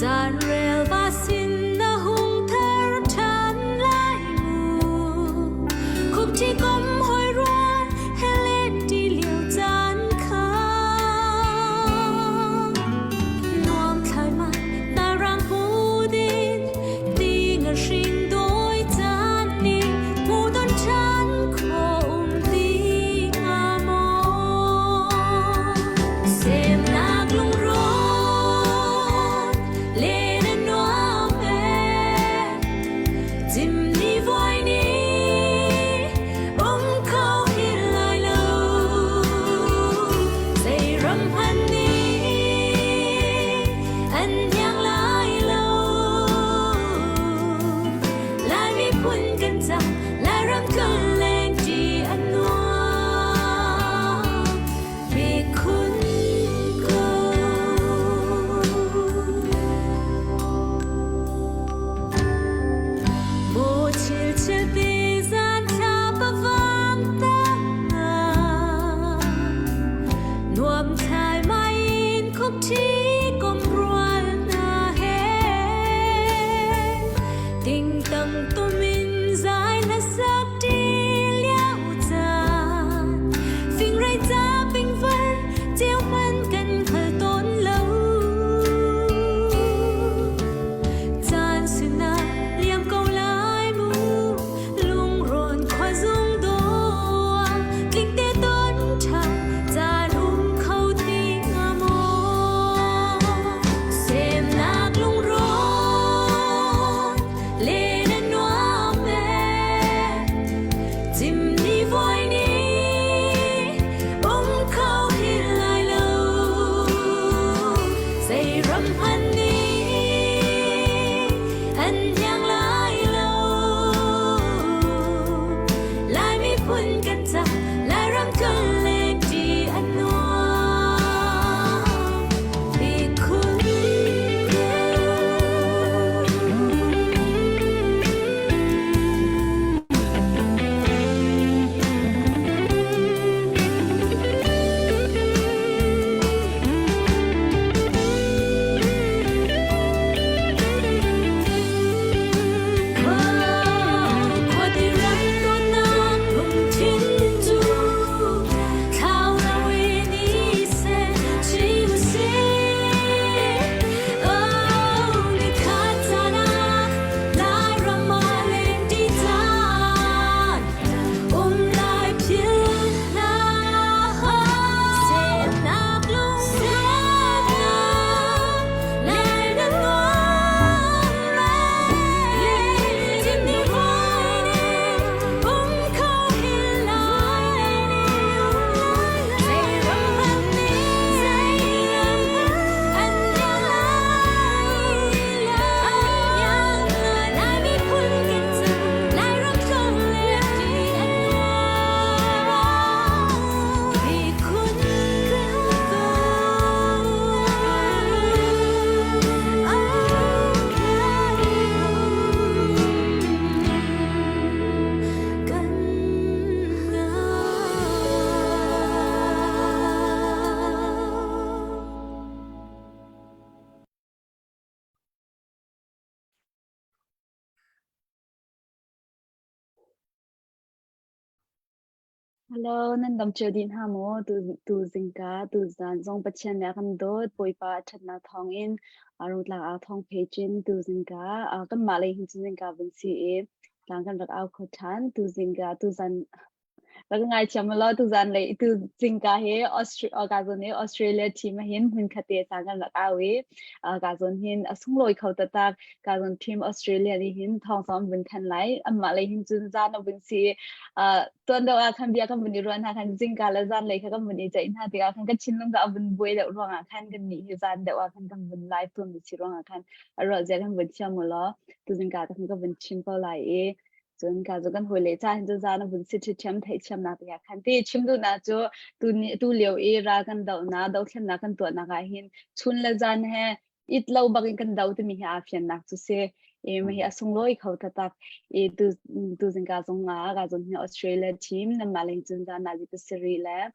Zan rel va xin na hung thar chan lai mu khúc chi kom hoi ruan hele đi liều zan kha nuam thai ma ta rang pu din ti nga shin doi zan ni mu don chan khom ti nga mo sem nak lung ro Hello, nan dam chodin ha mo tu zinga tu zan zong pachen ya kan do poi pa chat na thong in arut la a thong pejin tu zinga a kan malay hin zinga bin si e lang kan rak au kho than tu zinga tu zanแล้วก็ไงจำมาแล้วตุจันเลยตุจิงกาเฮออสเตรกาซอนเฮออสเตรเลียทีมเห็นหุ่นคเตสังกันลักเอาเวกาซอนเห็นสุ่งลอยเขาตะตากาซอนทีมออสเตรเลียนี่เห็นทองซ้อมวินทันไหลอันมาเลยเห็นจุนจานเอาวินซีตัวเดียวคันเบียกันวินรวนหาคันจิงกาแล้วจานเลยค่ะกันวินใจอินหาติกาคันก็ชินลงกับวินบวยเดี๋ยวรวงคันกันนี่จานเดี๋ยวคันกันวินไลฟ์ตัวมิชิรวงคันอร่อยใจกันวินเชื่อมแล้วตุจิงกาคันก็วินชิมเปล่าไหลจนกาจกันหัวเลยจ้าเห็นจานบุญสิทธิ์เชื่อมไทยเชื่อมนาตัวคันที่ชิมดูนะจูตูเลี้ยวรากันดาวนาดาวเทียนนากันตัวนักหินชุนละจานเฮอิดเล่าบังกันดาวที่มีอาเฟียนนักจุเสมีอาสงลอยเขาตักตูจิงกาจงงากาจนเฮออสเตรเลียทีมนั่นมาเลยจนจานนาจิตสิริแล้ว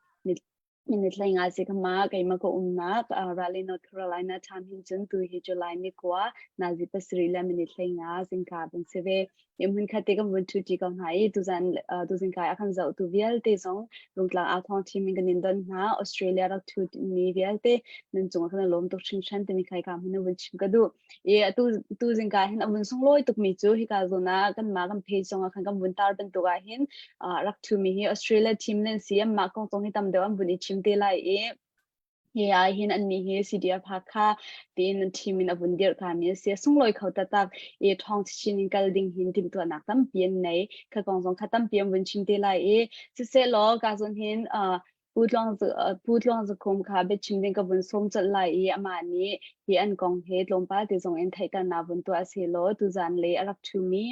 minute lang nga si kama kay mako umnak Raleigh North Carolina time hinjun tu hi July mi kwa na zi pasrila minute lang nga sing ka bang seve yum khate kam won chu ti kam hai tu zin ka akhan zau tu vial te zong lungtlang a thong team min ganin don na Australia rak tu mi vial te nen chung khan lom tok chin chan te mi khai ka mun won chim ka du e tu zin ka hin amun song loi tuk mi chu hi ka zona kan ma kam phe song khan kam won tar ban tu ga hin rak tu mi hi Australia team len siam ma kong tong hi tam de am buni chim te lai e he ai hin an ni he CDF hakha tin team in avundir ka mi se sungloi khauta tak e thong chin kal ding hin tim to nak tam pian nei kha kong song khatam piam win chim te lai e se lo ka zon hin putlong zu kum kha be chim ding ka bun som chal lai e ama ni hi an kong he lompa te zong en thaita na bun to ase lo tu zan le arak thu mi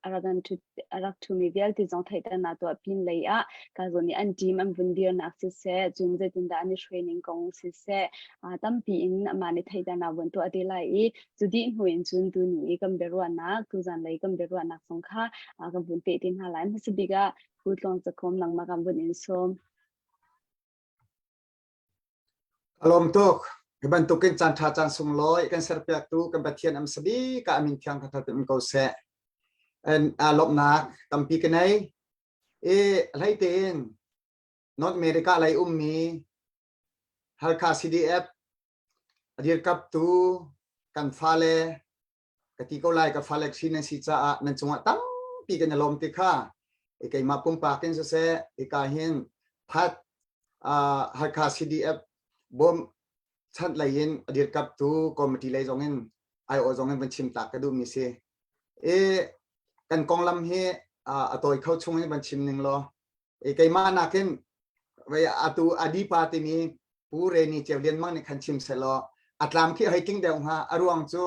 aragan tu arak thu mi vial ti zong thaita na to pin lei a ka zoni an team am vundir nak se jung je tin da ni training kong se tam pi in ama ni thaita na bun to ate lai e judi huin chun tu ni kam beru na tu zan lei kam beru na song kha kam bun te tin ha lai masibiga putlong za kom nang ma kam bun in som Alom tok keban tukin chan tha chan sung loi kan serpiak tu kan pathian am sabi ka amin thiang kha ta ko se en alop nak tampi kanai e lai ten North America lai ummi halka CDF adir kap tu kan fale kati ko lai ka fale sinen si cha nan chunga tam pi kan alom ti kha e kai ma pum pa ken se e ka hin phat halka CDF bom chat lain adir kap tu committee lai jongin ai o jongin ban chim tak ka du mi se e kan kong lam he atoi khau chung ban chim ning lo e kai ma na ken we atu adi pa ti mi pu re ni chevlian mang ni khan chim se lo atlam khi hiking de ha aruang chu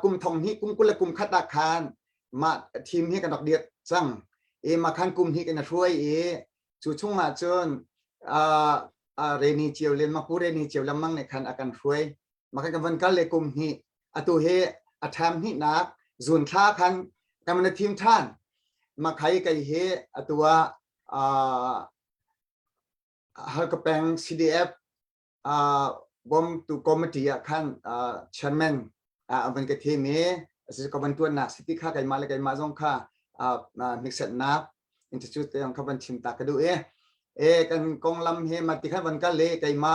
kum thong hi kum kul kum khata khan ma team hi kan dok diet chang e ma khan kum hi kan ruai e chu chung ma chon reni chevlian ma pu reni chevlam mang ni khan akan ruai ma kan van kal le kum hi atu he atham hi nak zun tha khan kaman team than ma khai kai he atua halkapeng CDF bom tu committee khan chairman avan ke the me asi ka ban tuan na city kha kai mal kai ma jong kha mixed na institute yang ka ban chim ta ka du e kan kong lam he ma ti kha ban ka le kai ma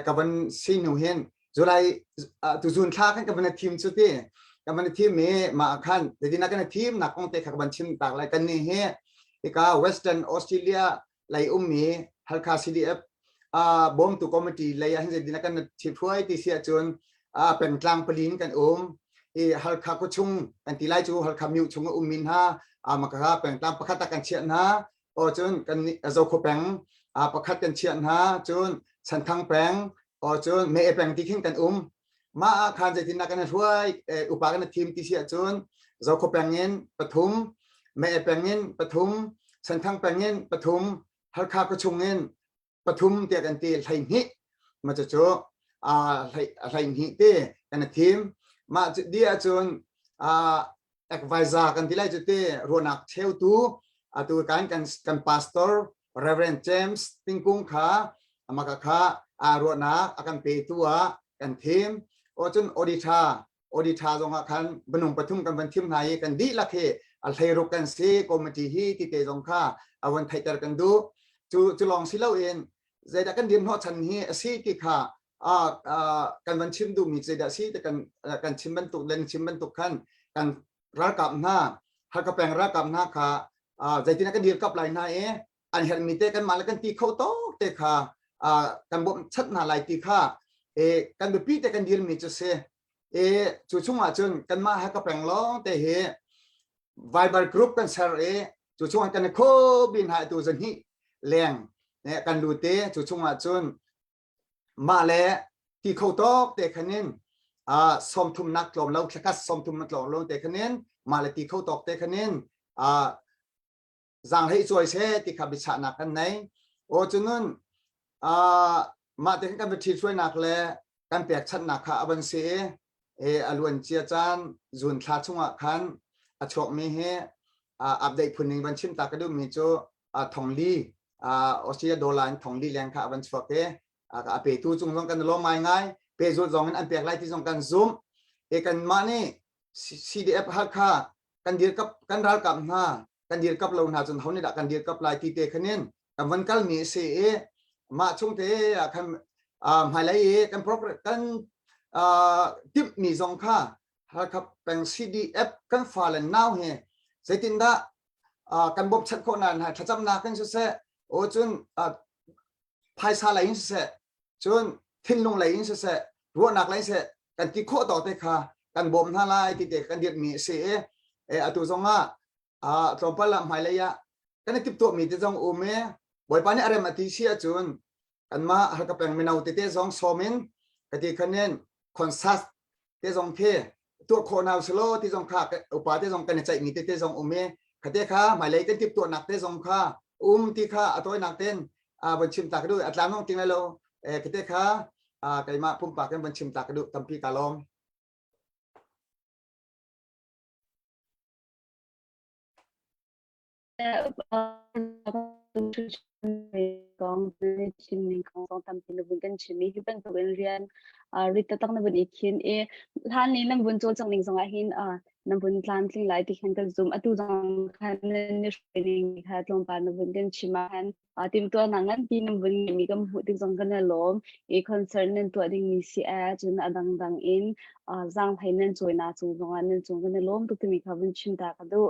ka ban sinu hen julai tu jun kha kan ka ban team chu te ka ban team me ma khan de dina kan team na kong te kha ban chim tak lai kan ni he ka Western Australia lai ummi halka CDF bom tu committee lai han je dina kan thi phoi ti sia chun pen tlang pelin kan e halka ko chung kan ti lai chu halka miu chung min ha ma ka pen tlang pakhat kan chian ha o chun kan zo kho peng pakhat kan chian ha chun san thang peng o chun me e peng ti khin kan ma khan je dina kan huai upa kan team ti sia chun zo kho pengin pathum me e pengin pathum san thang pengin pathum halka ko chungin pathum te kan ti thlai hi ma cha cho thlai hi te kan team ma dia chun advisor kan ti lai chu te ronak theu tu atu kan pastor Reverend James Tingkung kha amaka kha ronak akan pe tu kan team o chun auditor jong khan bunung pathum kan ban team nai kan di lakhe al thai ro kan se committee hi ti te jong kha awan thaitar kan du chu long silau in zeda kan din ho chan hi si ki kha kan ban chim du mi zeda si te kan chim ban tu len chim ban tu khan kan ra kap na ha ka peng ra kap na kha zaitina kan dir kap lai na an her mi te kan mal kan ti kho to te kha kan bom chat na lai ti kha kan bi pi te kan dir mi chu se chu chunga chun kan ma ha ka peng lo te he Viber group kan share chu chunga kan kho bin ha tu zan hi leng ne kan lu te chu chunga chun ma le ti kho to te khanin som thum nak lom lo khakas som thum nak lo te khanin ma le ti kho to te khanin zang hei choi se ti kha bi cha na kan nei o chunun ma te kan bi thi choi nak le kan pek chat na kha aban se alwan chia chan zun thla chunga khan achok me he update phuning ban chim ta ka du mi cho thongli ออสเตรเลียดอลลาร์ทองดีแรงค่ะวันสวกเก็เปตูจงส่งกันล้มไม่ง่ายเปจูจงอันเปียกไล่ที่ส่งกันซูมกันมานี่ CDF ฮักค่ะกันเดียกับกันรักกับหน้ากันเดียกับเราหน้าจนเขานี่ดักกันเดียกับลายที่เตะคะแนนกันวันกัลมีเสียมาช่วงเตะกันไฮไลท์กันพร้อมกันทิปมีส่งค่ะฮักครับเป็น CDF กันฟ้าเลนน่าวเฮเสตินดากันบบชัดคนนั้นฮะถ้าจำนากันสุดเสโอ้จนภายซาไหลสุดเสจนทิ้งลงไหลสุดเสรัวหนักไหลเสกันกิโคต่อเตะค่ะกันบ่มท่าลายที่เด็กกันเดียดมีเสียตุสงตรงพลังหมายเลยะกันติดตัวมีที่จงอุเมบ่อยปานนี้อะไรมาที่เชียจนกันมาฮักกับเป็นเมนูที่จงโซมินกันที่คะแนนคอนซัสที่จงเคตัวโคนเอาสโลที่จงขาอุปาที่จงกันใจมีที่จงอุเมคดีค่ะหมายเลยกันติดตัวหนักที่จงค่ะที่ค่ะตัวหนักเต้นบนชิมตากดูอัตราน้องจริงเลยคดีค่ะไก่มาพุ่มปากกันบนชิมตากดูตั้มพีกาลองกองชิมนิ่งของทำเป็นบุญกันชิมีที่เป็นตัวเรียนริตตั้งนบุญอีกขินท่านนี้นบุญโจจังนิ่งสงหินนบุญทานสิ่งหลายที่ขันกันซุ่มตุจังขันนี่ช่วยนิ่งค่ะลงไปนบุญกันชิมาหันทีมตัวนังนั้นที่นบุญมีกำพูดที่จังกันล้มคอนเซิร์นนั้นตัวดิ่งมีเสียจนดังอินจังไพนันจอยน่าจงนั้นจงกันล้มตุกมีข้าบุญชิมตากระดู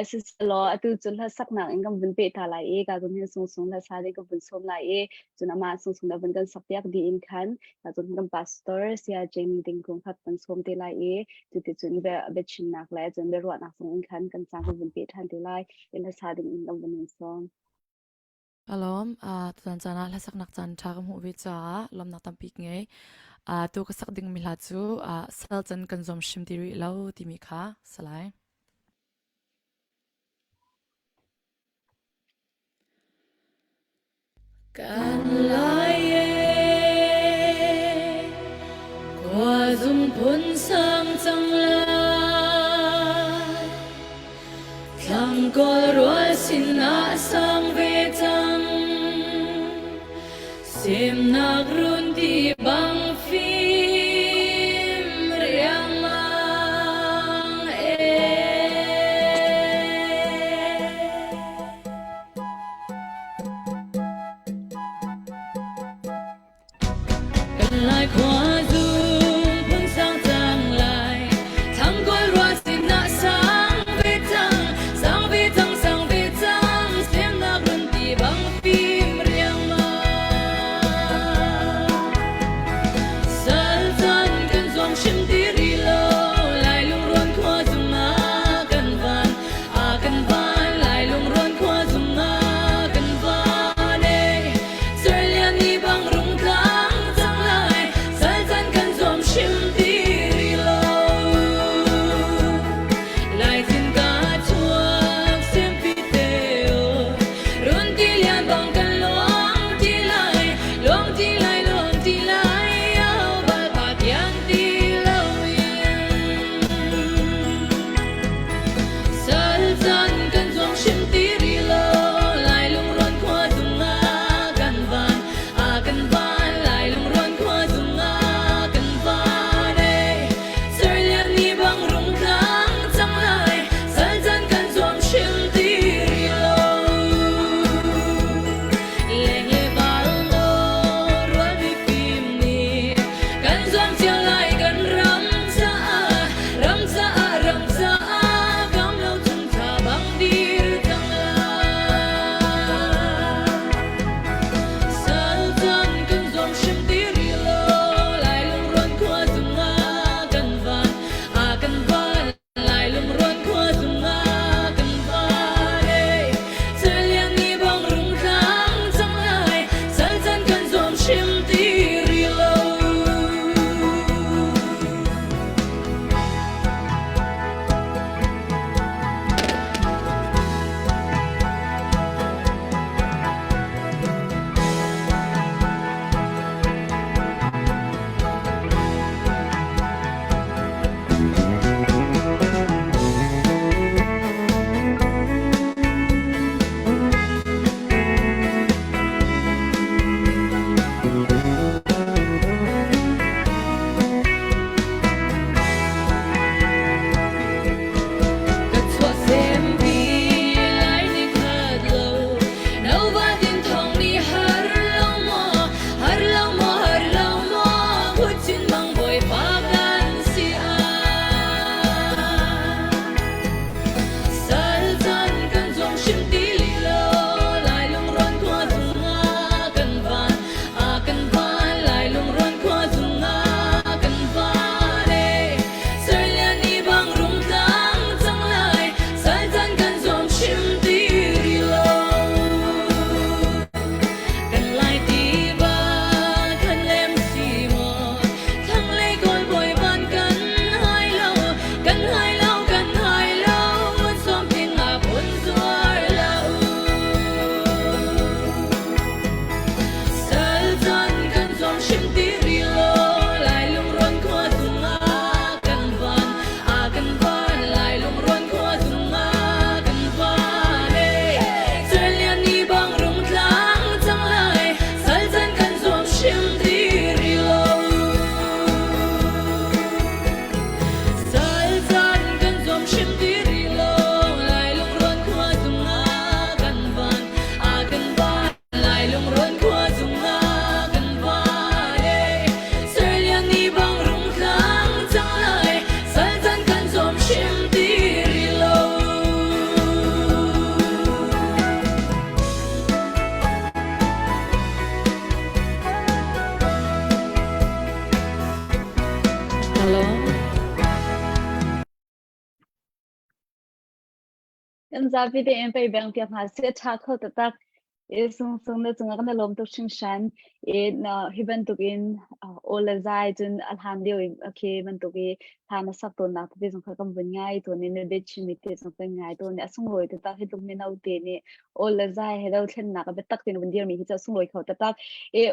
SSC ล้อตุจุลหัสักนังอิงกำบุญเปิดทลายกาตุนี้ส่งละสาดีกำบุญสมลายจนอามาส่งดับบุญกันสักเปียกดีอินขันจนกำพาสตอร์เสียเจมิดิงคงขัดบุญสมเทลายจุดที่จนเบชินนักแล้วจนเบรวดนักส่งอินขันกันจังกำบุญเปิดทันเทลายละสาดีอินกำบุญส่งอารมณ์จันจานะและสักนักจันทากมหูวิจาลมนักตั้มปีกไงตัวก็สักดิ่งมิลาจูเซลจันกันจอมชิมติริแล้วที่มีค่ะสลายกันลายกว่าจุมพุนสังจังลายทั้งก็รัวสินาสังเวทังเสียมนักรุ่นที่บังฟิมเรียงมังกันลายกว่าจุมพุนสังจังลายทั้งก็รัวสินาสังเวทังสังเวทังสังเวทังเสียมนักรุ่นที่บังฟิมเรียงมัง Shalom. Em ra vì em phải bằng việc mà sẽ thắc khâu tất cả sung sung na chunga kana lom to shin shan na hiban to in ola zai chun alhamdio ke man to ke thana sak to na te jong khakam bun ngai to ne de chimi te jong pe ngai to ne asung loi ta he tum ne nau te ne ola zai he do thlen na ka be tak tin bun dir mi hi cha sung loi khau ta tak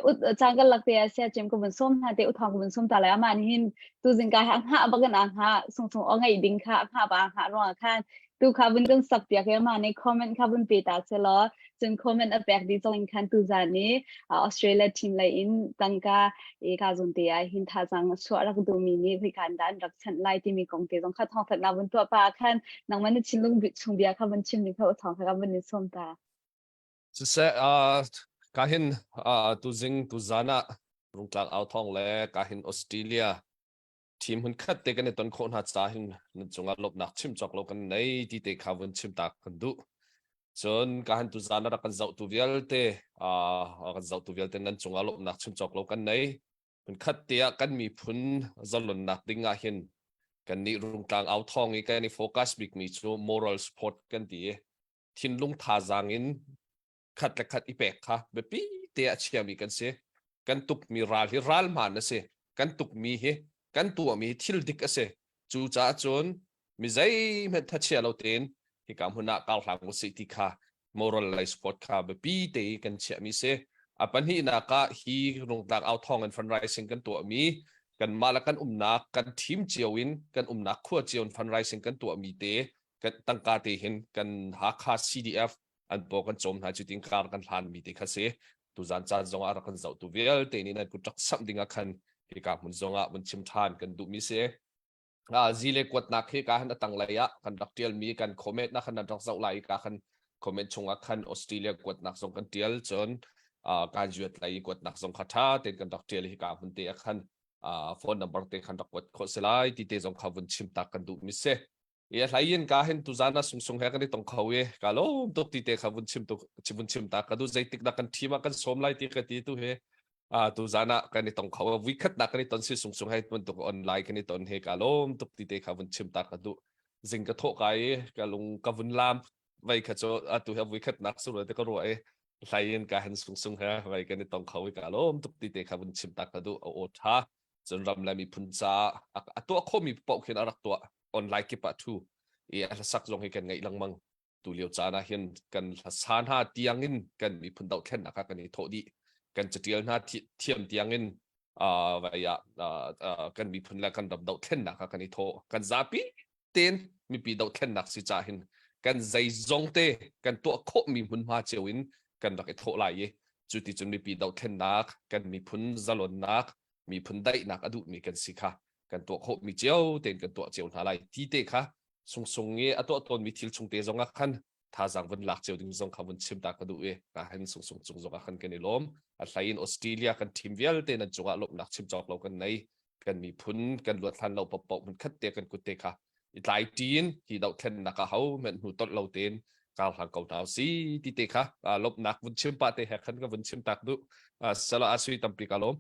ut changal lak te asia chem ko bun som na te uthang ko bun som ta la ama ni hin tu jing ka ha ba gan ha sung sung ongai ding kha ha ba ha ro khan tu kha bun kan sak pya ke ma ne comment kha bun pe ta se loจนคอมเมนต์อัปเดตดีจงคันตุจานี้ออสเตรเลียทีมไลน์ตั้งกาการจนเตียหินท่าจังชัวรักดูมินิพิการด้านรักฉันไลที่มีกองเตียจงคัดทองถัดนาบนตัวปลาคันนังมันชิมลุงบิดชงเบียคันมันชิมนี่เขาทองคันมันนิสมตาจะเสกาหินตุจิงตุจานะรุ่งกลางเอาทองและกาหินออสเตรเลียทีมหุ่นคัดเตกันในตอนโคนหัดสาหินนั่นจงอาลบนักชิมจอกโลกันในที่เตะขาวันชิมตากันดูจนการตุจานะรักกันเจ้าตัวเวลเตกันเจ้าตัวเวลเตนั้นจงอาลบนักชิมจอกโลกันในหุ่นคัดเตะกันมีพุนจะหล่นนักดิ้งอาหินกันนี่รุ่งกลางเอาทองอีกันนี่โฟกัสบิ๊กมีชู moral support กันดีทินลุงทาจางอินขัดและขัดอีเปกค่ะแบบปีเตะเชียมีกันเสียกันตุกมีรัลฮิรัลมานะเสียกันตุกมีเฮกันตัวมีทิลดิกเสียจูจ้าจนมีใจมันทัชเชียเราเต็นที่กำหัวหน้าการหลังมุสิติค่ะ moral life support ค่ะแบบปีเตะกันเชียมีเสียปัญหาหนักฮีรงต่างเอาทองกันฟันไรซิงกันตัวมีกันมาแล้วกันนักกันทีมเจียวินกันนักขั้วเจียวฟันไรซิงกันตัวมีเตะกันตั้งการเตะเห็นกันหาค่า CDFอันบอกกันจมหาจุดอิงการกันหันมีเด็กเสียตุจานจานจงอารักกันเจ้าตัวเวลแต่นี่นั่นกูจักสัมดิ่งกันที่การมุนจงอามันชิมทานกันดูมีเสียจีเล็กกวดนักที่การตั้งระยะกันดักเตียลมีกันคอมเมนต์นักขันดักเจ้าไหลกันคอมเมนต์ชงกันออสเตรเลียกวดนักส่งกันเตียลจนการจุดไหลกวดนักส่งคาถาเต็นกันดักเตียลที่การมุนเตียกันโฟนนัมเบอร์เต็นกันดักกวดโคสไลที่เตจงขบุนชิมตักกันดูมีเสียหลายยินการเห็นตุจานะส่งให้กันที่ตรงเขากาลมตุกตีเตะขบุนชิมตุชิมชิมตากันดูใจติกนักกันทีมากันสมไลติกันตีตุตุจานะกันที่ตรงเขาวิคัตนักกันที่ตอนสิส่งให้มันตุกออนไลน์กันที่ตอนให้กาลมตุกตีเตะขบุนชิมตากันดูจิงกระทบกันกาลงกบุนลามไว้ขจรตุให้วิคัตนักสุดเลยแต่ก็รวยหลายยินการเห็นส่งให้ไว้กันที่ตรงเขากาลมตุกตีเตะขบุนชิมตากันดูโอท่าจนรำแล้วมีพุนซาตัวเขามีปอกเห็นอะไรตัวออนไลน์กี่ปะทูสักจงให้กันไงลังมังตัวเลี้ยวจานะเห็นกันสานหาเตียงอินกันมีพุนเดาแค่นักกันในโทดีกันจะเตียงหน้าเทียมเตียงอินวิยากันมีพุนแล้วกันดับเดาแค่นักกันในโทกันซาปีเต็นมีปีเดาแค่นักสิจ่าเห็นกันใจจงเตกันตัวโคมีพุนมาเจวินกันดักไอโทไหลจุดที่จนมีปีเดาแค่นักกันมีพุนจลนนักมีพุนได้นักอดุมีกันสิค่ะกันตัวโคมีเจียวเต็นกันตัวเจียวหาไหลที่เตค่ะส่งตัวตนมีทิลชงเตจงอาคันท่าจังวันหลักเจียวดึงจงขวันชิมตากระดูการเห็นส่งจงอาคันกันในลมอัลไลน์ออสเตรเลียกันทีมเวลเตนันจงอาลบหลักชิมจอกเรากันในกันมีพุนกันลวดทันเราปปมันคัดเตะกันกุเตค่ะหลายจีนที่เราเทนนักเขาเหมือนหูต้นเราเตนการหางเก่าหนาวซีที่เตะค่ะลบหนักวันชิมปะเตะแหกขันกับวันชิมตากดูสละอาศัยตั้มปีกาลม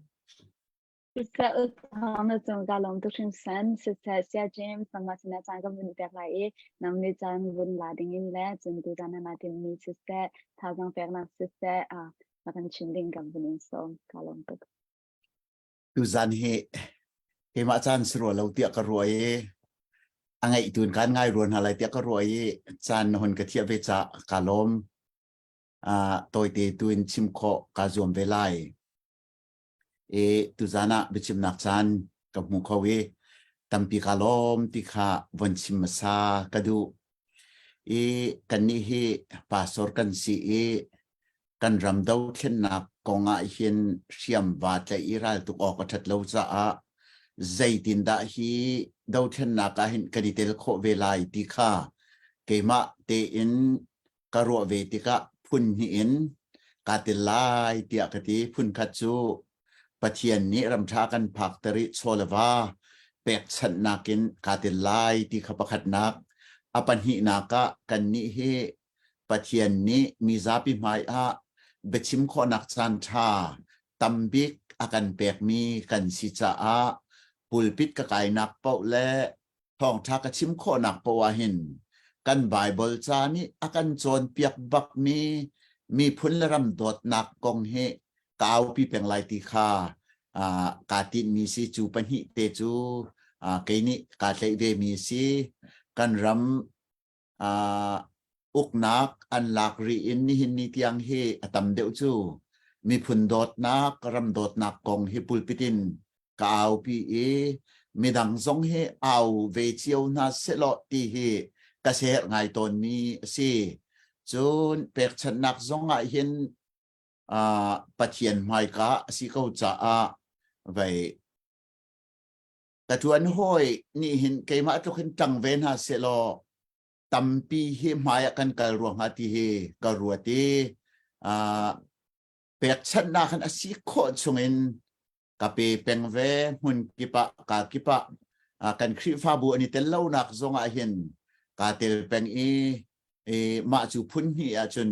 Sisa utama zunga lom tukshin san sisa sia James sama sina changa bun pek lai namni chang bun la ding in la zun tu dana na tim mi sisa thazang pek na sisa makan chinding kam bun in so kalom tuk tu zan he ma chan sro lo tia ka roi angai tun kan ngai ron halai tia ka roi chan hon ka thia ve cha kalom toy te tuin chim kho ka zom ve lai tu zana bichim nak chan ka mu khawi tampi kalom tikha vanchim sa kadu kan ni hi pastor kan si kan ram dau thlen nak konga hin siam wa tla iral tu ok that lo cha a zaitin da hi dau thlen nak a hin kanitel kho ve lai tikha keima te in karo ve tika phun hi in ka te lai tia ka ti phun kha chuปะเทียนนี้รำชากันผักตริโซลวาเป็กฉันนักินกาติลายที่ขบขัดนักอปันหินากะกันนี้เฮปะเทียนนี้มีซาปิไมอาเบชิมขอนักจันทาตัมบิกอากันเป็กมีกันสิจาอา ปุลปิดกะไก่นักเป่าและท้องทักกะชิมโคนักเป่าหินกันไบเบิลจานี่อากันโจนเปียกบักมีพุนละรำโดดนักกองเฮกาวปีเป็นไลติคากาตินมีสิจูปันหิเตจูเกนี่กาเตเวมีสิกันรำอุกนักอันหลากรีอินนี่หินนี่เตียงเฮอตัมเดวจูมีพุนโดดนักรำโดดนักกองเฮปุลปิตินกาวปีมีดังซงเฮเอาเวเจียวนาเซโลตีเฮกเสไงตอนนี้สิจนเปิดชนักซงเห็นปัจเจียนไม่กะสิเขาจะไปกระทวนห้อยนี่เห็นเกมาทุกคนจังเวนหาเซโลตัมปีเฮมายกันกะรวงหาตีเฮกะรัวตีเปิดชนักกันสิโคชงเงินกับเป็นเวมุนกิปะกากิปะกันคริฟาบูอันนี้เตลเล่านักซงเห็นกาเตลเป็นมาจูพุนฮีอาจน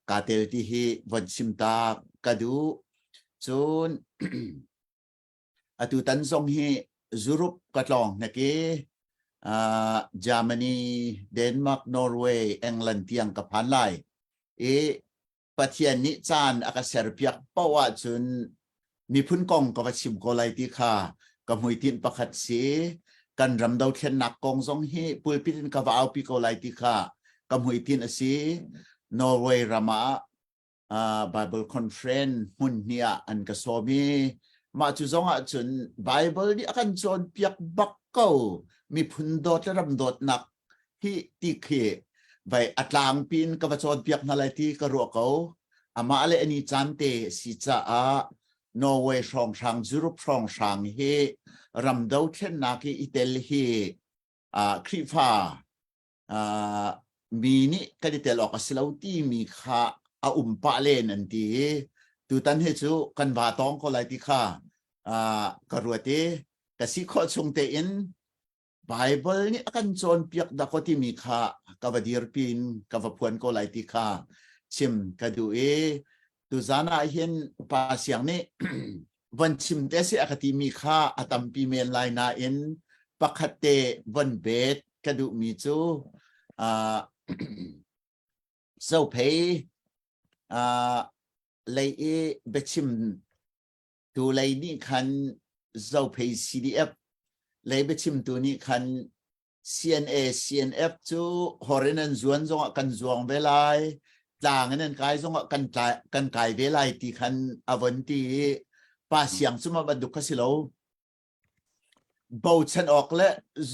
กาเตลที่ฮีวันซิมตากระดูจนตุตันซงฮียุโรปกระลองนักเยอรมนีเดนมาร์กนอร์เวย์อังกฤษที่ยังกับพันไลประเทศนี้จานอากาศเสียเปียกเพราะว่าจนมีพุนกองกับชิมโกไลที่ค่ะกับมวยทินประคัดเสียกันรำดาวเทียนนักกองซงฮีปุยพิทินกับเอาปีโกไลที่ค่ะกับมวยทินอสีนอร์เวย์รามาBible Conference หุ่นเนียอันกระสอมีมาจุจงอาจน Bible นี่อาการจนเปียกบักเก้ามีพุนโดดรำโดดนักที่ตีเขไปอัตลางปีนกับจนเปียกนาไลที่กระรัวเขาอามาอะไรอันนี้จันเตสิจ้านอร์เวย์ช่องช่างยุโรปช่องช่างเฮรำดาวเทียนนักอิตาลีเฮคริฟามีนี่ก็ได้แต่หลอกสิลาวที่มีค่าปะเลนันทีตุตันเฮจูกันบาตองก็ไลติค่ากระรัวเตกสิขอชงเตอินไบเบิลนี่กันจนเปียกดักที่มีค่ากบดีร์ปินกับพวนก็ไลติค่าชิมกระดูตุจานาเห็นภาษานี้วันชิมเตสิอคติมีค่าอัตมปีเมนไลนาอินปักเตวันเบดกระดูมีจูเจ้าเพเลยเบชิมตัวเลยนี่คันเจ้าเพ CDF เลยเบชิมตัวนี้คัน CNF จูฮอร์เรนันจวนจงกันจวงเวลาต่างนั้นกายจงกันกายเวลาที่คันอวันที่ป้าเสียงสมบัติดุกสิโลบ่ฉันออกและ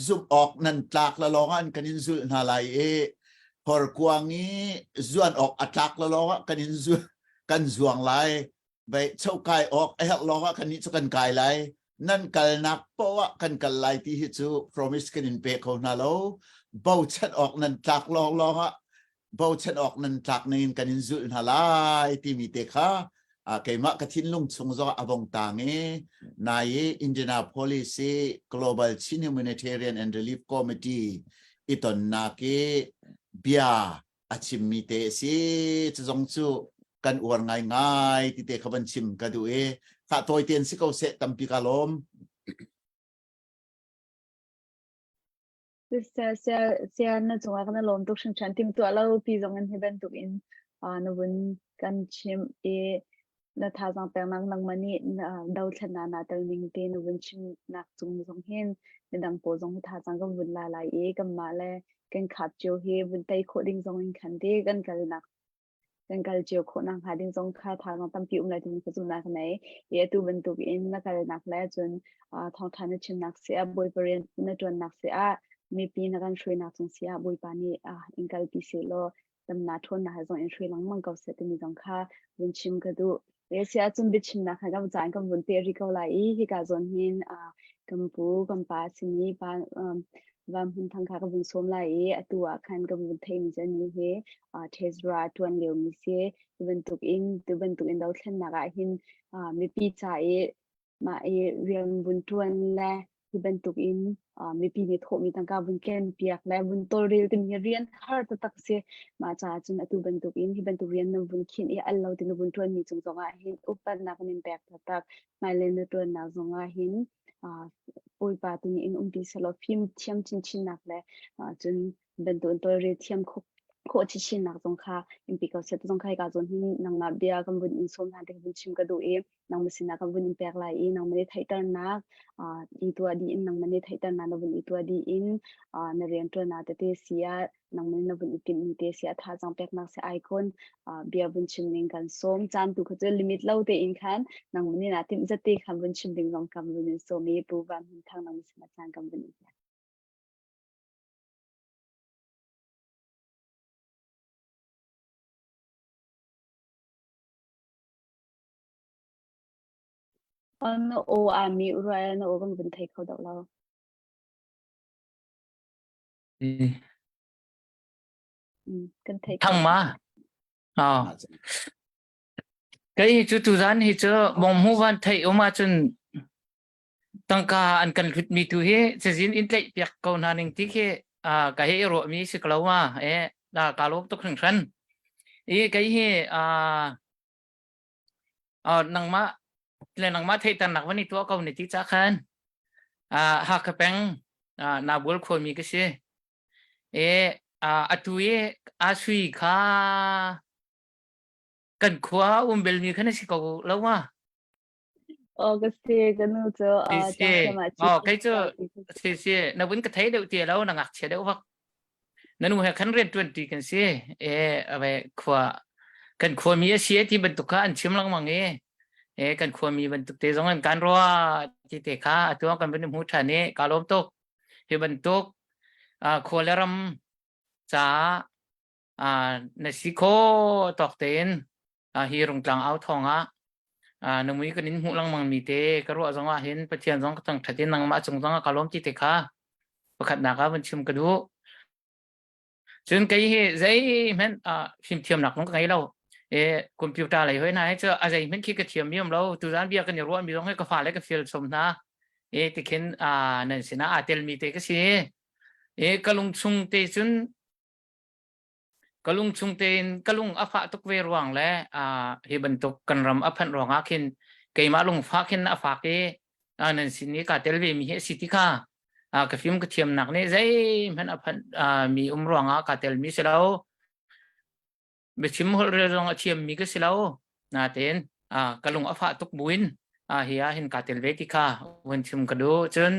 ซุบออกนั่นตากละลองอันกันอินซุนาไลพอร์กวางนี้จวนออกอัตลักละลองกันอินซุกันจวงไลไปเช่ากายออกไอ้หักลองกันนี้จะกันกายไลนั่นกันนักเพราะว่ากันกันไลที่ฮิจู promise กันอินเปกของนาโลบ่ฉันออกนั่นตากลองบ่ฉันออกนั่นตากนี่กันอินซุนาไลที่มีเตค่ะเคยมากระทินลุงสงจออบงตางนายอินเดียนาโพลิซี Global Chin Humanitarian and Relief Committee อีตอนนาเกเบียอาชิมมีเตสิจะจงจูกันอวนง่ายที่เตขบันชิมกระดูข้าตัวเตียนสิเขาเสตัมปิกาลมเสียนั่นจงว่ากันลมตุกฉันทีมตัวเราปีจงกันให้เป็นตุกอินนวันกันชิมนาทาจังแปลงนังมันนี่ดาวชนะนาตลนิงเตนวันชิมนักจงเห็นในดังโปจงให้ทาจังก็วันลายกันมาเลยกันขับเจียวเฮวันไตโคดิ้งจงอินคันเดกันกันนักกันกันเจียวโคนังหาดิ้งจงค่าทางตั้มปิวอะไรที่มันก็จุนนักไหนตัวบรรทุกอินนักกันนักแล้วจนท้องทานชิมนักเสียบอยเปลี่ยนในตัวนักเสียมีปีนักการช่วยนักจงเสียบอยปานี่อินกันปีเสียโลดำนาทนนะฮะจงอินช่วยหลังมังก็เสร็จมีจงค่าวันชิมก็ดูเสียจนบิชิมนะคะกับจานกับวันเปรีก็ไหลที่การจนเห็นกัมพูกัมปาสินีปานวันหุ่นทางข้ากับวันสมไหลตัวคันกับวันเทมจะนี่เทสราตัวนเหลวมีเสียบรรทุกอินดาวเทนนักหินมีปีใจมาเรียนบุญทวนและที่บรรทุกอินมีปีนี้โถมีทางการบุญแก่นเปียกและบุญโตเรียลที่มีเรียนฮาร์ดตักเสียมาจากจนตัวบรรทุกอินที่บรรทุกเรียนนบุญขินอัลลอฮ์ที่นบุญทวนมีจงจงหินอุปนักนินแบกตักมาเล่นตัวนักจงหิน ปุยปาตุนี่อินปีสลอฟิมเทียมชินนักเลยจนเป็นตัวเรียเทียมโคชินนักตรงค่ะอินปีก็เสร็จตรงค่ะก็จนนางมาเบียกันบนอินสมหันเด็กบนชิมก็ดูนางมาสินะกันบนอินแปลกไลนางมันได้ไทยตร์นักอีตัวดีอินนางมันได้ไทยตร์นักนบนอีตัวดีอินนเรียนตัวนาเตเสียนางมันนบนอีติมเตเสียท่าจังแปลกนักเสียไอคอนเบียบนชิมนิงกันสมจานตุก็จะลิมิตเล่าเตอินคันนางมันนี่นะติมจะตีคำบนชิมนิงลองคำบนอินสมมีปูวันทางนางมันสินะจานคำบนอินอันโอมีอุไรอันโอก็มันเป็นไทยเขาดอกเรากันไทย thằng mà À, cái chú gian thì chưa bom hú van thấy ông mà chân tăng ca anh cần khuyết mi tu he sẽ diễn in lệ việc câu nào nên tí he cái rồi mi sẽ câu mà là cả lốp tốt hơn sân cái he nang ma lên nang ma thấy tan nặc vấn đề tua câu này tí chắc hơn hạ cái beng na bol khôi mi cái gì atuye asui kha kan khwa bel mi khana si ko lawa cái xe cái nó cho cái cho xe nó vẫn cái thấy đầu tiên lâu là ngạc chế đâu vắc nó nu hay khăn riêng 20 kan xe về khwa kan khwa mi xe thì bentuk ka an chim lang mang kan khwa mi bentuk te giống an kan ro ti te kha tu kan ben mu tha ne kalom tok he bentuk khwa leram cha na si ko tok ten hi rong tlang au thong nung mi kan in mu lang mang mi te ka ro zong hin pathian zong tang thatin nang ma chung zong kalom ti te kha pakhat na ka ban chim ka du chun kai he zai men phim thiam nak nong kai lo computer lai hoi na cha zai men ki ka thiam miam lo tu zan bia kan ro mi zong he ka fa le ka fil som na ti khen nan sina tel mi te ka si kalung chung te chun kalung chung ten kalung afa tuk ve ruang le hi bentuk kan ram aphan ronga khin keima lung fa khin afa ke nan sini ka telve mi he siti kha ka film ka thiam nak ne zai man aphan mi ronga ka tel mi selo be chim hol re rong thiam mi ka selo na ten kalung afa tuk buin hiya hin ka tel ve ti kha wen chim ka do chun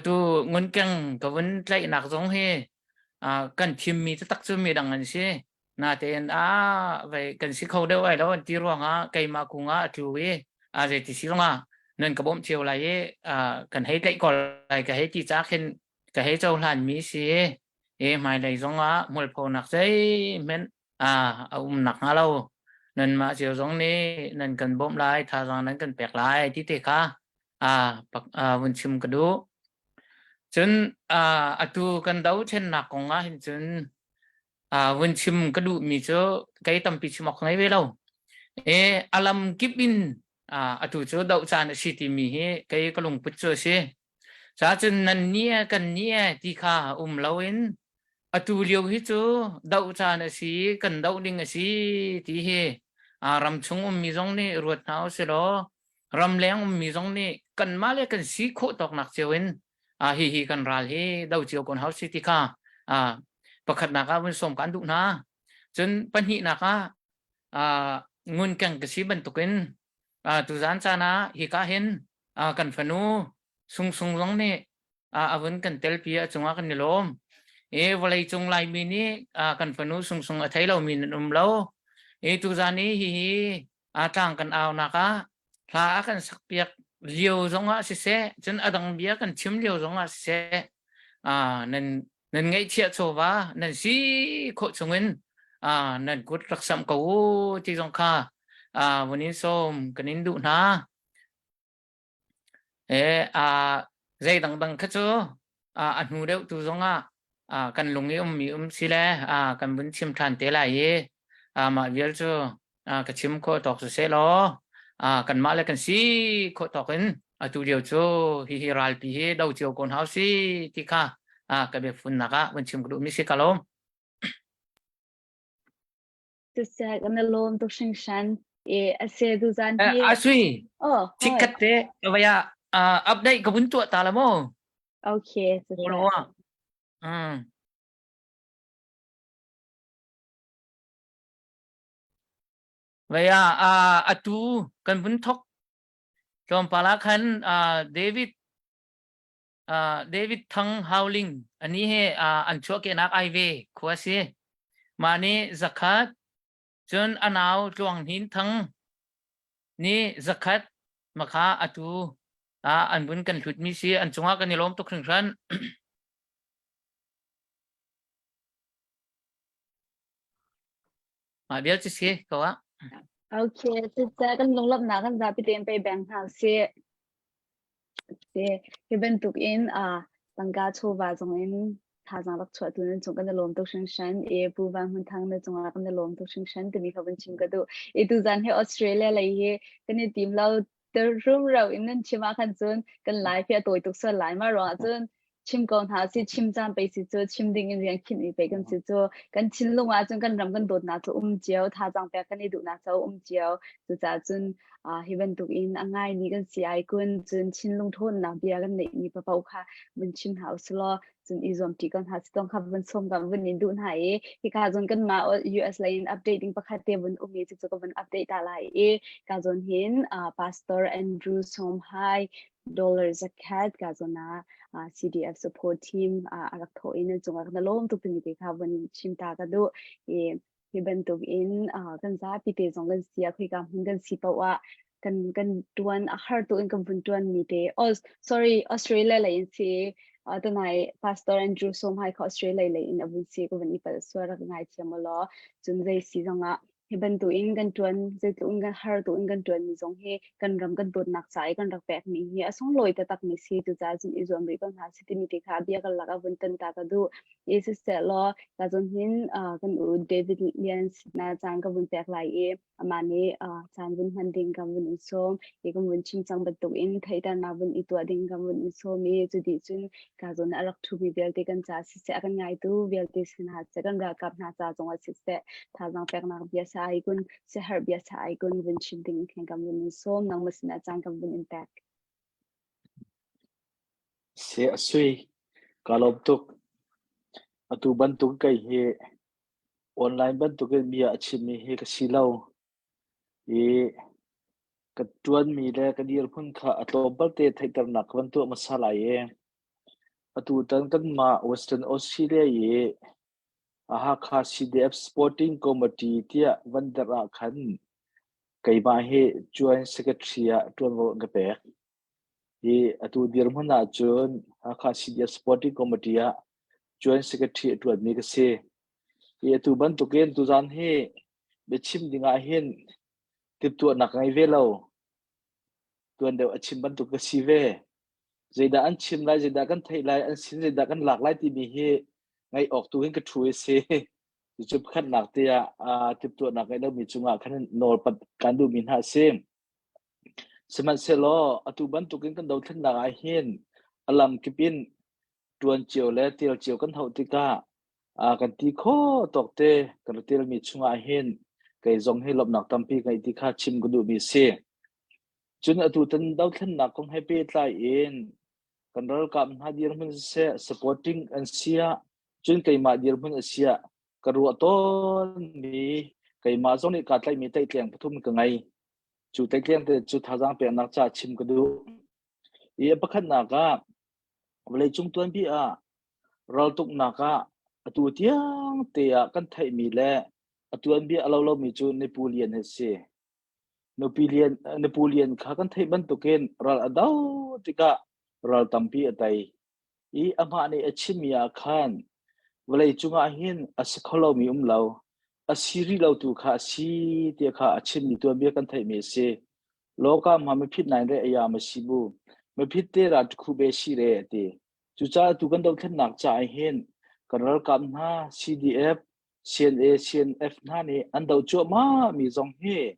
tu ngun kang ka wen tlai nak zong he kan chim mi tak chu mi dang an si na ten vậy kan si khâu đâu ai đó ti ruang kai ma kunga tu we je ti si longa nên ka bom chiều lại kan hei lại còn lại ka hei ti cha khen ka hei châu lan mi si mai lai zong mol pho nak sei men nak nga lâu nên mà chiều zong ni nên kan bom lại tha zong nên kan pek lại ti te kha vun chim ka du chun atu kan dau chen nak konga hin chun vun chim ka du mi cho cái tam pi chimok ngai ve lo alam kipin atu cho dau chan city mi he cái kalung put cho se cha chun nan nia kan nia ti kha loin atu liu hi cho dau chan si kan dau ding si ti he ram chung mi jong ni ruat nau se lo ram leng mi jong ni kan ma le kan si kho tok nak chewin hi kan ral he dau chiu kon house city kha pakhat na ka wen som kan du na chun panhi na ka ngun kang ka si ban tukin tu zan cha na hi ka hen kan phanu sung long ne avun kan tel pia chunga kan ni lom walai chung lai mi ni kan phanu sung a thai lo min lo tu zan ni hi tang kan aw na ka thla kan sak piak liu zonga si se chun adang bia kan chim liu zonga si se nên ngay chia cho va nên si kho chungin nên kut raksam ko ti zong kha vonin som kanin du na zai dang kha cho anu deu tu zonga kan lungi mi si le kan bun chim than te lai ye ma vial cho ka chim kho tok se lo kan ma le kan si kho tokin tu điều cho hi ral pi he dau chiu kon hau si ti kha ka be fun na ka wen chim ku mi si kalom tu se kan lom tu sing shan se du zan asui tikate vaya อัปเดตกับบุญตัวตาละโม โอเคสุด โอ้ แซ่ โห บ อืมVaya atu kan buntok som palakan David David Thang Howling อันนี้ให้อันชั่วเกนักไอเวคัวซีมานี่zakat จนอันเอาจวงหินทั้งนี่ zakat มาคาอตูอันบุญกันหลุดมีซีอันจงว่ากันนิลมตุกครึ่งครั้น มาเบียจะซีก็ว่า โอเคสุดแซ่บกันลงรับหนากันจะไปเตรียมไปแบ่งหาเสียที่เป็นตุกอินตั้งกาโชว์ว่าจงอินท่าจังรักชวดตัวนั้นจงกันจะลมตุกชันปูวันหุ่นทางนั้นจงรักกันจะลมตุกชันตัวนี้เขาเป็นชิมกันดูตัวจันให้ออสเตรเลียเลยกันในทีมเราเดรูเราอินนั้นชิมมาคันจนกันไลฟ์เพื่อตัวตุกส่วนไลฟ์มารอจนชิมก่อนหาสิชิมจานไปสิจ้ชิมดิ่งเรียนคิดอีไปกันสิจ้กันชิมลงจนกันรำกันโดดนาจ้เจียวท่าจังไปกันในดูนาจ้เจียวจ้าจนฮิบันตุกอินง่ายนี่กันเสียไอคุณจนชินลงทุนนะเบียกันในนี่ปะเปาค่ะมันชิมหาสลอจนอีซอมตีกันหาสิต้องขับมันส่งกันวันนี้ดูหายที่กาจนกันมา US ไลน์อัปเดตดิ้งประคัตเตวันมีจิตกันอัปเดตอะไรกาจนเห็นPastor Andrew Somhai dollar zakatกาจนCDF support team รักโทอินจงรักนลมตุกนี่ค่ะวันชิมตากระดูที่เป็นตุกอินกันซาปีเตจงกันเสียคุยกันกันสิปะว่ากันดวนหาตัวอินกันพุ่นดวนมีเตsorry ออสเตรเลียเลยอินซีตัวไหน Pastor Andrew Somhai เขาออสเตรเลียเลยอินอบุนซีก็วันนี้เปิดสวรักง่ายเชียมาล้อจนใจสีจงที่เป็นตัวอินกันดวนใจตัวอินกันหาตัวอินกันดวนมีจงให้กันรำกันตัวนักใจกันรักแปลกมีเหี้ยส่งลอยแต่ตักมีซีตัวใจจนอีจอมริกันหาสิที่มีที่ขาเบียกันลักวันตันตากระดูสิเสร็จแล้วก็จนเห็นกันเดวิดเลียนส์น่าจังกับวันแปลกหลายมานี้จานวันมันดิ่งกับวันอินโซมกับวันชิมจังบัดตัวอินไทยแต่นาวันอีตัวดิ่งกับวันอินโซมจุดที่จนก็จนรักทุบีเบลติกันจ้าสิเสร็จกันง่ายตัวเบลติสินหาเสร็จกันรักกับน่าจ้าจงว่าสิเสร็จถ้าจังแปลกนักเบียสายกุนเสหเบียสายกุนวันชิมดิ่งแข่งกับวันอินโซมนังมาสิน่าจังกับวันอินแปลก se asui kalom tuk atu bantuk kai he online bantuk kai bia achimi he ka silau ka tuan mi le ka dir phun kha atobal te thaitar nak bantu masala ye atu tan kan ma western australia ye aha kha CDF sporting committee tia vandara khan kai ba he joint secretary tuan ro ga pe atu dir hmana chon akha CDF sporting committee joint secretary tuan mi ka se atu ban tu ken tu jan he bechim dinga hen tip tu nak ngai velo tuan de achim ban tu ka si ve zeida an chim lai zeida kan thai lai an sin zeida kan lak lai ti mi he ngai ok tu hen ka thui se chup khat nak te tip tu nak ngai lo mi chunga khan nor pat kan du min ha se seman selo atu ban tu kan do than na hen alam kipin tuan chiu le til chiu kan thau tika kan ti kho tok te kan til mi chunga hen kai zong he lop nak tampi kai ti kha chim gu du mi se chun atu tan do than na kong happy tlai in kan ral kam ha dir mun se supporting an sia chun kai ma dir mun sia karu ton mi kai ma zong ni ka tlai mi tai tleng pathum ka ngai chu tai tleng te chu thajang pe nak cha chim gu du pakhat na ka vlei chung tuan bi ral tuk na ka atu tiang te kan thai mi le atuan bi alo mi chu Napoleon he se Napoleon kha kan thai ban tu ken ral adau tika ral tampi atai ama ni achimia khan vlei chunga hin asikholo mi umlo asiri lo tu kha si te kha achim ni tu bi kan thai mi se loka ma me phit nai re aya ma sibu me phit te ra khu be si re te chu cha tu kan do thlen nak cha hin kanal kam na CDF CNA CNF na ni an do chu ma mi zong he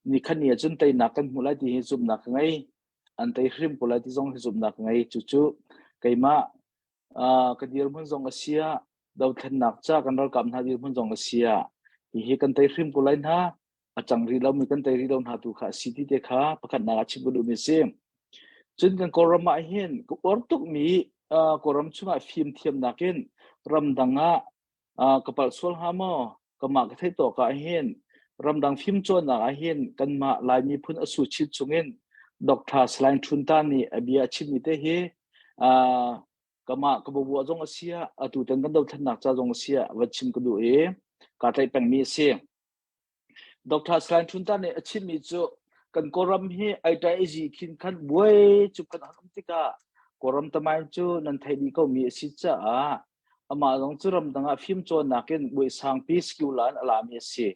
ni khania chun tai na kan mulai ti zum nak ngai an tai hrim pulai ti zong zum nak ngai chu chu kaima ka dir mun zong asia do thlen nak cha kanal kam na dir mun zong asia hi kan tai hrim pulai na achang ri lo mi kan tai ri lo na tu kha city te kha pakhat na chi bu mi se จนกันกรมาเห็นก็อรตุกมีกรมช่วยฟิล์มเทียมนักเห็นรำดังกระเป๋าส่วนหามอกระหมากระเทยตัวก็เห็นรำดังฟิล์มโจนนักเห็นกันมาลายมีพุ่นอสุชิตชงเห็นดอกทาสไลน์ทุนตานี่อเบียชิมิเตเฮกระหมากระบวัวจงเสียตุตันกันดาวทันนักจะจงเสียวัดชิมกันดูกาไตแปงมีเสียดอกทาสไลน์ทุนตานี่ชิมิโจกันกรมเฮไอใจจีคินขันบวยจุกันหันติกากรมทำไมจูนันไทยดีก็มีสิจ้าอามาลงจุรมดังฟิล์มโจนักเก็นบวยสังพีสกิลลันอลามีเสีย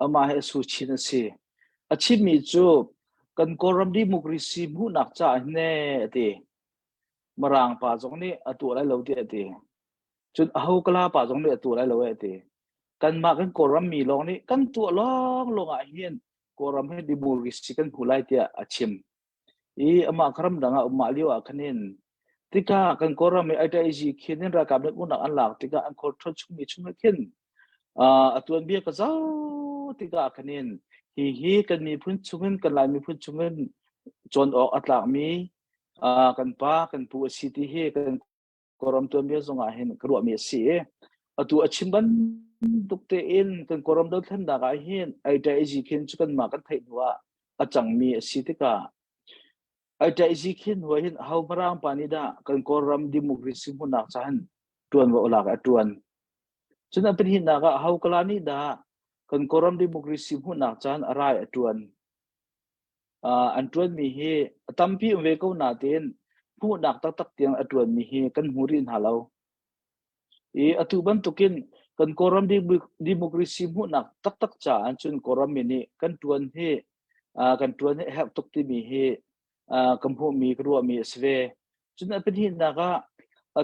อามาให้สุชินเสียอาชีพมีจูกันกรมดีมุกริสิมูนักจ้าเน่ตีมารางป่าจงนี้ตัวไรเราเดียตีจุดเอากลาป่าจงนี้ตัวไรเราตีกันมากันกรมมีลงนี้กันตัวลงอาเฮียนกรมให้ดิบูริสิกันผู้ไล่เตียอาชิมอามาครำดังอามาเลี้ยวอาคันเนติกากันกรมไม่ไอได้จีเขียนรักกับเด็กอุนักอันหลักติกาอันโคตรชุ่มมีชุ่มเขียนตัวเบี้ยก็เจ้าติกาคันเนฮีกันมีพื้นชุ่มกันลายมีพื้นชุ่มจนออกอัตลักมีกันป้ากันผู้สิทธิเฮกันกรมตัวเบี้ยสงอาเห็นกลัวมีเสียตัวอาชิมบันตุกเตอินกันกรมเดินทันดากเห็นไอได้จีเขียนชุกันมากันไทยหัวอาจังมีสิทธิกาไอ้ใจสิขินหัวเห็นเฮาพระรามปานิดากันกรมดิมุกริสิมุนักจันตวนว่าอลากตวนฉะนั้นเป็นหินนักเฮากลานิดากันกรมดิมุกริสิมุนักจันอะไรตวนอันตวนมีเฮตั้มพี่เวก้านาเตนผู้นักตักเตียงตวนมีเฮกันหูรินหาเราตุบันตุกินกันกรมดิมุกริสิมุนักตักจานจนกรมมินีกันตวนเฮกันตวนเฮแฮปตุกติมีเฮกัมพูมีกรัวมีสเวจนเป็นหินนัก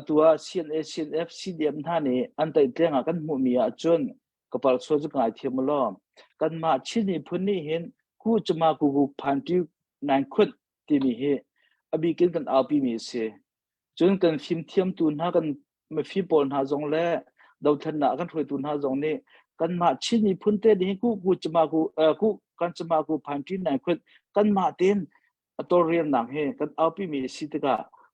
ตัว CNA CNF CDM ท่านี้อันแต่เรื่องกันหูมีจนกระเป๋าโซ่จุกไอเทียมล้อมกันมาชิ้นนี้พื้นนี้เห็นคู่จะมากูพันที่นายคนที่มีเฮอบีกินกันเอาปีมีเสจนกันฟิล์มเทียมตูนหากันไม่ฟิบอลหาจงแล้วดาวทันนักกันถอยตูนหาจงนี้กันมาชิ้นนี้พื้นเต้นี้กูจะมากูกันจะมากูพันที่นายคนกันมาเต้นตัวเรียนหนังเฮกันเอาพี่มีสิทธิ์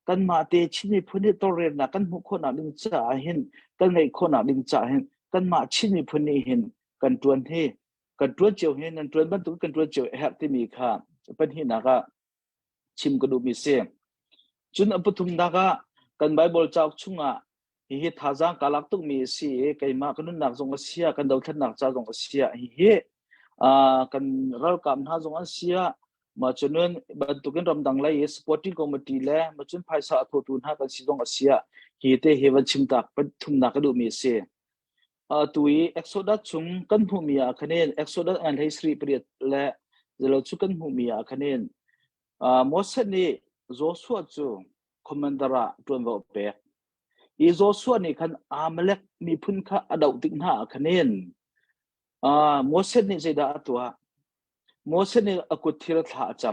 กันมาเตชินีพื้นที่ตัวเรียนหนักกันหุคนหนักดึงจ่าเห็นกันในคนหนักดึงจ่าเห็นกันมาชินีพื้นที่เห็นกันตวนเฮกันตวนเจียวเห็นกันตวนบรรทุกกันตวนเจียวแฮปที่มีค่าเป็นที่นักชิมกระดูกมีเสียจุนอปทุมนักกันไบเบิลจากชุ่งฮิท่าจางกาลักตุกมีสีไก่มากันนุ่นหนักจงเสียกันดาวทันหนักจ่าจงเสียฮิกันเรากำท่าจงเสียมาจนบันทุกันรำดังไล่สปอร์ติ้งคอมมิตี้แล้วมาจนภายสะทุทุนหากันสิจงอาเซียฮีเตเฮวันชิมตักเป็นทุนนักดูมีเสียตุยเอ็กโซดัสชุงกันหูมีอาคะแนนเอ็กโซดัสอันฮิสตรีเปรียดและจะเราชุกันหูมีอาคะแนนมอสนี่โจชัวจูคอมมานดาระตัวแบบเป๊ะอีโจชัวนี่คันอาเมเล็กมีพื้นค่าอดาวติงหาอาคะแนนมอสนี่ใจด่าตัวมอสเนี่ยกุฏิรัฐาจ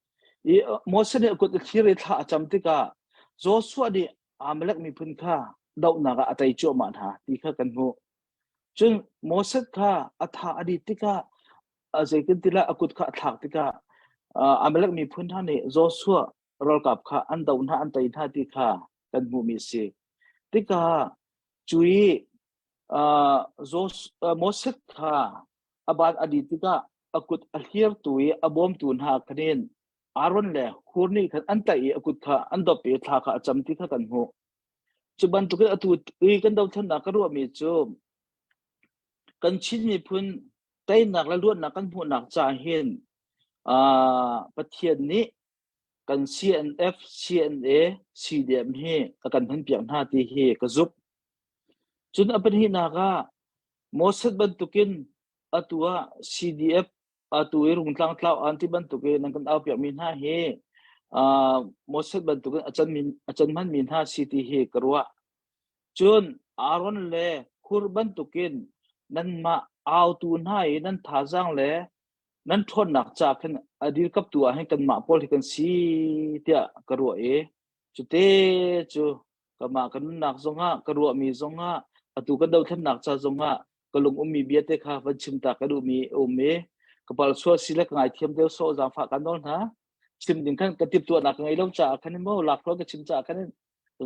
ำมอสเนี่ยกุฏิรัฐาจำที่กาโจชัวดีอาเมล็กมีพื้นค่าดาวนักอัตย์โจมันหาที่ข้ากันหูจนมอสค่าอัฐาอดีตที่กาใจกันที่ละกุฏข้าถักที่กาอาเมล็กมีพื้นท่านี่โจชัวเรากับข้าอันดาวน์อันตย์ท่าที่ข้ากันหูมีเสียที่กาจุยโจมอสค่าอบาดอดีตที่กากุฏอเฮียร์ตุยอบอมตุนหาคะแนนอารอนเล่ฮูร์นี่ขันอันตัยกุฏข้าอันดบเปิดท่าข้าจำที่ข้ากันหูจุบันตุกันอตุกันดาวทันนักรัวมีโจมกันชินมีพุนไตนักและล้วนนักกันหูนักจ่าเห็นประเทศนี้กัน CNF CNA CDM เฮกันพันเปียงหน้าที่เฮกจุบจนอภิหินากามอสบันตุกินตัว CDF ตัวรุ่งทางเท้าอันที่บรรทุกนั่งกันเอาเปียกมินห้าเฮมอสบรรทุกอาจารย์มันมินห้าสิทธิเฮกรัวจนอารอนเล่คุรบรรทุกนั่นมาเอาตัวห้านั่นท่าจังเล่นั่นทนหนักจากกันอดีตกับตัวให้กันมาพอที่กันสีเดียกรัวจุดเตจูกับมากันหนักจงฮะกรัวมีจงฮะตัวกันเดาท่านหนักจากจงฮะก็ลงมีเบียดเตค่ะวันชิมตากระดูมีมีกระเป๋าชัวร์สิเล็กไงเทียมเดียวโซ่จางฝากกันโน่นฮะ ชิมดิ่งขั้นกระติบตัวหนักไงเล่าจ่าคันนี้โม่หลักเพราะกระชิมจ่าคันนี้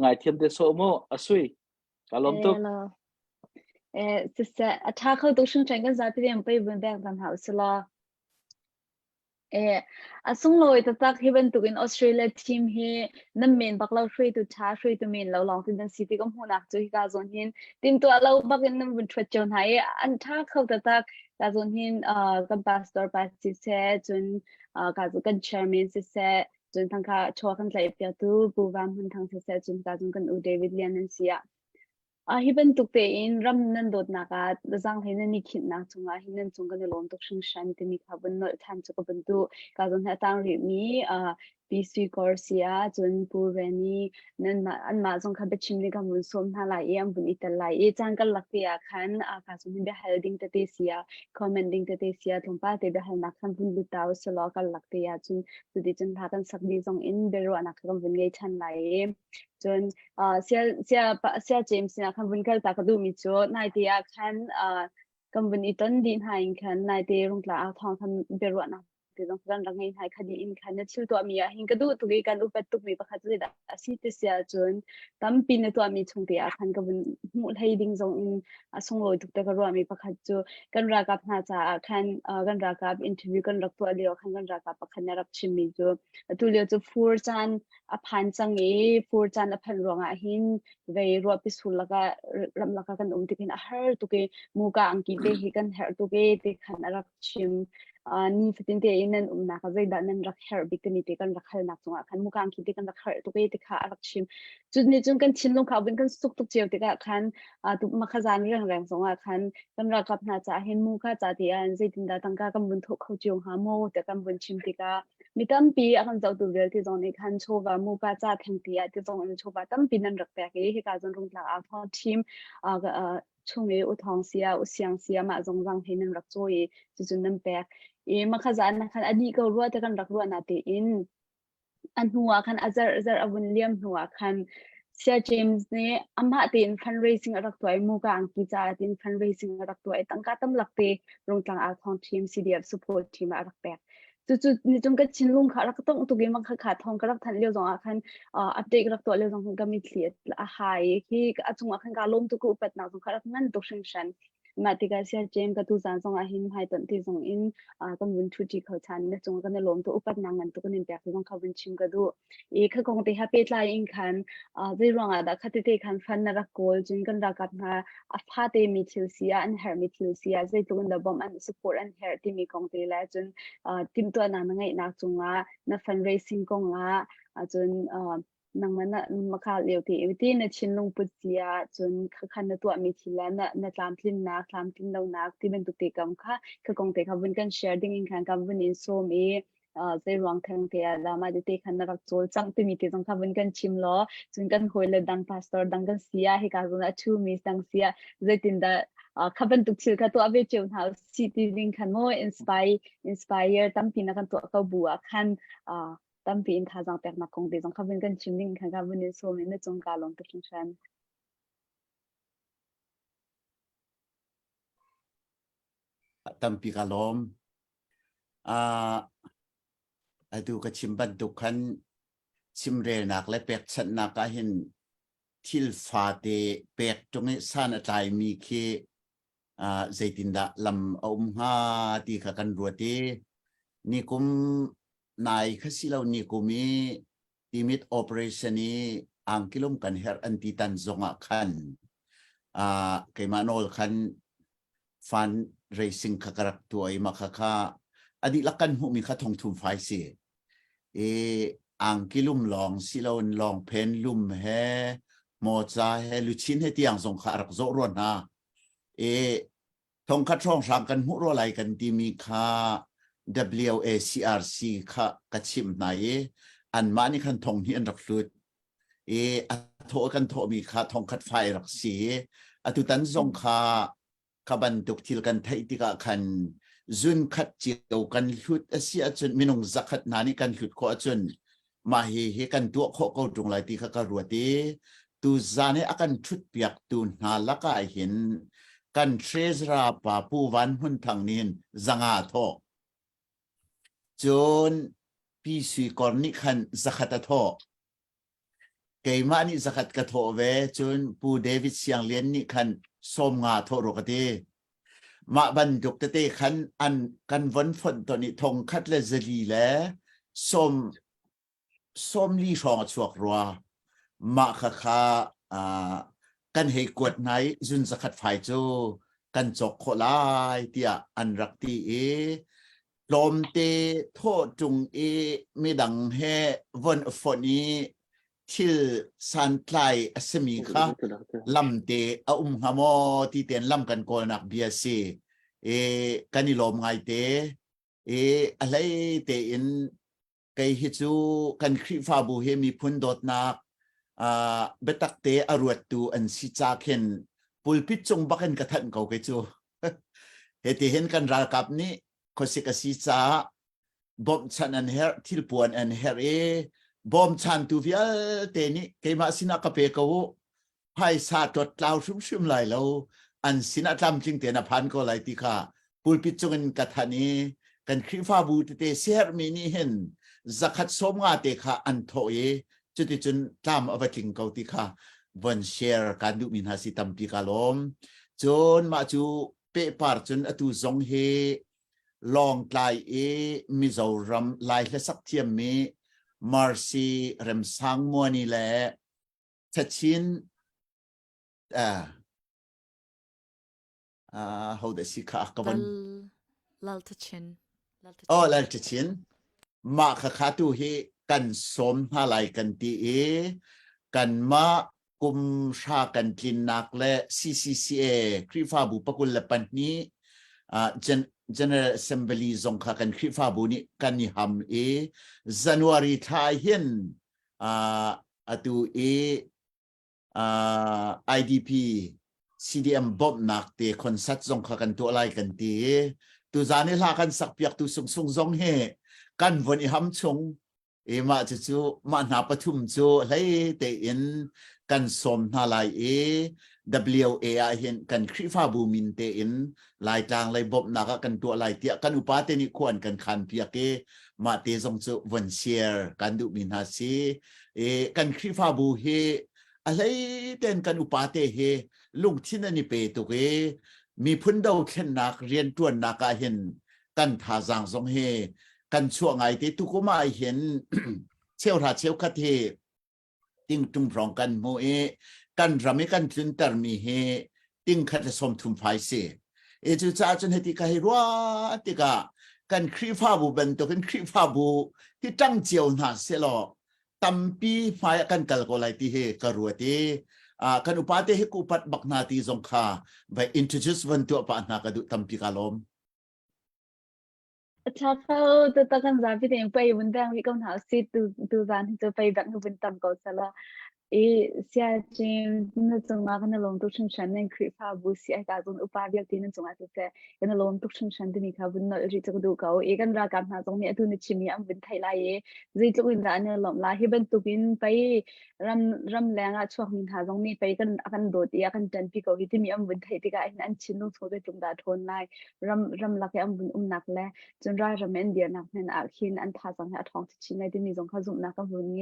ไงเทียมเดโซโม่อสุยกาลมตุก sister attack ho doshin changan zati dem pe bun bang dan house la asung loi ta tak hiban tu in Australia team he nam men baklau shui tu cha shui tu men lo long tin city kom hunak chu hi ka zon hin tim tu alo bak in nam bun thwat chon hai an tha khau ta tak ka zon hin ka pastor pa si se chun ka zu kan chairman si se chun thang kha chho kan lai pya tu bu wam hun thang si se chun ka zon kan u David Lian an sia hiban tukte in ram nan dot naka zang hena ni khin na chunga hinan chunga ne lom tok shing shan te mi khabun no than chu ko buntu ka zon ha tang ri mi PC Corsia chun purani nan ma an ma zong kha bechim ni ga mun som na lai am bun ital lai chang kal lakti a khan ka chun be holding te te sia commenting te te sia thumpa te be hal na khan bun lu taw so lo kal lakti a chun tu di chun tha kan sak di zong in bero anak kam bun ngai than lai chun sia James na kan bun kal ta ka du mi chu nai ti a khan kam bun iton din hain khan nai te rung tla a thong khan bero anak ti dong kan rang ngai hai khadi in khan na chil to mi a hin ka du tu ge kan upat tu mi pakhat le da asi te sia chun tam pin to mi chung te a khan ka bun mu lai ding zong in asung loi tuk te ka ro mi pakhat chu kan ra kap na cha khan kan ra kap interview kan rak to ali khan kan ra kap pakhat na rak chim mi chu tu le chu fur chan a phan chang e fur chan a phan ronga hin ve ro pi sul laka ram laka kan ti kin a har tu ke mu ka angki te hi kan her tu ke te khan rak chim ni fitin te in na ka zai da nan rak her bik ni te kan rak hal na chunga khan mu ka angki te kan rak her tu ke te kha rak chim chu ni chung kan chin long kha bin kan suk tuk cheu te ka khan tu ma kha zan rang rang songa khan kan ra kap na cha hin mu kha cha ti an zai tin da tang ka kam bun tho khau chiu ha mo te kam bun chim ti ka mi tam pi akan zau tu vel ti zong ni khan chowa mu ka cha thang ti a ti zong an chowa tam pi nan rak pe ke he ka zon rung la a tho team chung e u thong sia u siang sia ma zong rang he nan rak choi chu chun nam pe ma kha zan na khan ani ko ro te kan rak ro na te in an huwa khan azar abun liam huwa khan sia James ne amma tin fundraising arak toy mu ka angki cha tin fundraising arak toy tangka tam lakte rong tlang a thong team CDF support team arak pe chu ni chung ka chinlung kha rak tong tu ge ma kha thong ka rak than leo zong a khan update rak to leo zong ka mi thliat a hai ki a chung a khan ka lom tu ku pat na zong kha rak nan to shin shan ma ti ka sia James ka tu zan zong a hin hai ton ti zong in kan bun thu ti khau chan ne chung ka ne lom tu upat na ngan tu kan pe zong kha bun chim ka du e kha kong te ha pe lai in khan zai rong a da khati te khan fan na ra kol jin kan ra kap na a pha te mi thil sia an her mi thil sia zai tu da bom an support an her ti mi kong te la chun tim to na ngai na chunga na fundraising kong a chun nang mana makha leo ti na chinlung pu sia chun khan na to mi thila na tlam tlin lo na ti ben tu te kam kha kong te kha bun kan share ding in khan kam bun in so mi zai ruang thang te la ma de te khan na rak chol chang ti mi te jong kha bun kan chim lo chun kan hoi le dang pastor dang kan sia he ka zona chu mi sang sia zai tin da khaban tuk chil kha to ave cheun ha city ding khan mo inspire tam pi na kan to ka bua khan tam pi in tha jang pek na kong de jong kha bun kan chim ding khan ka bun in so mi na chung ka long tu shan tampi kalom adu ka chimban dukan chimre nak le pek chat nak ka hin thil fa te pek tonge san atai mi khi zaitinda lam nga ti kha kan ruati ni kum nai khasilo ni kumi timit operation ni angkilom kan her anti tan zonga khan kaimanol khan fund racing kakarak tu ay makaka adi lakan hu mi kha thong thum phai si ang kilum long silon long pen lum he mo cha he luchin he tiang song kha rak zo ron ha thong kha thong sang kan hu ro lai kan ti mi kha WACRC kha kachim nai an mani khan thong hi an rak lut tho kan tho mi kha thong khat phai rak si atu tan zong kha kaban tuk til kan thai tika khan zun khat chiu kan hlut asia chun minung zakhat nani kan hlut ko chun ma hi kan tu kho ko tung lai ti kha ka ruati tu zane akan thut piak tu na laka hin kan treasura pa pu wan hun thang nin zanga tho chun ปีสุยก่อนนี่คันสักตะโทเกยมานี่สักกะโทเวจนปูเดวิดเสียงเลียนนี่คันส้มงาโทโรกตีมาบรรจุกเตคันอันกันวันฝนตัวนี้ทงคัดเลซลีแลส้มลีชองชวกรัวมาค่ะกันให้กวดไหนจุนสักไฟโจกันจกโคลายเตียอันรักตีลมเตโทจุงไม่ดังเฮวันฝนนี้ทิลสันไลสมีค่ะลำเตหามอที่เตียนลำกันโกนักเบียซีกันนี่ลมไงเตอะไรเตอินไกฮิจูกันคริฟาบูเฮมีพุนดอดนักเบตักเตอรวดตูอันสิจากเห็นปุลพิจงบักเห็นกระทันเขาเกจูเฮติเห็นกันรากับนี้คสิกสิจาบอมชันอันเฮร์ทิลปวนอันเฮร์บอมชันตูวิลเตนี่เกมาสินักเปกาวไพศาจดลาวชุมไหลแล้วอันสินักทำจริงเตนะพันก็ไหลติค่ะปุลพิจงอันกระทันนี้กันคริฟาบูเตเซียร์มินี่เห็นจักขัดสมงาเตค่ะอันโถจุดจุนตามอวติงเกาติค่ะวันเชร์การดูมินหาสิตัมปีกาลมจนมาจูเปปาร์จนอตุจงเฮลองไกลมิโซรัมไลเลสักเทียมมีมาร์ซีเรมสังมัวนี่แหละชัดชินhow does heค่ะกับวันลัลทชินลัลทชินมาค่ะตูเฮกันสมหาไลกันตีกันมากุมชากันกินนักและ CCCA คริฟาบูปกุลละปันนี้General Assembly ทรงค่ะกันคริฟาบูนี้กันนิฮัมJanuary ท้ายเห็นตูIDP CDM บอมนักเตะคอนซัตทรงค่ะกันตัวอะไรกันตีตัวจานี่ลากันสักเปียกตัวทรงทรงเฮกันวันอิฮัมชงมาจูมาหน้าปฐุมจูเลยเตอินกันสมนาลายWA เห็นกันคริฟาบูมินเตอินลายจางลายบบนักกันตัวลายเตียกันอุปาเตนิควรกันคันเปียกมาเตจงจูวันเชียร์กันดูมินฮาซีกันคริฟาบูเฮอะไรเต้นกันอุปาเตเฮลุงที่นั่นนี่เปตุเกมีพุ่นดาวเข็นนักเรียนตัวนักเห็นกันทาจางทรงเฮกันช่วงไงที่ทุกคนมาเห็นเชี่ยวราเชี่ยวคาเทติ้งจุ่มพร้องกันโมกันรำกันจุนตรมีเฮติ้งขัดสมทุมไฟเสจุจ้าจนเหตุการณ์รัวติกากันครีฟาบูเป็นตัวกันครีฟาบูที่ตั้งเจียวหนาเสลอตัมปีหมายกันกัลโกไลตีเฮกรัวตีกันอุปาเตเฮกุปัดบักนาตีจงค่าไป introduce วันตัวปะนักดูตัมปีกาลมถ้าเขาจะต้องการจะไปเรียนไปวันแรกวิกฤตหาสิดูการที่จะไปแบบนู้นต่ำก็สละเสียจริงนั่นจงมากันลงทุกชั้นชั้นในคลิปภาพบุษย์การจงอุปาเบียกที่นั่นจงอาจจะกันลงทุกชั้นชั้นที่มีข่าวบุญนอริจก็ดูเขากันรักกันหาจงมีตุนิชิมีอันเป็นไทยไลน์จีจุกินร้านเนี่ยหลอมลาฮิบันตุกินไปรำแรงอ่ะช่วงมินหาจงมีไปกันโดดกันจันปีเขาที่มีอันเป็นไทยที่กันอันชินนุ่งสวยจุงดาทนไลรำลักอันเป็นนักแลจนราชเมนเดียนักเนี่ยอาคินอันท่าจังให้ทองชินในที่มีจงข้าจุนักกันบุญไง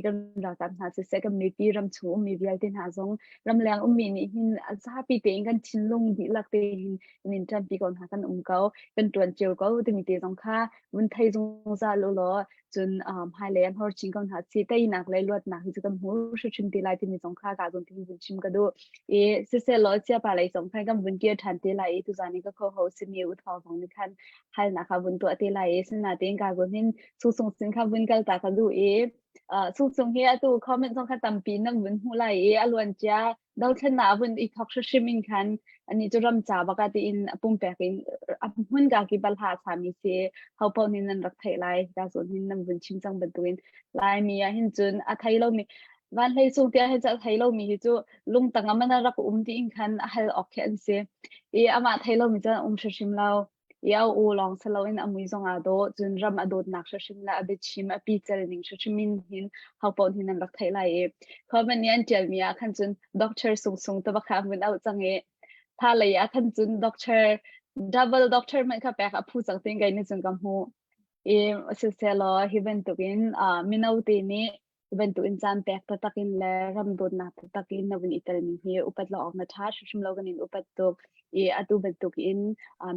กันรักกันหาเสกมีปีรำชูมีวิลตินหาจงรำแรงมีนี่หินอาซาปีเตงกันชินลงดีลักเตหินนินจันปีก่อนหากันเขาเป็นตัวเจียวเขาที่มีเตจงค่าวันไทยจงซาลุลอจนไฮแลนด์ฮอร์ชิงก่อนหาซีเตยนักเลยลวดนักที่จะกันหูชุชิมตีไลที่มีจงค่าการจงที่บุญชิมก็ดูเสลอเสียไปเลยจงค่ากันบุญเกียรทันตีไลตุจานี่ก็เขาเขาสิมีอุทธรณ์ของนิคันให้นะคะบุญตัวตีไลสนาเตงการบุญหินสุส่งสินค้าบุญกัลตากันดูสุงเฮียตูคอมเมนต์ส่งขัดตัมปีนังบุญหูไลอลวนจ้าดาวชนะบุญอีท็อกชิมิงคันอันนี้จะรำจ่าบักตีอินปุ่มแปกินหุ่นกากิบัลหาสามีเสียเขาพอนินนันรักไทยไลดาวส่วนนินนังบุญชิมจังบันตุอินไลมีหินจุนไทยเรามีวันเลยส่งเตียให้จะไทยเรามีจูลุงตั้งมันรักตีอินคันให้ออกแค่เสียอามาไทยเรามีจะชิมเรายาวลองสลาวินอามุยซงอาโดจนรำอโดดนักชิมละอบิชิมอปีเจริญชิมินหินเขาปนหินนันรักไทยไลเขาเป็นยันเจลมีอาคันจนด็อกเตอร์ส่งตัวบักขามันเอาจังถ้าเลยอาคันจนด็อกเตอร์ดับเบิลด็อกเตอร์มันก็แปลกผู้จังติงไงนี่จนกำหู selo hibentukin minauti ni hibentukin chan pek tatakin le ramdon na tatakin na win italmi hi upat lo na tha shushum loganin upat tok atu bentukin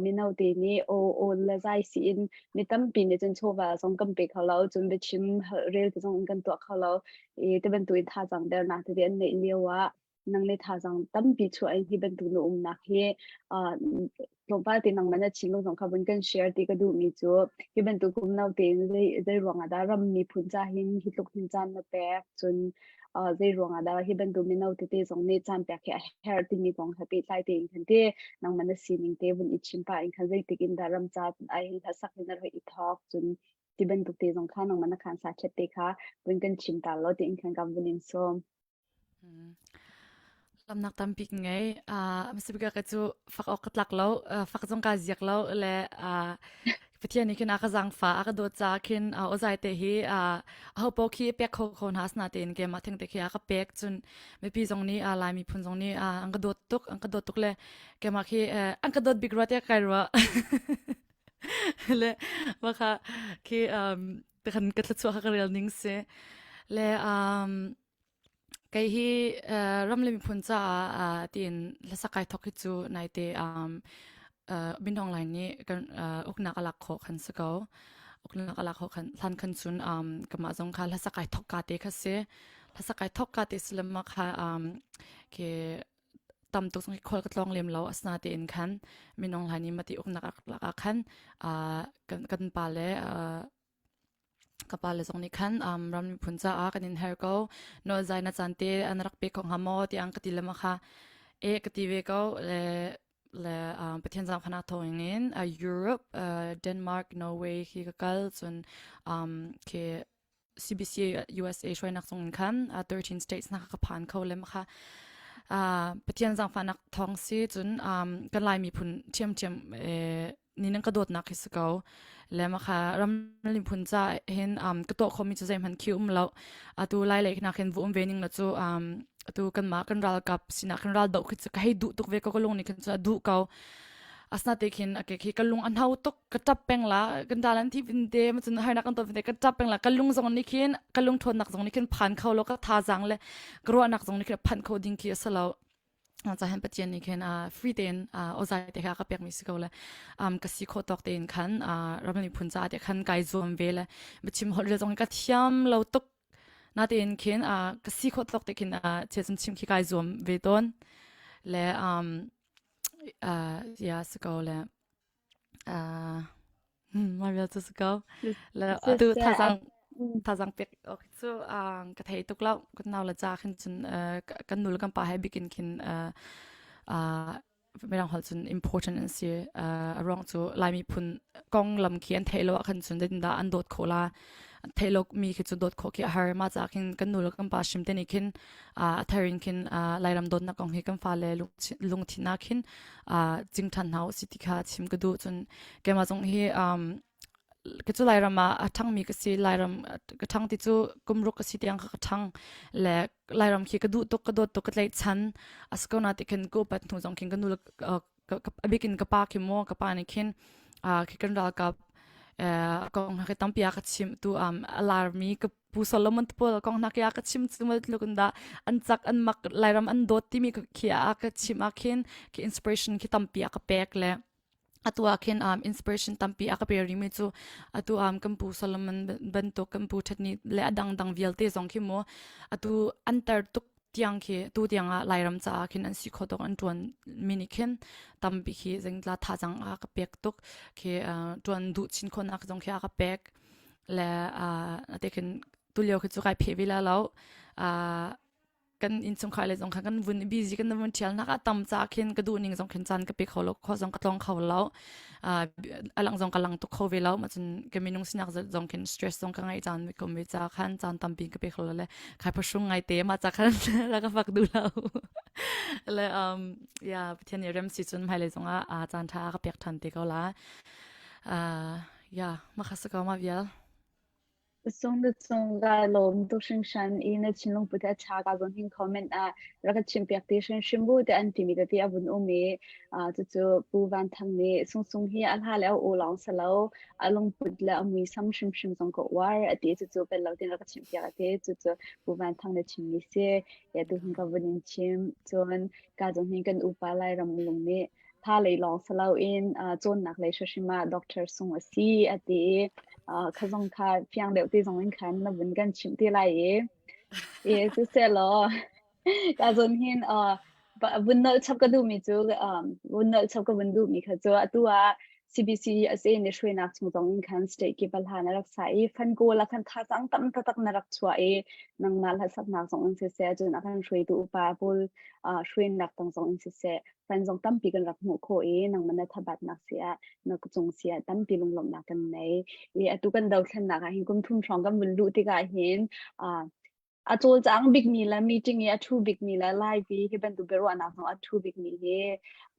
minauti ni o la zai si in mitam pin chen chowa song kam pe khalo chun be chim rel ki song kan to khalo te bentuin tha jang der na te den nei lewa nang le tha jang tam pi chu ai hibentu no na he lompa ti nang mana chilo jong khabun kan share ti ka du mi chu hibentu kum nau te zai ronga da ram mi phun cha hin hitluk hin chan na pe chun zai ronga da hibentu mi nau te te jong ne chan pe khe hair ti mi bong happy sai te in te nang mana sining te bun ichim pa in khan zai tikin da ram cha ai hin tha sak in ro i thok chun ti ben tu te jong kha nang mana khan sa chet te kha bun kan chim ta lo te in khan gam bun in so lâm nạc tâm big ngay mình sẽ bây giờ phát ốc cắt lạc lâu phát trong cái giặc lâu là phát hiện cái nào cái giang phá cái đồ cha cái ở dài thế hi họ bảo khi bẹc khâu khâu nas nát tiền cái mà thằng thế kia cái bẹc chun mấy pi trong ní lại mi phun trong ní anh cái đồ tục là cái mà khi anh cái đồ big rồi cái rồi là mà khi cái khăn cái lụa cái real níng se là cái hi ram le mi phun cha tin la sakai thok chu nai te bin hong line ni kan ukna ka lak kho khan sakau ukna ka lak kho khan than khan chun kama jong kha la sakai thok ka te kha se la sakai thok ka te slam ma kha ke tam tuk song khol ka tlong lem lo asna te in khan min hong line ni mati ukna ka lak khan kan pa le kapal zong ni khan ram mi phuncha kan in her ko no zaina chante anrak pe khong hamo ti ang katila ma kha kati ve ko le pathian jam khana thoingin Europe Denmark Norway hi ka kal chun ke CBC USA shoi nak song khan 13 states na ka phan kho le ma kha pathian jam phanak thong si chun kan lai mi phun thiam ni nang ka dot nak hisako le ma kha ram lim phun cha hen ka to khomi chu zem han khium lo atu lai lek na khen vum vening na chu atu kan ma kan ral kap sina kan ral do khit ka hei du tuk ve ko long ni kan cha du kau asna te khin ake khi kalung an hau tok ka tap peng la kan dalan thi vin de ma chun har na kan to vin de ka tap peng la kalung zong ni khin kalung thon nak zong ni khin phan khau lo ka tha jang le gro nak zong ni khin phan khau ding ki asaloจะเห็นปัจจัยนี้คือฟรีเดนอใจเด็กก็เปียกมิสกุลเลยก็สิโคตอกเดนคันเราไม่พูนจ่าเด็กคันไกด์zoomเวลบัชิมหัวเรือตรงก็เทียมเราตกน่าเดนคือก็สิโคตอกเด็กคือเชื่อมชิมขี้ไกด์zoomเวต้นและยาสกุลเลยมาเรียนจะสกุลแล้วดูท่าจังเป็กโอเคซูกระเทยตุกเล่าก็น่าละจ้าขึ้นจนกันดูแล้วกันป่าให้บิกินขึ้นไม่ต้องหอจน important อันสิรองจูลายมีพุ่นกองลำเขียนเทโลขึ้นจนได้ดินดาอันโดดโคลาเทโลมีขึ้นจนโดดโคกี้ฮาร์มาจากขึ้นกันดูแล้วกันป่าชิมเตนี่ขึ้นเทรินขึ้นลายลำโดดนักกองให้กันฟ้าเลยลุงที่นักขึ้นจิงทันเฮาสิติค่ะชิมก็ดูจนแกมาตรงที่ก็จะไล่รำมาทั้งมีก็สิไล่รำก็ทั้งที่จูกุมรุกก็สิที่ยังก็ทั้งและไล่รำขี้ก็ดูตกก็โดดตกก็ไล่ชันสก็น่าที่ขึ้นกูปัดทุ่งจงขึ้นกันดูก็บิกินกับป้าขี้โม่กับป้านี่ขึ้นขี้กันรักกับกองนักตั้มปียากชิมตัวอลาร์มีกับผู้สโลมันตัวกองนักยากชิมตัวมันลูกนดาอันจักอันมักไล่รำอันโดดที่มีขี้ยากชิมอาขึ้นขี้อินสปิเรชันขี้ตั้มปียากแปลกเลยตัวเข็นinspiration ตั้มปีอาก็เปรีมิจูตัวกัมพูสโลมันบรรทุกกัมพูชัดนี้และดังวิลเตสองขี้โมตัวอันเตอร์ตุกเตียงขี้ตัวเตียงไล่รำจ้าเข็นอันสิโคตกอันตัวมินิเข็นตั้มปีขี้จึงลาท่าจังอาก็เปียกตุกขี้ตัวดูชินคนอาก็จงขี้อาก็เปียกและแต่เข็นตัวเลี้ยวขี้จูไก่เพวิลาแล้วกันอินสงขายเลยจงขันกันวุ่นบีซีกันวุ่นเชียลนักตั้มจากเข็นกระดูนิ่งจงเข็นจันกับปีเขาแล้วข้อจงกระตองเขาแล้วอลังจงกำลังตุกเขาไปแล้วมาจนกันมีนุ่งสินักจงเข็นสตรสจงกันไงจันมีคนมีจากขันจันตั้มปีกับปีเขาเลยใครพอชุ่งไงเตะมาจากขันแล้วก็ฝักดูเราเลยอย่าเทียนเริ่มสิจนภายเลยจงจันท่ากับปีกทันเตะเขาละอย่ามาขัดสกอมาเวียล song the song ga lom to sing shan in a chinlong puta cha ga zon hin comment raka chimpiak te shan shimbu te antimidity abun ume chu pu van thang ne sung hi al ha la o long salo along put la amui sam shim shim song ko war ate chu pe lo tin raka chimpiak te chu pu van thang ne chimni se ya tu hin ka bunin chim chon ka zon hin kan upa lai ram lung ne tha lei long salo in chon nak le shima doctor sung asi ate khazong kha phiang deu ti zong in khan na bun gan chim ti lai e su se lo ka zon hin bun nal chap ka du mi chu bun nal chap ka bun du mi kha chu atua CBC ase ne shwe nak chung zong in khan state ki bal hana rak sai fan go la khan tha chang tam ta tak na rak chua nang mal ha sap nak zong in se chu na khan shwe tu pa bul shwe nak tang zong in se fan zong tam pi kan rak mu kho nang man na thabat nak sia na ku chung sia tam pi lung lom na kan nei atu kan dau thlan na ka hin kum thum thong kan bun lu ti ka hin chol chang big mi la meeting ya thu big mi la live hi ban tu beru anak no thu big mi he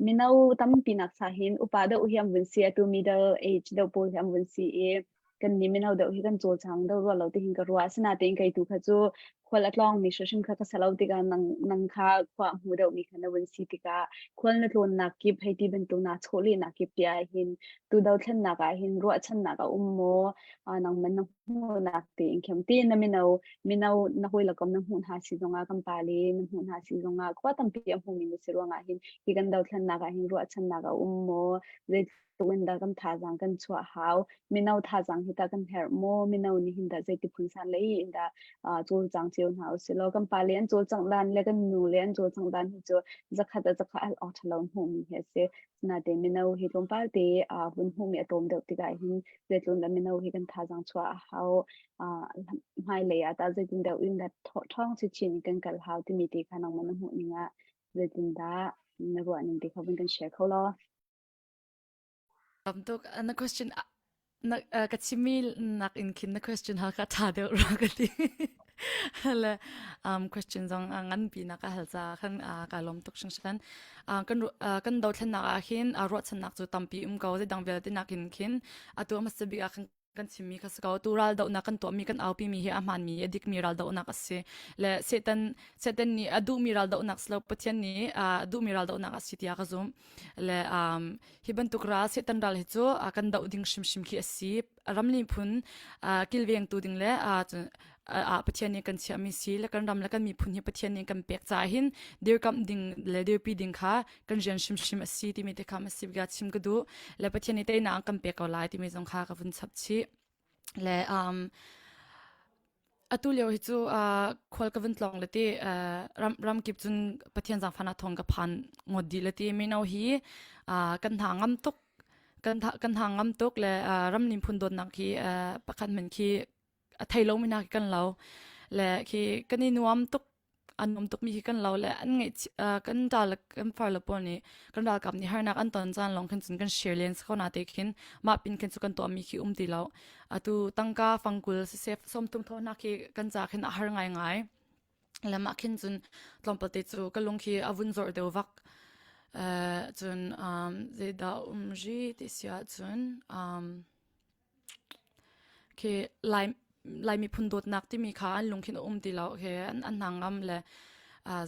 minau tam pinak sa hin upada uhiam bun si atu middle age do pol hiam bun si kan ni minau do hi kan chol chang do ro lo ti hin ka ruwa sina te kai tu kha chu khol atlong mi shashim kha ka salau ti ka nang kha khwa mu do mi khana bun si ti ka khol na thon na ki phai ti ban tu na choli na ki pya hin tu do thlan na ka hin ro chan na ka ummo nang man nang hu na te in khem ti na minau na hoi la kom na hun ha si zonga kam pali na hun ha si zonga kwa tam pi am hu min si ro nga hin ki kan dau thlan na ka hin ro chan na ka ummo le tuin da kam tha jang kan chua hau minau tha jang hi ta kan her mo minau ni hin da je ti phun san lei in da chol jang cheun hau si lo kam pali an chol chang lan le kan nu le an chol chang dan hi chu zakha al out thalon hu mi he se na de minau hi lom pal te bun hu mi atom de ti ga hin le tlun da minau hi kan tha jang chua hau mai le ta je tin da in da thong chi chin kan kal hau ti mi ti khanang man hu ni nga je tin da na ro anin ti khabun kan share kho lo tuk na question na kachimi nak in kin na question ha ka tha de ra ka ti hala question zong ngan pi na ka halza khan ka lom tuk shang shan kan do thlan na a hin ro chan nak chu tampi go de dang vel te nak in kin atu ma sabi a kan chimi kha ska tural do na kan to mi kan aupi mi hi aman mi edik mi ral do na ka se le setan ni adu mi ral do nak slo pathian ni adu mi ral do na ka sitia ka zum le hiban tukra setan ral hi chu kan do ding shim ki asi ramli phun kilweng tu ding le pathian ni kan chami si le kan ram la kan mi phun hi pathian ni kan pek cha hin der kam ding le der pi ding kha kan jen shim asi ti mi te kha ma sib ga chim ka du le pathian ni te na kan pek ko lai ti mi jong kha ka bun chap chi le atulio hi chu khol ka vun tlong le ti ram kip chun pathian jang phana thong ka phan ngodi le ti mi no hi kan tha ngam tuk kan tha ngam tuk le ram nim phun don nak hi pakhan men khi thailo mina kan lo le khi kan ni nuam tuk anom tuk mi kan lo le an ngai kan dal kan far la poni kan dal kam ni har nak an ton chan long khan chun kan share lens khona te khin ma pin kan chu kan to mi khi ti lo atu tangka fangkul se som tum tho na khi kan cha khin a har ngai le ma khin chun tlompal te chu ka lung khi avun zor de wak chun ze da ji te sia chun ke lai mi phun dot nak ti mi kha an lung khin ti lo he an nangam le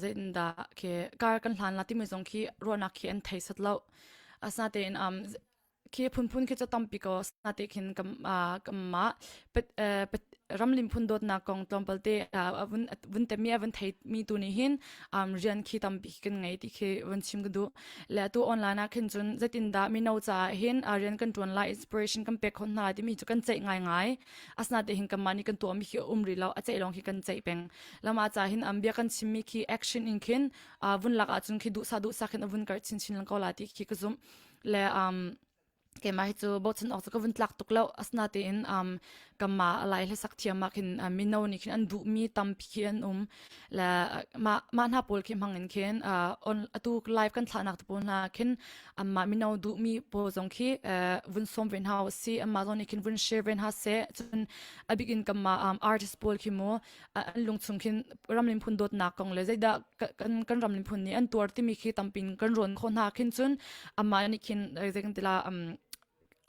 zain da ke kar kan hlan la ti mi zong khi ro nak khi an thai sat lo asna te in khi phun khi cha tam pi ko sna te khin kam ma pet ramlim phun dot na kong tompal te vun te mi avun thai mi tu ni hin rian khi tam pi kan ngai ti khi wan chim gdu le tu online a khin chun zatin da mi no cha hin rian kan ton la inspiration kan pe khon na ti mi chu kan chei ngai asna te hin kam mani kan to mi khi umri lo a chei long khi kan chei peng lama cha hin ambia kan chim mi khi action in khin vun lak a chun khi du sa khin avun kar chin lang ko la ti khi ka zum le ke mai chu bo chen ok ka vun tlak tuk lo asna te in kama alai le sak thiam ma khin minno ni khin an du mi tam phian la ma na pol ki mangin khin on atu live kan thla nak tu na khin amma minno du mi po zong khi vun som ven ha si amma zon khin vun share ven ha se chun abigin kama artist pol ki mo lung chung khin ramlim phun dot na kong le zaida kan ramlim phun ni an tur ti mi khi tampin kan ron khon ha khin chun amma ni khin zekan tila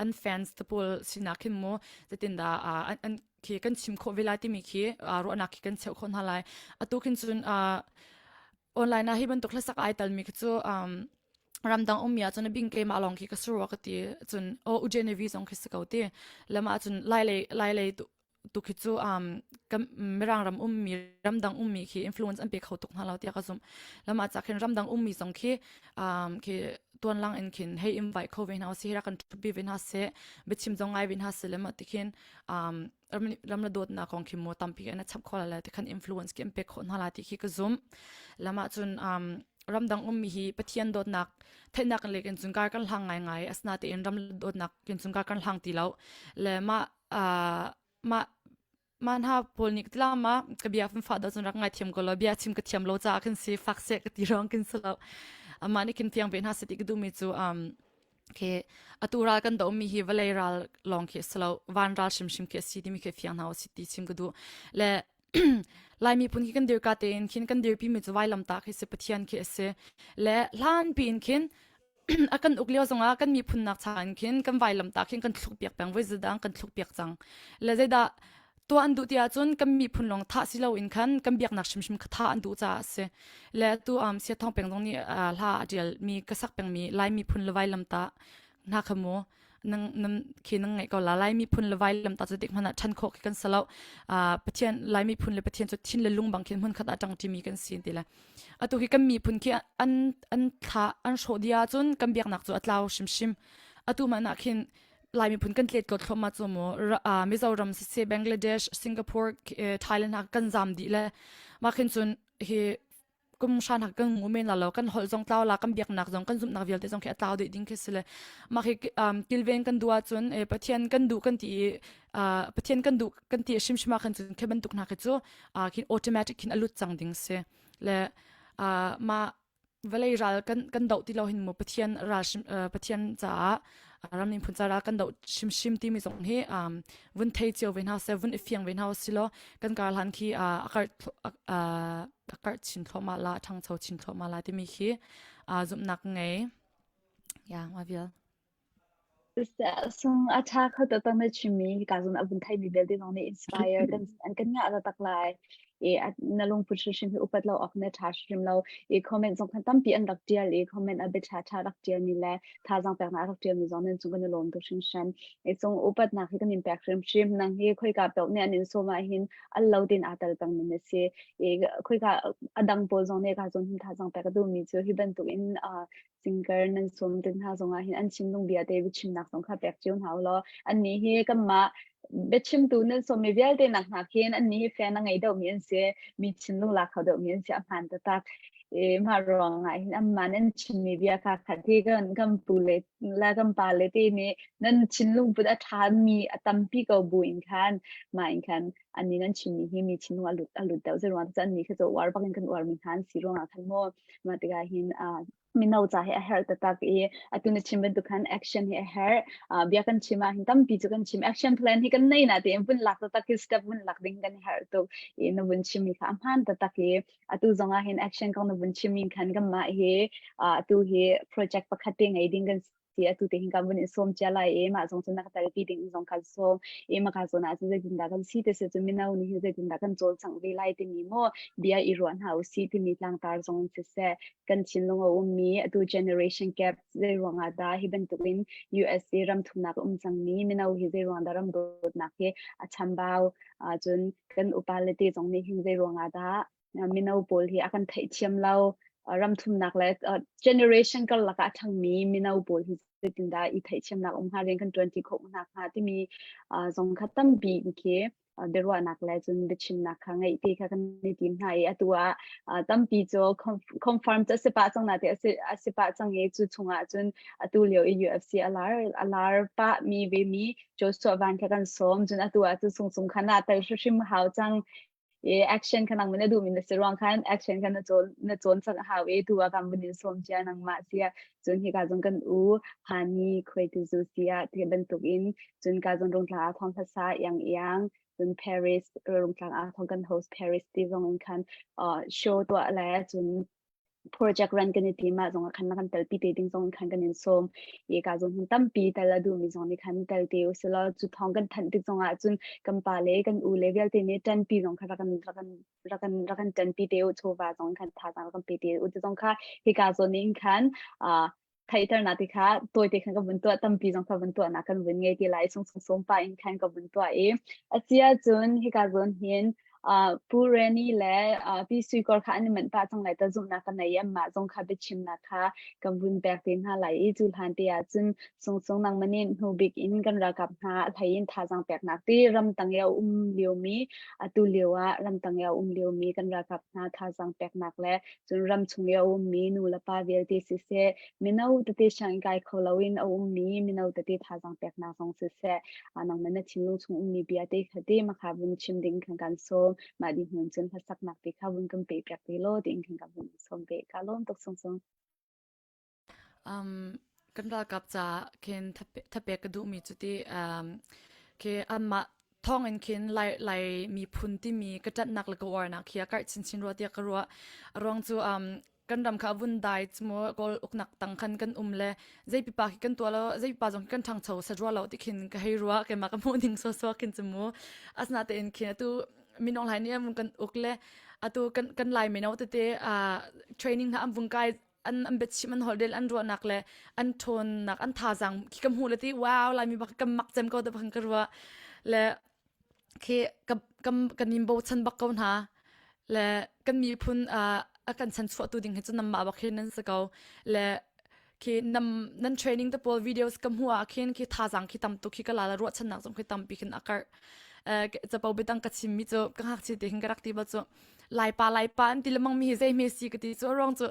an fans the pol sina khin mo zatin da an khi kan chim kho velai ti mi khi ro na khi kan cheu khon halai atu kin chun online na hi ban tok hlasak ai tal mi chu ramdang umia chun bing ke ma long khi ka suru ka ti chun o ujenevi zong khi sakau ti lama chun lai tu khi chu kam mirang ram mi ramdang mi khi influence an pe khau tuk na law ti ka zum lama cha khen ramdang mi zong khi khi tuan lang en khin hey invite ko ven house hi ra kan bi ven ha se bichim zong ai ven ha se lama ti khin ramla dot na kong khi mo tampi na chap khola la ti khan influence ki impact khon hala ti khi ka zum lama chun ramdang mi hi pathian dot nak thainak le ken chungkar kan hlang ngai asna te en ram dot nak ken chungkar kan hlang ti lo le man ha polnik tlama ka bia fun fa da chun rak ngai thiam ko lo bia chim ka thiam lo cha kan si fak se ka ti rong kin salo amani kin tiang ben ha se ti ka du mi chu ke atura kan do mi hi valairal long ke salo van ral shim ke si ti mi ke fiang na si ti chim ka du le lai mi pun ki kan dir ka te in kin kan dir pi mi chu vai lam ta ke se pathian ke se le lan pin kin akan ukleo zonga kan mi phun nak chan kin kan vai lam ta kin kan thluk piak pang voi zedang kan thluk piak chang le zeda to an du tia chun kan mi phun long tha silo in khan kan biak nak shim kha an du cha se le tu se thong peng dong ni la dial mi ka sak peng mi lai mi phun le vai lam ta na khamo nang khi nang ngai ko la lai mi phun le vai lam ta chu dik mana than kho kan salo pathian lai mi phun le pathian chu thin le lung bang khin mun khata tang ti mi kan sin ti la atu hi kan mi phun ki an tha an shodia chun kan biak nak chu atlaw shim atu mana khin lai mi phun kan tlet ko thoma chu mo Mizoram se Bangladesh Singapore Thailand ha kan zam di le ma khin chun hi kum shan ha kan mumen la lo kan hol jong tlaw la kan biak nak jong kan zum nak vial te jong khe tlaw de ding ke sele ma khi kilven kan duwa chun pathian kan du kan ti pathian kan ti shima khan chun khe ban tuk na khe chu khin automatic khin alut chang ding se le ma velai ral kan dau ti lo hin mo pathian cha ramnin phun cha ra kan dau shim ti mi zong he vun thei cheu ven house vun ifiang ven house silo kan kar han khi akar chin thoma la thang chau chin thoma la ti mi khi zum nak ngai ya ma vial sung attack ho ta ta me chimi ka zun abun thai mi bel din on inspire kan nga ala tak lai na long pu shim hi upat lo ok ne tha shim lo comment song kan tam pi an rak tial comment a bit tha rak tial ni le tha jang pe na rak tial mi zon nen chung kan lom to shim shan song upat na hi kan impact shim nang hi khoi ka pe ne anin so ma hin al lo din atal tang ne se khoi ka adang po zon ne ka zon tha jang pe ka du mi chu hi ban tu in singer nan som tin ha zonga hin an chim lung bia te bi chim nak song kha pek chiun haw lo an ni hi kan ma bechim tu nan som mi vial te nak nak hin an ni hi fan ngai do mi an se mi chim lung la kha do mi an se aphan ta tak ma rong ai hin am man an chim mi bia kha kha thi kan kam pu le la kam pa le te ni nan chim lung pu da than mi atam pi ko bu in khan ma in khan an ni nan chim mi hi mi chim lung alut da ze ron chan ni kha zo war bang kan war mi khan si rong a khan mo ma te ga hin minau cha he her ta tak atuna chimben dukan action he her bia kan chima hin tam pi chu kan chim action plan hi kan nei na te bun lak ta tak step bun lak ding kan her to na bun chimi kha amhan ta tak atu zonga hin action kan na bun chimi khan gam ma he atu he project pakhating ai ding kan si atu te hin kan bun som chala ma zong chuna ka tar pi ding zong kha so ma ka zona chu je din da kan si te se chu minau ni he je din da kan chol chang ve lai te ni mo bia iron house si ti mi tlang tar zong se kan chin long o mi atu generation gap ze ronga da hi ben tuin USA ram thuna ko chang mi minau hi ze ronga ram do na ke achambao chun kan upality jong ni hin ze ronga da minau pol hi akan thai chiam lau ram thum nak le generation kal laka thang mi minau pol hi tin da I thai chiam nak ha ren kan 20 khok nak ha ti mi jong khatam bi ke derwa nak le chun de chim nak kha ngai ti kha kan ni tim hai atua tam pi cho confirm ta se pa chang na te se pa chang ye chu chunga chun atu leo UFC alar pa mi ve mi jo so van kha kan som chun atua chu sung khana ta shim hau chang action kanang mena du min se rong khan action kan na chon chang ha we tu kam bin som cha nang ma sia chun hi ka jong kan u hani khoi tu zu sia te ban tuk in chun ka jong rong tha thong phasa yang chun Paris rong tlang a thong kan host Paris ti rong kan show to la chun project run kan ti ma zong khan kan tel pi te ding zong khan kan in som e ka zong tam pi tel la du mi zong ni khan tel te usela chu thong kan than ti zong a chun kam pa le kan u level te ne 10 pi zong kha kan 10 pi te u chowa zong khan tha zang kan pi te u zong kha he ka zong ning khan Thaitar na ti kha toy te khan ka bun to tam pi jong kha bun to na kan bun nge ti lai song pa in khan ka bun to e achia chun hi ka zon hian purani le pi sui kor kha ani man pa chang lai ta zum na kan nei ma jong kha be chim na kha kam bun bek tin ha lai e chul han ti a chun song nang manin hu big in kan ra kap na thain tha jang pek na ti ram tang ya lio mi atu liwa ram tang ya lio mi kan ra kap na tha jang pek nak le chun ram chung ya mi nu la pa vel ti si se minau te te shang kai kholawin a mi minau te te tha jang pek na song se se anang mana chinlu chung mi bia te khate ma kha bun chim ding khan kan so ma di hun chun phasak nak te kha bun kam pe pek te lo ding khan ka bun som pe ka lom tok song kan ra kap cha ken thape ka du mi chuti ke amma thong en kin lai mi phun ti mi ka tat nak la ka war na khia kar chin ro tia ka ro rong chu kan ram kha bun dai chmo gol uknak tang khan kan le zai pi pa ki kan to lo zai pa jong kan thang chho sa ro lo ti khin ka hei ruwa ke ma ka mo ding so kin chmo asna te en khin tu minong lai ni am kan ukle atu kan lai me no te training na am vung kai an bet chiman holdel an ro nak le an thon nak an tha jang ki kam hu le ti wow lai mi ba kam mak chem ko da phang karwa le ke kan nim bo chan bak ko na le kan mi phun akan chan chho tu ding he chu nam ma ba khen nan sa ko le ki nan training the pol videos kam huwa khen ki tha jang ki tam tu ki kala ro chan nak jong ki tam pi khin akar cha pau betang ka chim mi chu ka hak chi te hin garak ti ba chu lai pa an ti lamang mi zai me si ka ti chu rong chu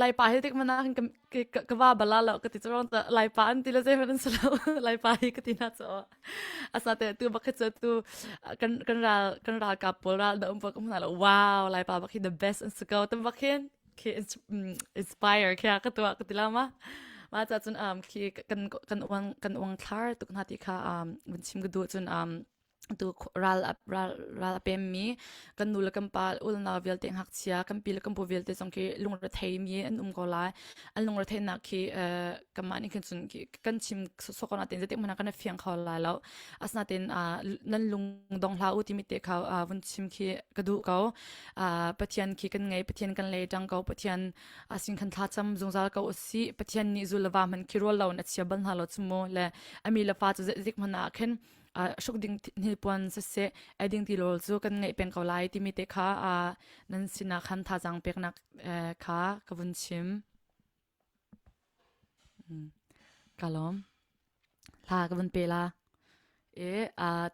lai pa he tek mana ka wa bala lo ka ti chu rong ta lai pa an ti la zai man salo lai pa hi ka ti na chu asa te tu ba kha chu tu kan ra ka pol ra da um pa kam na lo wow lai pa ba ki the best and so go tam ba khen ki inspire kya ka tu ka ti lama ma cha chun ki kan wang thar tu kan hati kha bun chim ga du chun tu ral pem mi kan nul kan pa ul na vel te hak chia kan pil kan po vel te song ki lung ra thei mi an ko la an lung ra thei na ki kan mani kan chun ki kan chim so ko na ten te mana kan fiang khaw la lo asna ten nan lung dong hla u ti mi te kha bun chim ki ka du ko pathian ki kan ngai pathian kan le jang ko pathian asin kan tha cham zung zal ko si pathian ni zu lawa man ki rol lo na chia ban ha lo chmo le ami la fa chu zik mana khen shok ding ni pon se eding ti lol chu kan ngai pen ko lai ti mi te kha nan sina khan tha jang pek nak kha kavun chim kalom la kavun pe la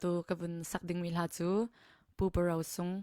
tu kavun sak ding mi la chu pu parau sung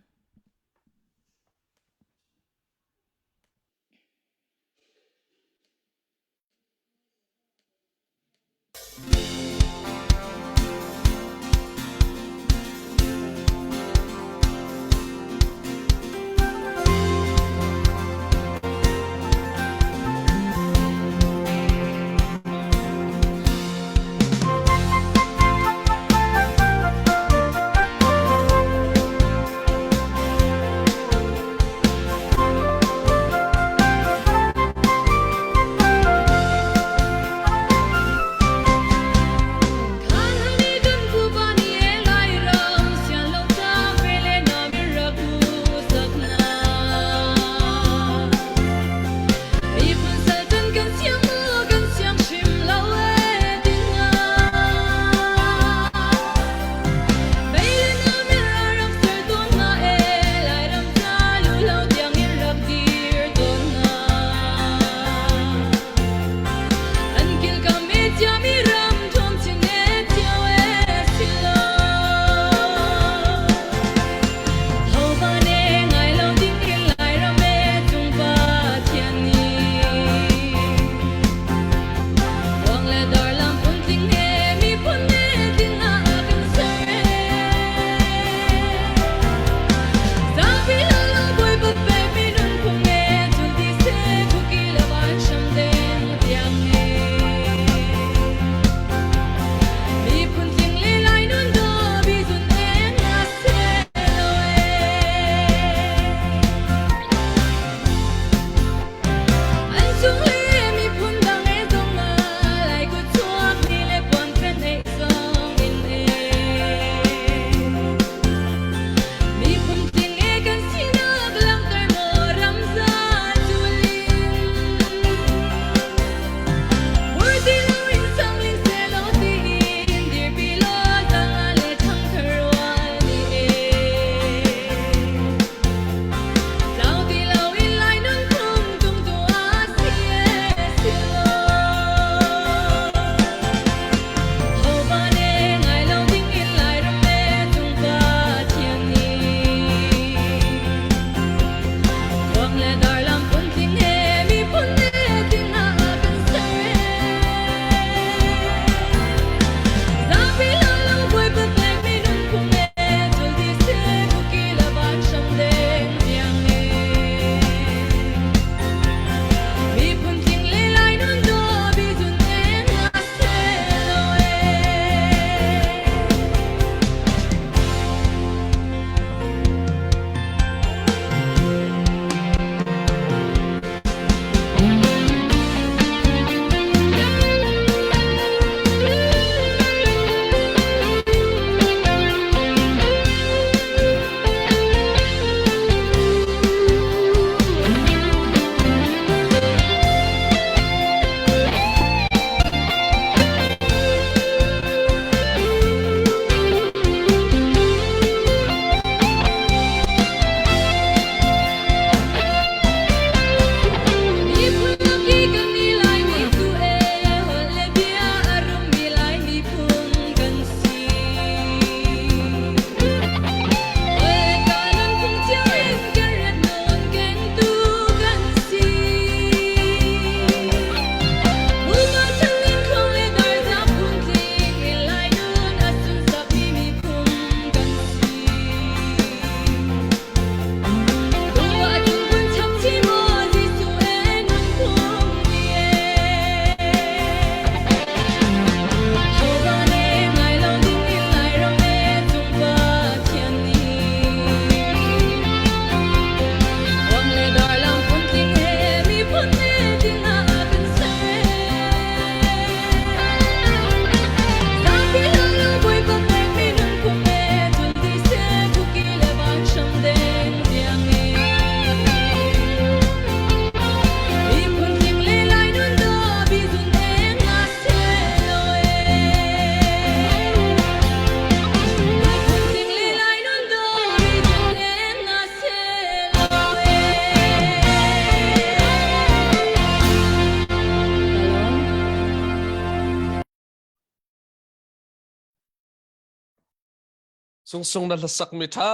sung na lasak mi tha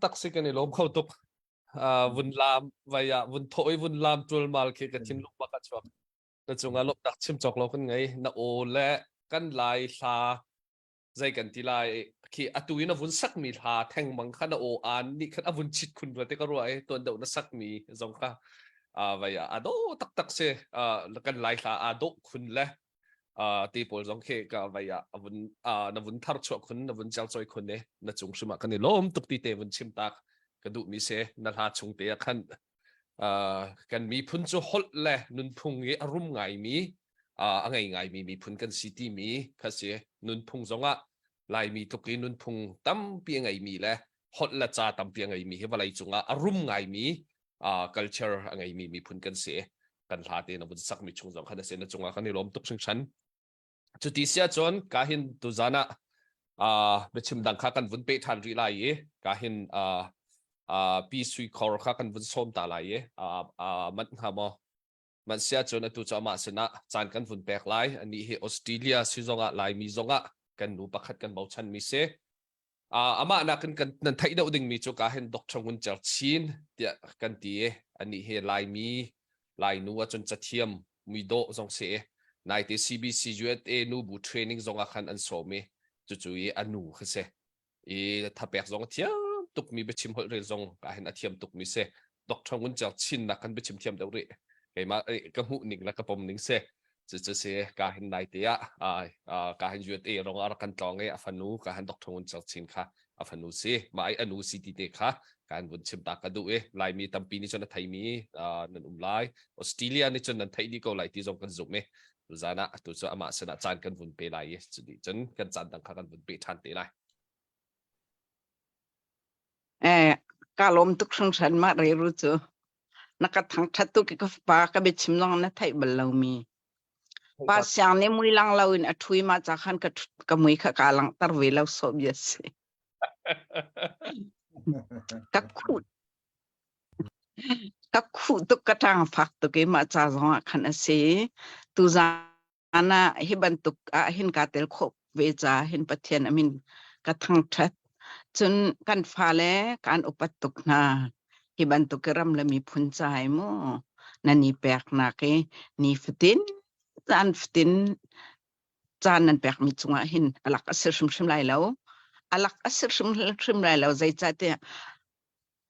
taksi kan ilom khau tuk vun lam vaya vun thoi vun lam tul mal ke ka thin luk ba ka chok na chunga lop tak chim chok lo kan ngai na o le kan lai hla zai kan ti lai ki atuina vun sak mi hla theng mang khan o an ni khan avun chit khun ra te ka ruai ton do na sak mi zong kha vaya ado tak tak se kan lai hla ado khun leตีปอลสองเคก็ไปวันนวันทาร์ชคุณนวันเจ้าจอยคนเนี่ยนจงสมัครกันนี่ล้มตุกตีเตวันชิมตากกระดูมีเสนัลหาชงเตียขันกันมีพุ่นจูฮอลเล่นุนพุงเออรุมไงมีไงมีพุ่นกันซิตี้มีคัสเยนุนพุงสองลายมีตุกีนุนพุงตั้มเปียงไงมีเล่ฮอลละจ้าตั้มเปียงไงมีเฮว่าไรจงอรุมไงมีculture ไงมีพุ่นกันเสกันหาเตนวันสักมีชงสองขันเสนจงกันนี่ล้มตุกชิงฉันจุดที่เสียจนกาหินตุจานะเบชิมดังข้ากันวุ่นเปทันรีไลเยกาหินปีสุยคอร์ข้ากันวุ่นส้มตาไลเยมันหามอมันเสียจนตุจามาสนะจานกันวุ่นเปกไลอันนี้เฮออสเตรเลียซิจงะไลมีจงะกันนูปักขัดกันเบาชันมีเสอามานักกันนั่นไทยดาวดึงมีจุกาหินดอกชงวุ่นเจอชินเดียกันตีอันนี้เฮไลมีไลนัวจนจะเทียมมีโดจงเสนายที่ CBC ยูเอสนูบูเทรนนิ่งจงอาคันอันสมีจู่ๆอันนูคือเสถ้าเปิดจงเทียมตุกมีไปชิมหัวเรือจงการเห็นเทียมตุกมีเสดอกทองวุ้นเจ้าชินนักกันไปชิมเทียมเดาริไงมาก็หูหนึ่งแล้วก็ปมหนึ่งเสจู่ๆเสการเห็นนายที่การเห็น USA รองอารักันตองไงอัฟนูการเห็นดอกทองวุ้นเจ้าชินค่ะอัฟนูเสมาอันนูซีดีเดค่ะการวุ้นชิมตากระดูลายมีตั้มปีนี้จนไทยมีนั่นไลออสเตรเลียนี่จนนั่นไทยดีก็ลายที่จงกันจุกไหมตุจานะตุจามาสนะจานกันวุ่นเปล่าจุดจนกันจานดังกันวุ่นเปทันเตไลกาลมตุกชงฉันมาเรียรู้จักนักทั้งชัดตุกก็ปากก็ไปชิมลองนะไทยบลาวมีภาษาเนี่ยมุยลังเราอินทุยมาจากขันก็มุยขกาลังตรเวลาสอบยัสก็คูตุกกระทางฝักตุกมาจากจังหวัดขันเสตุจานะเฮบันตุกเห็นการเตลขบเวจาเห็นประเทศอเมริกาทั้งชัดจนการฟ้าและการอุปตุกนาเฮบันตุกรำและมีพุนใจมั้งนั่นนี่แปลกนักนี่ฟตินจานฟตินจานนั้นแปลกมีจงเห็นอลักอัศชิมไลแล้วอลักอัศชิมไลแล้วใจจัดเนี่ย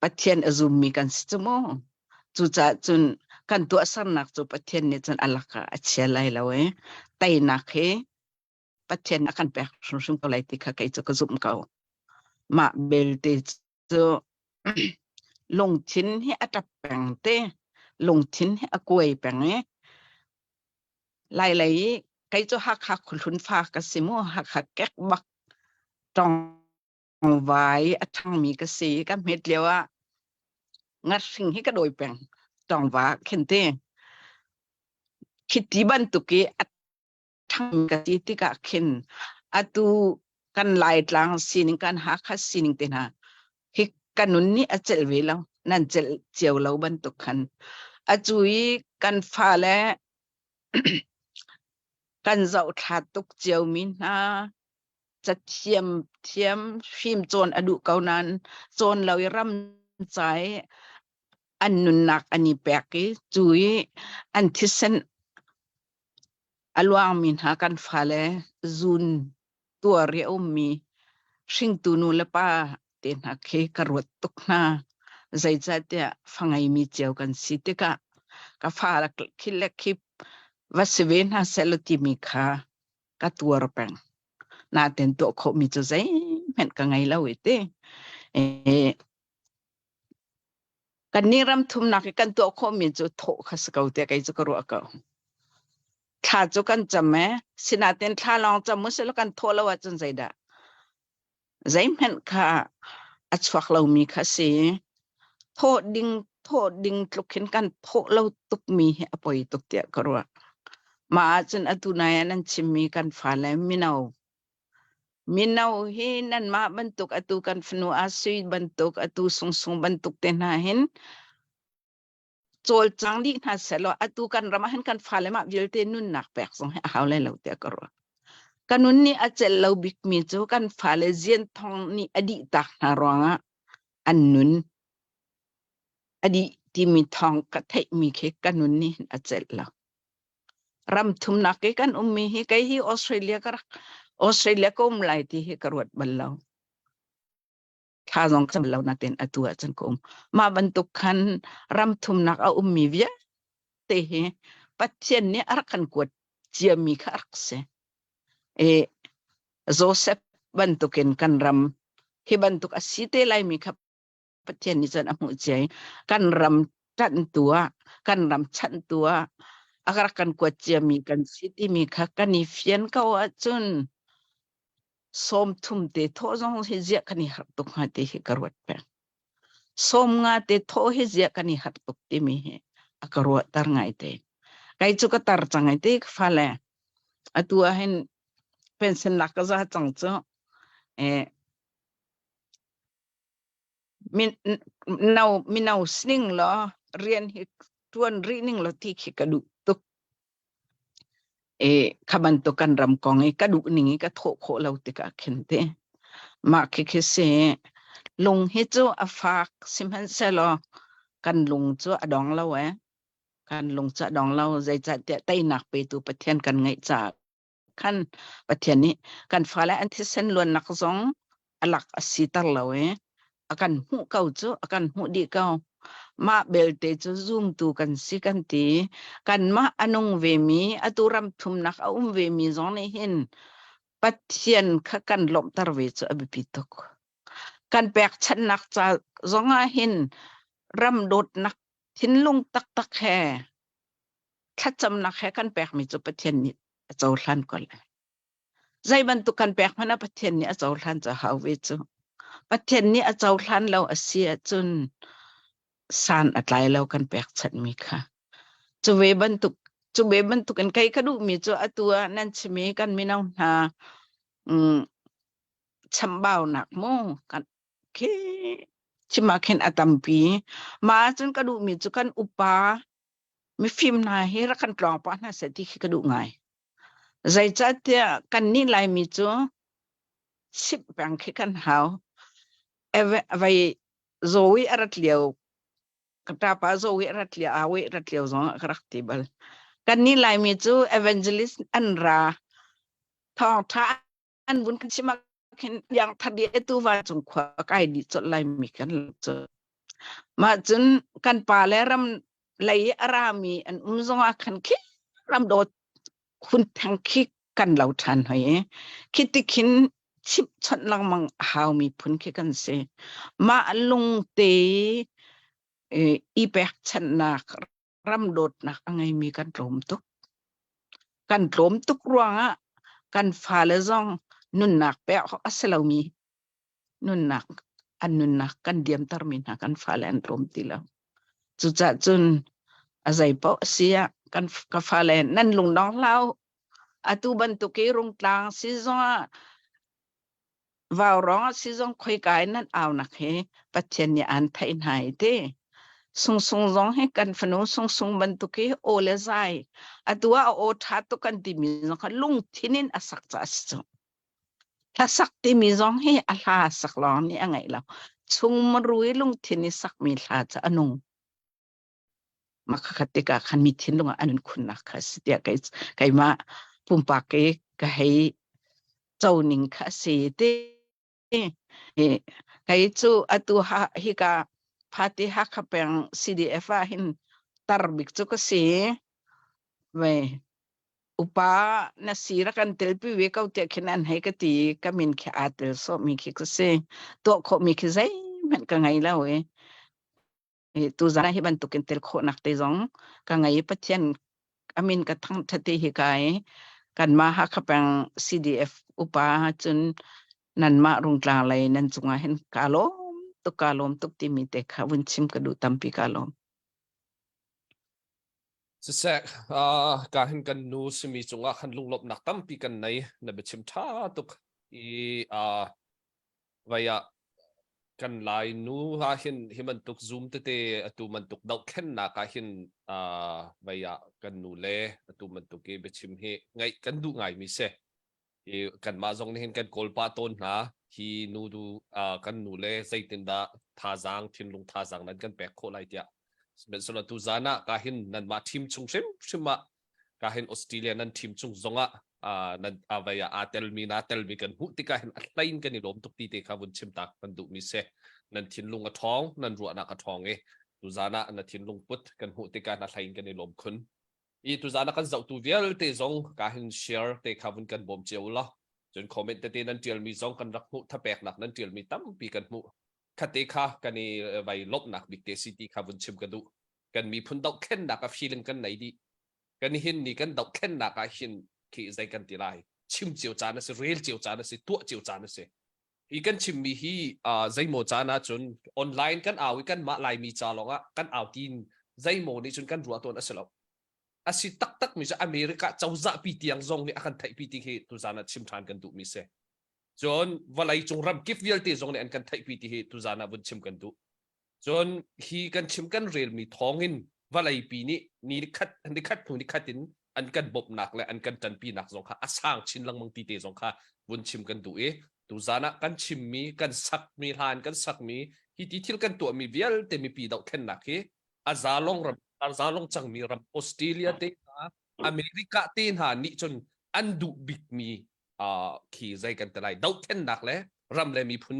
ประเทศอซุมมีกันสิจมั้งจุดจนกันตัวสันนักจุประเทศนี้จนอลักอัศเชลัยแล้วแต่นักประเทศนักกันแปลกชิมตัวไรที่ข้าใครจะกระซุ่มเขามาเบลติจะลงทิ้นให้อัตแปงเตลงทิ้นให้อกวยแปงหลายๆใครจะหักคุณฟ้ากสิโมหักแก๊กบักจองไว้ทั้งมีกสีก็เม็ดเดียวงัดสิ่งให้กระโดยแปงจองว่าเข็นเตคิดที่บันตุกีทั้งมีกสีที่กะเข็นอะตูกันไล่ทางสิ่งกันหักสิ่งเตนะฮิกันนุนนี่อาจจะเวลานั่นจะเจียวเราบันตุกันอาจุยกันฟ้าและกันเจ้าขาดตุกเจียวมินะจะเทียมฟิล์มโจนอดุเก่านั้นโจนเรารำใจอันนุนนักอันนี้แปลกจุยอันที่เส้นอลวงมินหากันฟ้าและซุนตัวเรียวมีชิงตูนูและป้าเต็นหักเคกรวดตุกนาใจจัดเนี่ยฟังไอมีเจียวกันสิติกะฟ้าละคิดเล็กคิดว่าสิเวนหาเซลติมิคากะตัวระแปงนาเต็นตัวโคมีจะใจเหมือนกันไงแล้วเต้กันนี่รำทุ่มนักกันตัวโคมีจะโถขัสเกาเตะไกจะกรัวเกาถ้าจุกันจำไหมสินาเต็นถ้าลองจำมุสลิมกันโทละว่าจนใจด่าใจเหมือนค่ะอัจฉริเรามีค่ะสิโทษดิ่งลุกขึ้นกันโทษเราตุกมีอภัยตุกเตะกรัวมาจนอตุนายนั้นชิมีกันฟ้าและมินเอาเห็นนั่นมาบรรทุกอตุกันฟนูอาศัยบรรทุกอตุสงบรรทุกเต็นหาเห็นโจลจังดีน่าเสียแล้วอตุกันรำหันกันฟ้าและมาวิลเตนุนนักแปลกสงให้เอาเลยเราเตะกรัว kanun ni acel lau bik mi chu kan fale zian thong ni adi tak na ronga annun adi ti mi thong ka thai mi khe kanun ni acel lau ram thum na ke kan ummi hi kai hi Australia ko umlai ti hi karwat ballau tha zong kam lau na ten atua chan ko ma bantuk khan ram thum nak a ummi via te he patien ni arkan kwat chiami kha arkse e Joseph bantukin kan ram hi bantuk asite lai mi kha patien ni chan amu chai kan ram tan tua kan ram chan tua agar kan kwat chiami kan siti mi kha kan ni fian ka wa chun som thum te tho jong hi zia kan ni har tuk ha te hi karwat pe som nga te tho hi zia kan ni har tuk ti mi he akarwa tar ngai te kai chu ka tar changai te phale atua hen pension la ka za chang cho min nau sning lo rian hi tuan ri ning lo ti khi ka du tuk khaban to kan ram kong ka du ning ka tho kho lo ti ka khen te ma khi se lung hi chu afak simhan se lo kan lung chu adong lo kan lung cha dong lo zai cha te tai nak pe tu pathian kan ngai cha khan pathian ni kan fala an thi sen lon nak zong alak asitar lo akan hu kau chu akan hu di kau ma belte chu zoom tu kan si kan ti kan ma anung ve mi aturam thum nak ve mi zong ne hin pathian kha kan lom tar ve chu abipitok kan pek chan nak cha zonga hin ram dot nak thin lung tak tak he thacham nak he kan pek mi chu pathian ni chaw hlan kol zai ban tu kan pek mana pathian ni chaw hlan cha hau ve chu pathian ni chaw hlan lo asia chun san atlai lo kan pek chat mi kha chu ve ban tu kan kai kadu mi chu atua nan chimi kan minau na chambao nak mo kan ke chima khen atampi ma chun kadu mi chu kan upa mi phim na he ra kan tlong pa na se ti kadu ngai zai cha te kan ni lai mi chu sip bang khi kan hau vai zoe arat liao kata pa zoe arat liao awe arat liao zong karakti bal kan ni lai mi chu evangelist anra thong tha an bun kan chima khen yang thadi tu wa chung khwa kai di chot lai mi kan chu ma chun kan pa le ram lai arami an zong a khan khi ram do kun thang khi kan lau than hoi khitikin chip chot lang mang hau mi phun khi kan se ma lung te i pek chan nak ram dot nak angai mi kan rom tuk ruanga kan fa le zong nun nak pe aselo mi nun nak kan diam tar min kan fa le an rom ti lo chu cha chun azai po sia kan ka fa le nan lung dong lao atu ban tu ke rung tlang si zong vào rong si zong khoi kai nan aw nak he pathian ni an thai nai te sung zong he kan phanu sung ban tu ke o le zai atua o tha to kan ti mi zong kan lung thinin asak cha si tha sak ti mi zong he a hla sak long ni angai la chung marui lung thini sak mi hla cha anung makakatika kan mi thin lunga anun khun nak kha sitia kai ma pumpa ke ka hei chau ning kha se te kai chu atu ha hi ka phati ha kha peng CDF a hin tar bik chu ka se ve upa na sira kan telpi we ka te khinan hai ka ti ka min kha atel so mi khi ka se to kho mi khi zai man ka ngai la we tu zara hi ban tu ken tel kho nak te zong ka ngai pathian amin ka thang thate hi kai kan ma ha kha peng CDF upa chun nan ma rung tlang lai nan chunga hen kalom tuk ti mi te kha win chim ka du tampi kalom se ka hin kan nu simi chunga khan lunglop nak tampi kan nei na bechim tha tuk I vaya kan lai nu ha hin himan tuk zoom te atu man tuk dau khen na ka hin vaya kan nu le atu man tuk ke bechim he ngai kan du ngai mi se กันมาจงนี่เห็นกันโกลปาต้นนะฮีนูดูกันนูเล่ใจตินดาท่าจังทินลุงท่าจังนั้นกันแปกโคไลเดียเป็นส่วนตุจานะกาหินนั้นมาทีมชงชิมกาหินออสเตรเลียนั้นทีมชงจงนั้นเอาไว้อาเตลมีนาเตลมีกันหุติกาหินอะไรกันนี่ลมตุกตีเตะข้าวุนชิมตักมันดูมิเซนั้นทินลุงกระท้องนั้นรัวนักกระท้องตุจานะนั้นทินลุงพุทกันหุติกาอะไรกันนี่ลมคุณตุจานะกันเจ้าตัวเวลเตจงกาหินเชียร์เตะข้าวุนกันบ่มเจียวละจนคอมเมนต์เตนั้นเจียวมีจงกันรักหุถ้าแปลกหนักนั้นเจียวมีตั้มปีกันหุคติค่ะกันนี่ไว้ลบหนักบิ๊กเตซิตี้ข้าวุนชิมกันดูกันมีพุ่นดอกเข็นหนักกับฟีลิงกันไหนดีกันเห็นนี่กันดอกเข็นหนักกับเห็นที่ใจกันตีไรชิมเจียวจานนั่นสิเรียลเจียวจานนั่นสิตัวเจียวจานนั่นสิอีกันชิมมีฮีใจโมจานะจนออนไลน์กันเอากันมาไลมีจาลองกันเอาทีนใจโมนี่จนกันรัวตัวนั่นสิแล้วอาศิตักมีจะอเมริกาเจ้าจะปีเตียงซงนี่อากันไทยปีที่เหตุจานะชิมทานกันดูมิเซจนวันไหลจงรำกิฟต์เวลตีซงนี่อันกันไทยปีที่เหตุจานะบุญชิมกันดูจนฮีกันชิมกันเรียลมีท้องอินว่าไรปีนี้นี่คัดผู้นี่คัดอินอันกันบบหนักและอันกันจันปีหนักสองค่ะสร้างชินลังมังตีเตสองค่ะบุญชิมกันดูตุจานะกันชิมมีกันสักมีทานกันสักมีฮีที่ทิลกันตัวมีเวลเตมีปีดอกแค่หนักอาซาลงจังมีรำออสเตรเลียเตอเมริกาเตนหานี่จนอันดูบิกมีขี่ใจกันแต่ไรดอกแค่หนักแล้วรำเลยมีพุน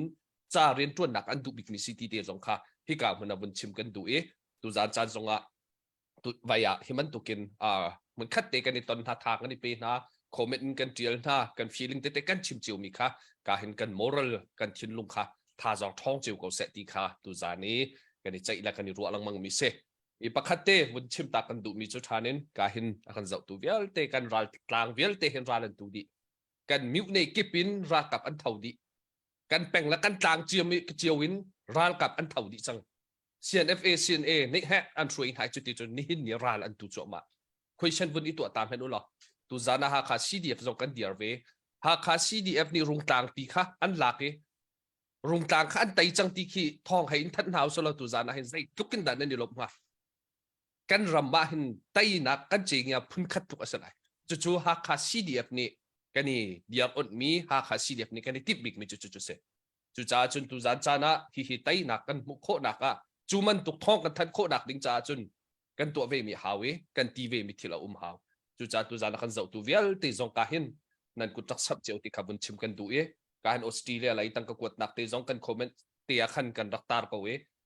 จาเรียนตัวหนักอันดูบิกมีซิตี้เตสองค่ะที่กล่าวมันบุญชิมกันดูตุจานสงตุวายที่มันตุกินเหมือนคัดเตกันในตอนทางกันในปีนะคอมเมนต์กันเจียนะกันฟีลิ่งเตกันชิมจิวมีค่ะการเห็นกันมอรัลกันชินลุงค่ะท่าจอกท้องจิวกับเสตีค่ะตุจานี้กันในใจและกันในรัวลังมังมีเสอีปะคัดเตบุญชิมตากันดูมีจุดทานินการเห็นกันเจ้าตัวเวลเตกันรัลกลางเวลเตเห็นรัลันตูดีกันมิวในกิปินรักับอันเท่าดีกันแป่งและกันกลางเจียววินรัลกับอันเท่าดีจังCNA นี่แฮอันช่วยหายจุดที่จนนี่หินนี่ราลันตุจมาคุยเช่นวันนี้ตัวตามให้ดูหรอตุจานะฮะคา CDF ส่งกันเดียร์เวฮะคา CDF นี่รุงต่างปีค่ะอันหลักรุงต่างค่ะอันไตจังตีขี้ทองให้อินทันหาวสละตุจานะให้ใจทุกกันดันนี่ลบมากันรำบาหินไตนักกันเจียงพุ่นขัดทุกอะไรจู่ๆฮะคา CDF นี่กันนี่เดียร์อดมีฮะคา CDF นี่กันนี่ติดบิ๊กมีจู่ๆเสจู่ๆจนตุจานะฮิไตนักกันมุขโคนักจูมันตุกท้องกันทันโคดักดิ้งจ้าจนกันตัวเวมีหาวกันตีเวมีทีละหาวจูจ้าตุจานักกันเจ้าตัวเวลตีจงกาหินนั่นกุตักสับเจ้าที่ขับบุญชิมกันดูการออสเตรเลียไหลตั้งกกวดนักตีจงกันคอมเมนต์ตีขันกันรักตาร์ก็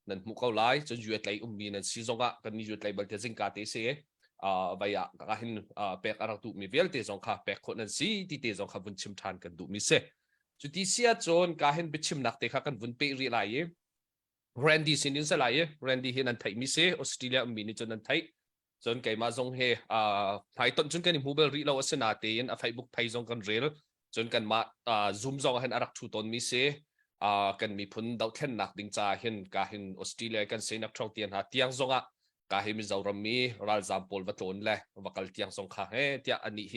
นั่นมุกเขาไหลจนยูเอตไหลมีนั่นซีจงกันนี่ยูเอตไหลบัลเทซิงกาตีเสียใบยากาหินเป็กอารักตุมีเวลตีจงค่ะเป็กคนนั้นซีที่ตีจงขับบุญชิมทานกันดูมิเสจุดที่เสียจนกาหินไปชิมนักตีขับกันบุญเปรีไหลRandy สินินสลายRandy เห็นนันไทยมิเซออสเตรเลียมีนี่จนนันไทยจนไก่มาจงเฮไทยต้นจนกันมูเบลรีเราสนาเตียนไฟบุกไทยจงกันเรลจนกันมาซูมจงเห็นอารักชูตนมิเซกันมีพุนดาวแค่หนักดิ่งจ่าเห็นกาเห็นออสเตรเลียกันเซนักท่องเที่ยวหาเตียงจงกาเห็นมิจารามีรัลซามโพลวัตโตนเลยวักลเตียงจงข้าเฮเตียอันนี้เฮ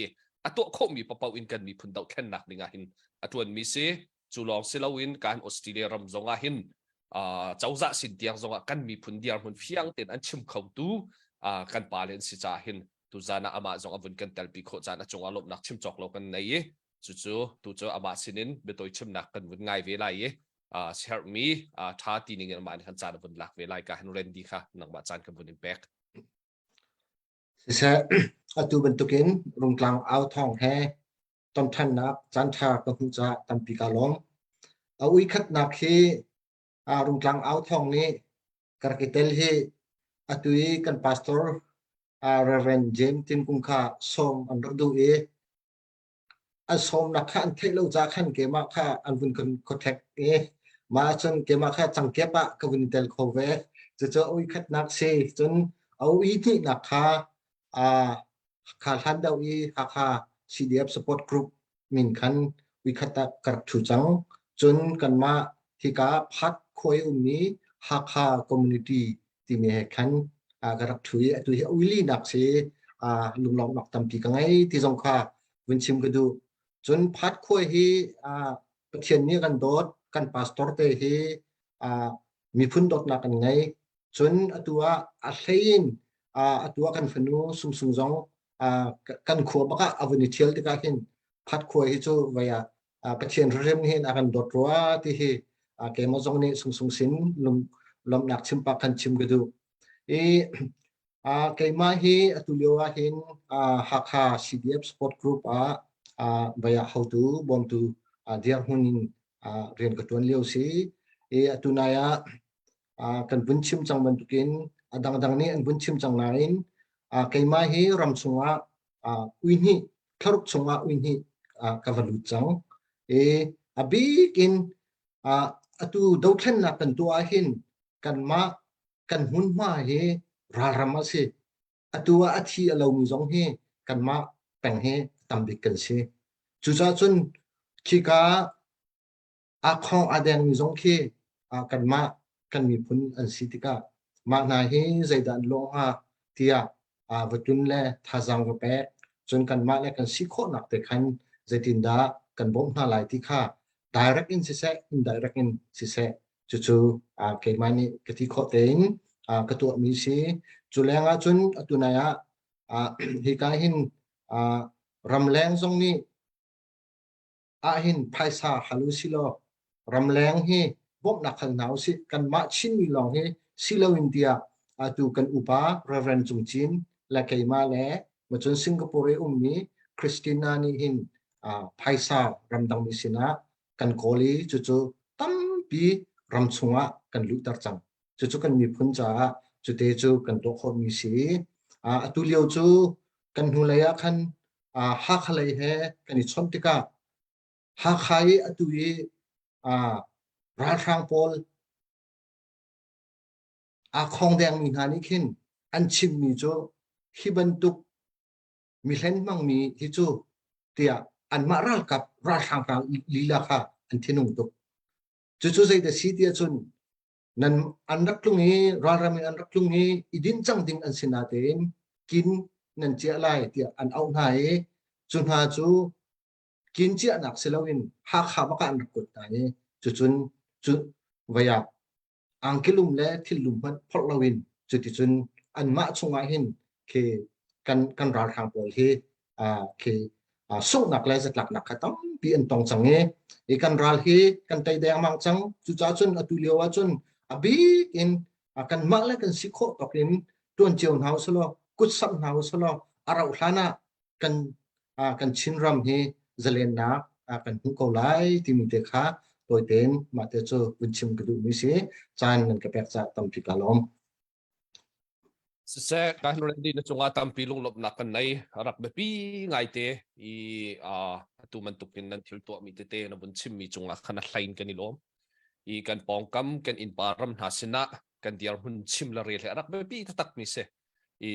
ตัวโคมีปะเปาอินกันมีพุนดาวแค่หนักดิ่งเห็นตัวมิเซจูลองเซลวินการออสเตรเลียรำจงเห็นเจ้าจะสินเดียงจงกันมีพุนเดียร์มันเฟียงเต็นอันชิมเขาตูกันปาเลนสิจ่าเห็นตุจานะอามาจงอวุนกันเตลปีโคจานะจงอารมณ์นักชิมจอกเรากันในจู่ๆตุจอามาสินินเบตอยชิมนักกันวุนง่ายเวลาเชอร์มีท่าตีนิ่งกันมาในขันจานวุนหลักเวลาการเรนดีค่ะนักบาจานกันวุนอิมแพคเสียตัวบรรทุกินรุงกลางเอาทองแห่ต้นทันนักจันทาก็คือจะตั้มปีกาลงเอาวิคัดนักที่รุงกลางเอาทองนี้กระกิเตลที่ตุยกันพาสตอร์เรเวนเจมตินกุงค่าส่งอันรักดูอันส่งนักขันเทเลจากขันเกมาค่าอันวุนกันคอนแทคมาจนเกมาค่าจังเก็บกวินเตลโคเวจะเอาวิคัดนักเซจนเอาวิธีนักค่าขาทันดาวีค่า CDF support group มินขันวิคัดกระชุจังจนกันมาที่กาพัดคอยมีฮักฮาคอมมูนิตี้ที่มีขันกระถุยตุยวิลีนักเสียลุงหลอกนักตั้มปีกังไงที่สงขาวินชิมก็ดูจนพัดคอยที่ประเทศนี้กันโดดกันพาสตอร์เตที่มีพุ่นโดดนักกันไงจนตัวอาเซียนตัวกันฝนูซุ่มจงกันขัวบักอวันนี้เที่ยวที่กัน พัดควยจูไว้ประเทศเรื่องนี้อาการดดรัวที่เกมจงนี้สุงสินลมนักชิมปากกันชิมกระดูเกมฮีตุเลียวหินฮักฮา CDF Sport Group ไว้how to บอมตูเดียร์หุ่นเรียนกับตัวเลี้ยวสิตุนายกันบุญชิมจังมันตุกินดังนี้อันบุญชิมจังนายเกมฮีรำสงะวินฮีคารุกสงะวินฮีกาวลุจังบีกินตุดาวเทนนักกันตัวหินกันหุ่นมาเฮรารามาสิตัวที่เรามีจงเฮกันมาแต่งเฮตามบิกันสิจุดจนขี้กาของอเดงมีจงเฮกันมากันมีผลอันสิติกามาหน้าเฮใจดันลงเทียวัตุนเล่ท่าจังกบเปจนกันมาเล่กันสิโคนักแต่ขันใจตินดากันบ่มหาหลายที่ข้า direct in สิเส indirect in สิเสจู่ๆเกี่ยมันนี่กติโคเตนกตัวมีสิจุแรงจนตุนายฮิกาหินรำแรงตรงนี้หินไพศาฮัลุสิโลรำแรงเฮบ่มนักขันหนาวสิกันมาชินมีลองเฮสิโลอินเดียตูกันอุปาเรเวนจงจินและเกี่ยมาแลมาจนสิงคโปร์มีคริสตินานี่หินไพศารำดังมิสินะกันโคลีจู่ๆตั้มปีรำสงะกันลุตรจังจู่ๆกันมีพุ่นจ่าจู่เตจูกันตัวคนมีสีตุเลียวจู่กันหุเลยคันฮักเลยเฮกันอิชอนติกาฮักใครตุยราชางพอลของแดงมีนานิขินอันชิมมีจู่ฮิบันตุกมีเล่นมั่งมีฮิจู่เตียอันมารากับราชางพอลลีลาค่ะอันที่นุ่งตุกจู่ๆใจแต่สีเดียจนนั้นอันรักลุงนี้รามีอันรักลุงนี้อิดินจังดิ่งอันสินาเตนกินนั่นเจ้าไรเตียอันเอาไหนจุนหาจูกินเจ้าหนักเสลวินหักขาบักอันรักกดไหนจุนวายอังกิลุมเล่ที่ลุมพันพลวินจุนอันมาชงไอหินเคกันราทางปล่อยเคส่งหนักเลยสักหนักขตั้งปีอันตองจังกันราลกันใจแดงมังจังจุจ้าจนตุเลียวจนบีกินกันมาเลยกันสิโคตกินตัวนเจียวหาวสโลกุศลหาวสโลอาราอุลานะกันชินรำเฮเจเลนนักกันหุ่นเกาไลที่มีเด็กข้าตัวเต็นมาเตจูวิชิมกระดูมิสิจานนั่นก็แปลกจากตั้มพิกาลอมเสกการเรียนดีนะจงอาตามปีลุงลบนักกันในรักแบบปีไงเตตัวมันตุกินนั้นทิลตัวมีเตนะบนชิมมีจงอาขนาดไลน์กันนี่ล้อมกันปองกำกันอินปารำหาสินะกันเดียร์หุ่นชิมละเรียรักแบบปีตักมีเส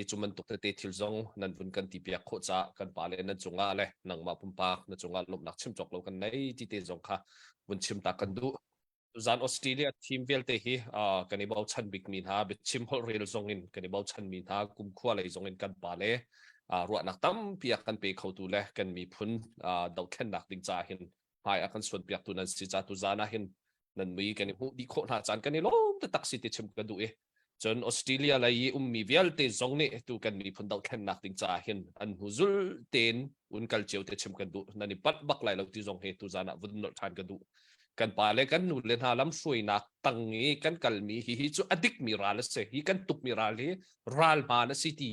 จุมันตุกเตทิลจงนั้นบนกันตีเปียกโคจ้ากันปาเลนั้นจงอาเลยนังมาปุ่มปากนั้นจงอาลบนักชิมจอกเรากันในที่เตจงค่ะบนชิมตากันดูจานออสเตรเลียทีมเวลเตฮีกันในบ่าวชันบิกมีนฮาบิชิมฮอลเรลซงอินกันในบ่าวชันมีนฮากุมขั้วเลยซงอินกันปาเลรัวนักตั้มเปียกกันไปเข้าตัวเลยกันมีพุ่นดาวแค่นักดิ่งจ่าหินหายอาการส่วนเปียกตัวนั้นสิจ่าตัวจานะหินนั่นมีกันในหูดีโคหาจานกันในล้อมแต่ตักสิติชิมกันดูจนออสเตรเลียเลยมีเวลเตซงนี่ตัวกันมีพุ่นดาวแค่นักดิ่งจ่าหินอันหูซุลเตนอุนกัลเจียวเตชิมกันดูนั่นนี่ปัดบักไหลเราที่ซงเฮตัวจานะวุ่นนทานกันดูกันปาเลกันนูเลนหาลำสวยนักตั้งงี้กันกัลมีฮิจูอดิกมีราลเสฮีกันตุกมีราลีราลมานะสิที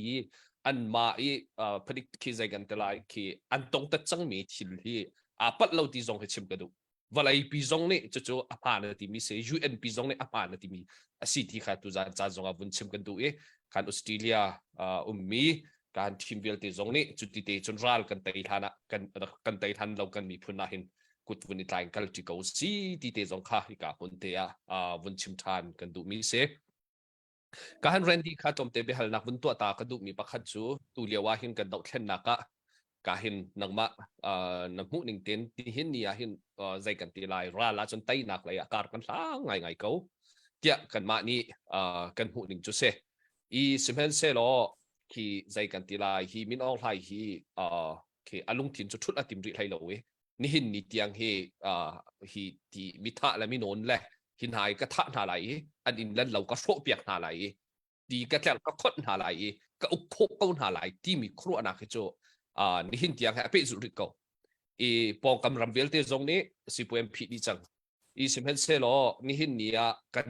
อันมาผลิตขี้ใจกันแต่ละขี้อันตรงตัดจังมีทิลฮีปัดเราที่ซงให้ชิมกันดูว่าไอ้ปีซงนี่จู่ๆผ่านที่มีเสีย UN ปีซงนี่ผ่านที่มีสิทีขาดตัวจานซงอาวุธชิมกันดูการออสเตรเลียมีการทีมเวลที่ซงนี่จุดที่จนราลกันไต่ฐานะกันไต่ฐานเรากันมีพุนาหินกุดวันนี้ทางกัลจิกเอาสิที่เตจงข้าฮิกาคนเตียวันชิมทานกันดูมีเสการเรนดี้ข้าจอมเตไปหัลนักวันตัวตากันดูมีปักขัดจูตุเลียวว่าหินกันดอกเช่นนักการหินนักมะนักมุนิงเต็นที่หินนี่หินใจกันตีลายราลาจนไตนักเลยการกันล้างไงเขาเจ้ากันมานี่กันมุนิงจูเสสิเมนเซโลที่ใจกันตีลายฮีมินออลไลฮีที่อารมณ์ถิ่นจุดทุดอติมริไลโลนี่หินนี่เตียงเฮฮีที่มิทะและมิโนนแหละหินหายกระทะหาไหลอันอินแล้วเราก็โชเปียกหาไหลดีกระแทกก็คดหาไหลก็อุกโคก้นหาไหลที่มีครัวนักเจานี่หินเตียงให้ไปสุริโก อีปองกำรำเวลเตจงนี้สิปวยมพีดีจังอีสิมเห็นเซโลนี่หินนี่กัน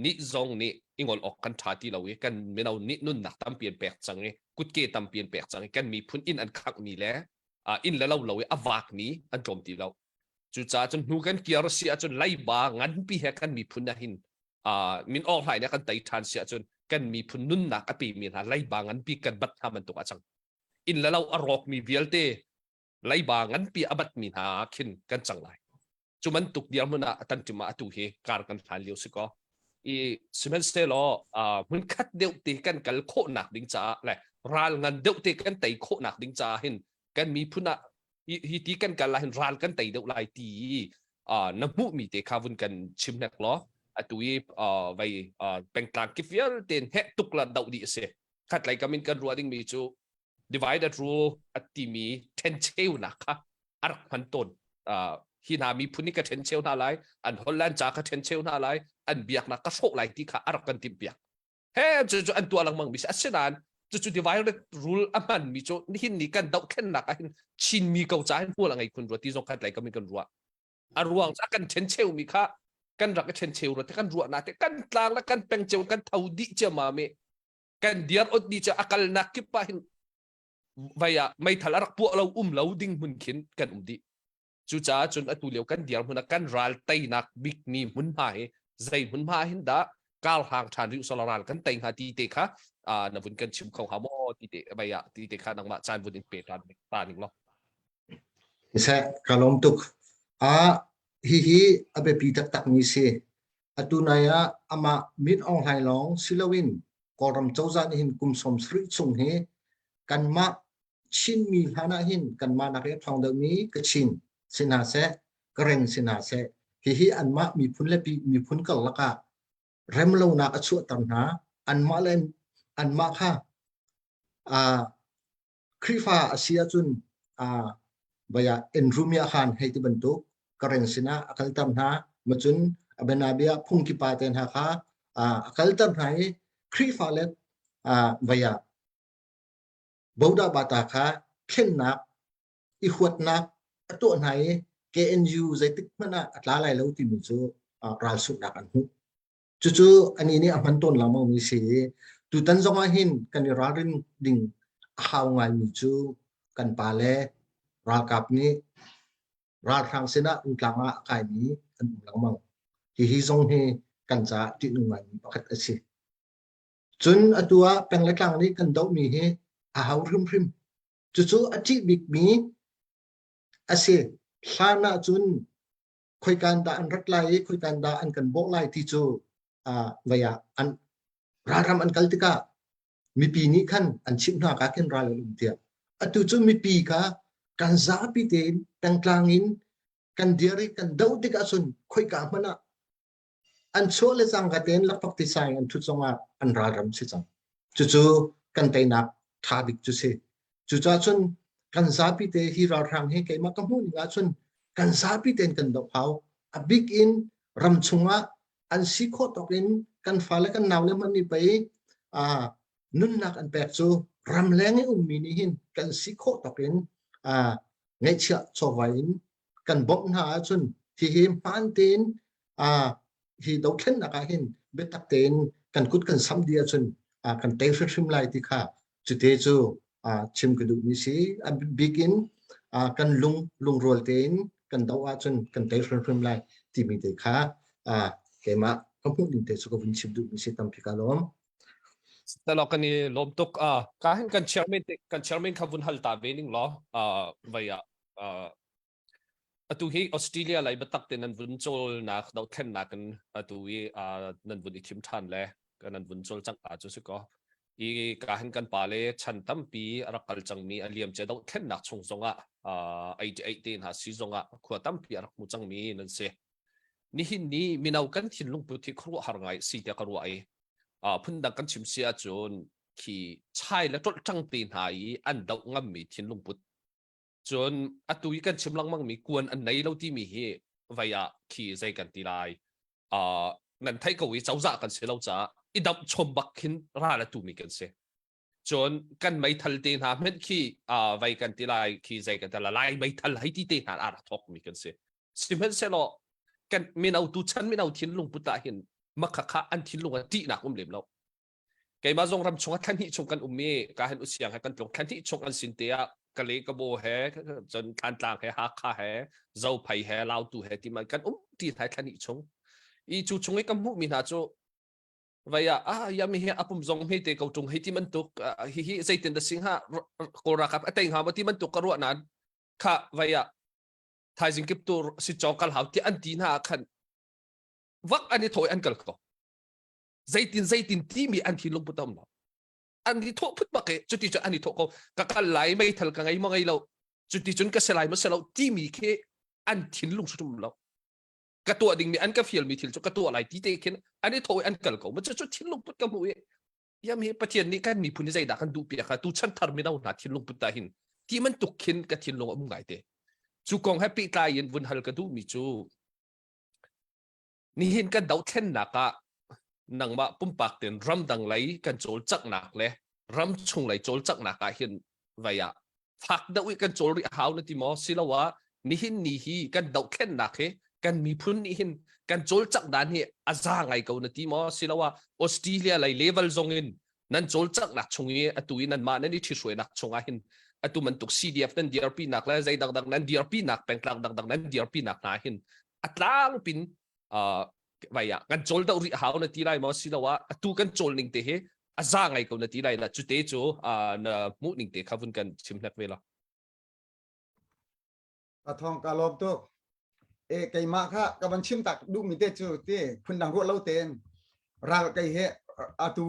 นิจงนี่อิงอลออกกันชาติเราเองกันไม่เอานินุ่นหนักตามเปลี่ยนแปลงจังเลยกุดเกตามเปลี่ยนแปลงจังกันมีพุ่นอินอันคักนี่แหละอินแล้วเราอวากนี้อันโจมตีเราจุดจ้าจนหูกันเกียร์เสียจนไล่บางันปีเหกันมีพุ่นนะหินมินออกไหนเนี่ยกันไต่ทานเสียจนกันมีพุ่นนุ่นหนักอปีมีนะไล่บางันปีกันบัดทำมันตัวจังอินแล้วเราอรอกมีเวลเตไล่บางันปีอบัดมีนาขินกันจังไรจุมันตุกเดียวมันตันจุมาตุเฮการกันทันเลี้ยวสิก็อีสมัยเซลมันคัดเดียวตีกันกันโคหนักดิ้งจ้าแหละรัลงันเดียวตีกันไต่โคหนักดิ้งจ้าเห็นกันมีพุ่นฮิตีกันกันละเห็นรัลกันไต่เดียวลายตีน้ำมุมีเตคาวุนกันชิมนักล้อตุยไปเป็นกลางกิฟเยลเต็นเฮตุกละดาวดีเสคัดไล่กันมินกันรัวดิ้งมีจู divided rule อัตติมีเทนเชลนะคะอาร์พันต้นฮินามีพุ่นิกเทนเชลน่าไรอันฮอลแลนด์จากเทนเชลน่าไรอันเบียกนักก็โชคไหลที่ข้าอาร์กันติมเบียกเฮ้จู่อันตัวหลังมังมิสอัศนันจู่ divided rule อันมันมีจู่หินนี่กันดาวแค่นักอันชินมีเกาใจหัวหลังไอ้คนรัวที่ส่งคัดไหลกันมีกันรัวอารัวจากกันเทนเชลมีข้ากันรักเทนเชลรัวแต่กันรัวนะแต่กันกลางและกันเป็นเจ้ากันเท่าดิเจ้ามาเมกันเดียร์อดดิเจ้าอักลนักกิปะหินvayaไม่ทะลักพวกเราเราดิ้งมุนขินกันดิจู่จ้าจนอตุเลียวกันเดียร์มุนกันรัลไตนักบิ๊กมีมุนหายใจมุนหายหินดากาลห่างชานริวสลารัลกันเต็งหาตีเตค่ะนับวุนกันชิมของหาโมตีเตvayaตีเตค่ะนังมาจานวุนอินเปรันตาหนึ่งล้อใช่กาลมตุกฮิอเบปีตักนี่สิอตุนายะอามามิดอองไฮลองซิลวินกอรำเจ้าจานหินกุมสมสริจงเฮกันมาชินมีฮานาหินกันมานักเรียนทองเดมีกชินสินาเซกเรงสินาเซฮิอันมามีพุนเลปีมีพุนกัลละกะเรมเลวนักอสุตันหาอันมาเล่นอันมาค่ะคริฟาอาเซียจุนบายาเอ็นรูมีอาคารให้ที่บรรทุกกเรงสินาอักลตันหามาจุนอเบนาเบียพุ่งกิปาเตนหาค่ะอักลตันหาคริฟาเล็ดบายาบาวดาบาตาค่ะเข็นนักอีขวดนักตัวไหน KNU ใจติดมันอัตราอะไรแล้วที่มีจูราสุนักอันหูจู่อันนี้นี่มันต้นละมั่งมีสิตุตันจงอาหินกันรารินดิ่งข่าวไงมีจูกันปาเลรากับนี้ราทางเสนาอุตลางะกายนี้อันละมั่งที่ฮิจงเฮกันจะติดหนุ่มไงปักตสิจนตัวเป็นเล็กลางนี้กันดอกมีเฮอาริมจู่อาทิบิกมีอาเซขณะจุนคุยกันดาอันรักไล่คุยกันดาอันกันบอกไล่ที่จู่วายอันรารำอันกัลติกามีปีนี้ขั้นอันชิมหน้าการเข็นรายลุมเทียจู่มีปีกากันซาปิเตนแต่งกลางินกันเดียริกันดาวติกาสุนคุยกันมันอันโชว์เลสังกัดเต็นลักปักติสายอันทุกสมัยอันรารำสิจังจู่กันไตนักทาบิกจุเสจู่จ้าชนกันซาปิเตฮีรารังเฮกัยมากมุ่งงาชนกันซาปิเตนกันดอกเผาอบิกอินรำชงะอันสิโคตอกอินกันฟ้าและกันนาวและมันนี่ไปนุ่นนักอันแปลกจูรำแรงให้มีนี่หินกันสิโคตอกอินเงยเชื่อโซวาอินกันบอกหาชนที่เฮมพันเตนที่ดอกเข็นนักหินเบตักเตนกันกุดกันซ้ำเดียชนกันเตะฟิมไลที่ข้าจุดเตจูชิมกระดูกนี่สิบิกินกันลุงโรลเตนกันดาวจนกันเตะฟิมไลที่มีเด็กข้าเกมาคำพูดนี้เตะสุขวินชิบดูนี่สิตั้มพิการล้อมแต่เรากันนี่ลมตกการเห็นกันเชอร์เมนขบุนฮัลตาเวนิงล้อvia ตุฮีออสเตรเลียไหลบัตักเตนันวุนโจลนักดาวแค่นักกันตุฮีนันวุนอิทิมทันเลยกันนันวุนโจลจังจุดสิก็อีการเห็นกันป่าเลยฉันตั้มปีรักกัลจังมีอเลียมเจดแค่นักชงซงไอเดนหาซีซงขวดตั้มปีรักมุจังมีนั่นเสียนี่หินนี้มีนาวกันทิ้งลงปุถิครัวหาไงสีเดียกรัวไอพุ่นดังกันชิมเสียจนขี่ใช่และจดจังตีนหายอันดาวงามมีทิ้งลงปุถจนตุยกันชิมลังมังมีกวนอันไหนเราที่มีเฮvia ขี่ใจกันตีลายนั่นไทยก็วิเจ้าจ่ากันเสียเราจ่าอีดับชมบักขินราละตูมีกันเสีย จนกันไม่ทันเตนหาเม็ดขี้ไว้กันที่ไรขี้ใจกันแต่ละไล่ไม่ทันให้ที่เตนหาอาร์ทอกมีกันเสียสิเม็ดเสร็จแล้วกันไม่เอาตุชันไม่เอาทิ้งลงปุตตาเห็นมักขะอันทิ้งลงตีหนักเหลี่ยมแล้วไกมาจงรำชงทันที่ชงกันมีการเห็นอุเสียงให้กันตรงทันที่ชงกันสินเตียกะเลกะโบแฮจนทันต่างแฮฮักคาแฮเจ้าไผ่แฮลาวตูแฮที่มันกันที่ไทยทันที่ชงอีจูชงให้กันมุมีนาโจว่าอย่ามีเหตุปุ่มจงให้เด็กเขาจงให้ที่มันตุกฮิใจเต็นแต่สิ่งหาโกราครับแต่ยังหาว่าที่มันตุกกระรวนั้นข้าว่าไทยสิงคโปร์สิจองกันหาที่อันที่น่าขันวักอันนี้ถอยอันกันก็ใจตินที่มีอันที่ลงพุทธมอันนี้ถกพุทธบักเกจุดที่จะอันนี้ถกก็กันไหลไม่ทันกันไงมั่งไงเราจุดที่จนก็สลายมันสลายที่มีแค่อันที่ลงสุดมุมเรากระตัวดิ่งมีอันกับฟิลมีทิลจุกระตัวอะไรที่เด็กเห็นอันนี้ถอยอันกันก็มันจะจุดที่ลงพุทธกมุ้ยยังมีประเทศนี้กันมีผู้นิสัยด่ากันดูเปียกตูฉันทำไม่ได้หนาที่ลงพุทธหินที่มันตุกเห็นกับที่ลงมุ่งไงเตจูกองแฮปปี้ตายยินวุ่นฮัลกันดูมีจูนี่เห็นกันดาวเช่นนักอะนังมาปุ่มปากเต็นรำดังไหลกันโจลจักหนักเลยรำชงไหลโจลจักหนักเห็นไว้พักดาวิกันโจลริหาวนั่นที่มอสิละวะนี่เห็นนี่ฮีกันดาวเช่นนักกันมีพุ่นนี่เห็นกันโจลจักด้านเฮอาจารย์ไงเขานั่นที่มอสิละวะออสเตรเลียไหลเลเวลซงอินนั่นโจลจักหนักชงเอตุยนั่นมานั่นนี่ที่ช่วยหนักชงเห็นตุมันตุก CDF นั่น DRP หนักแล้วใจดังๆนั้น DRP หนักเป็นกลางดังๆนั้น DRP หนักหนาเห็นอัตราลปินไว้กันโจลดาวริหาวนั่นที่ไรมอสิละวะตุกันโจลนิ่งเตะอาจารย์ไงเขานั่นที่ไรนะจุดเตจูนะมุนิ่งเตะข้าวุ่นกันชิมนักเวลาปะทองกาลอบตัวไก่มาค่ะกับมันชิมตักดูมีเตจูเตคุณดังรัวเล่าเตนราไก่เฮตู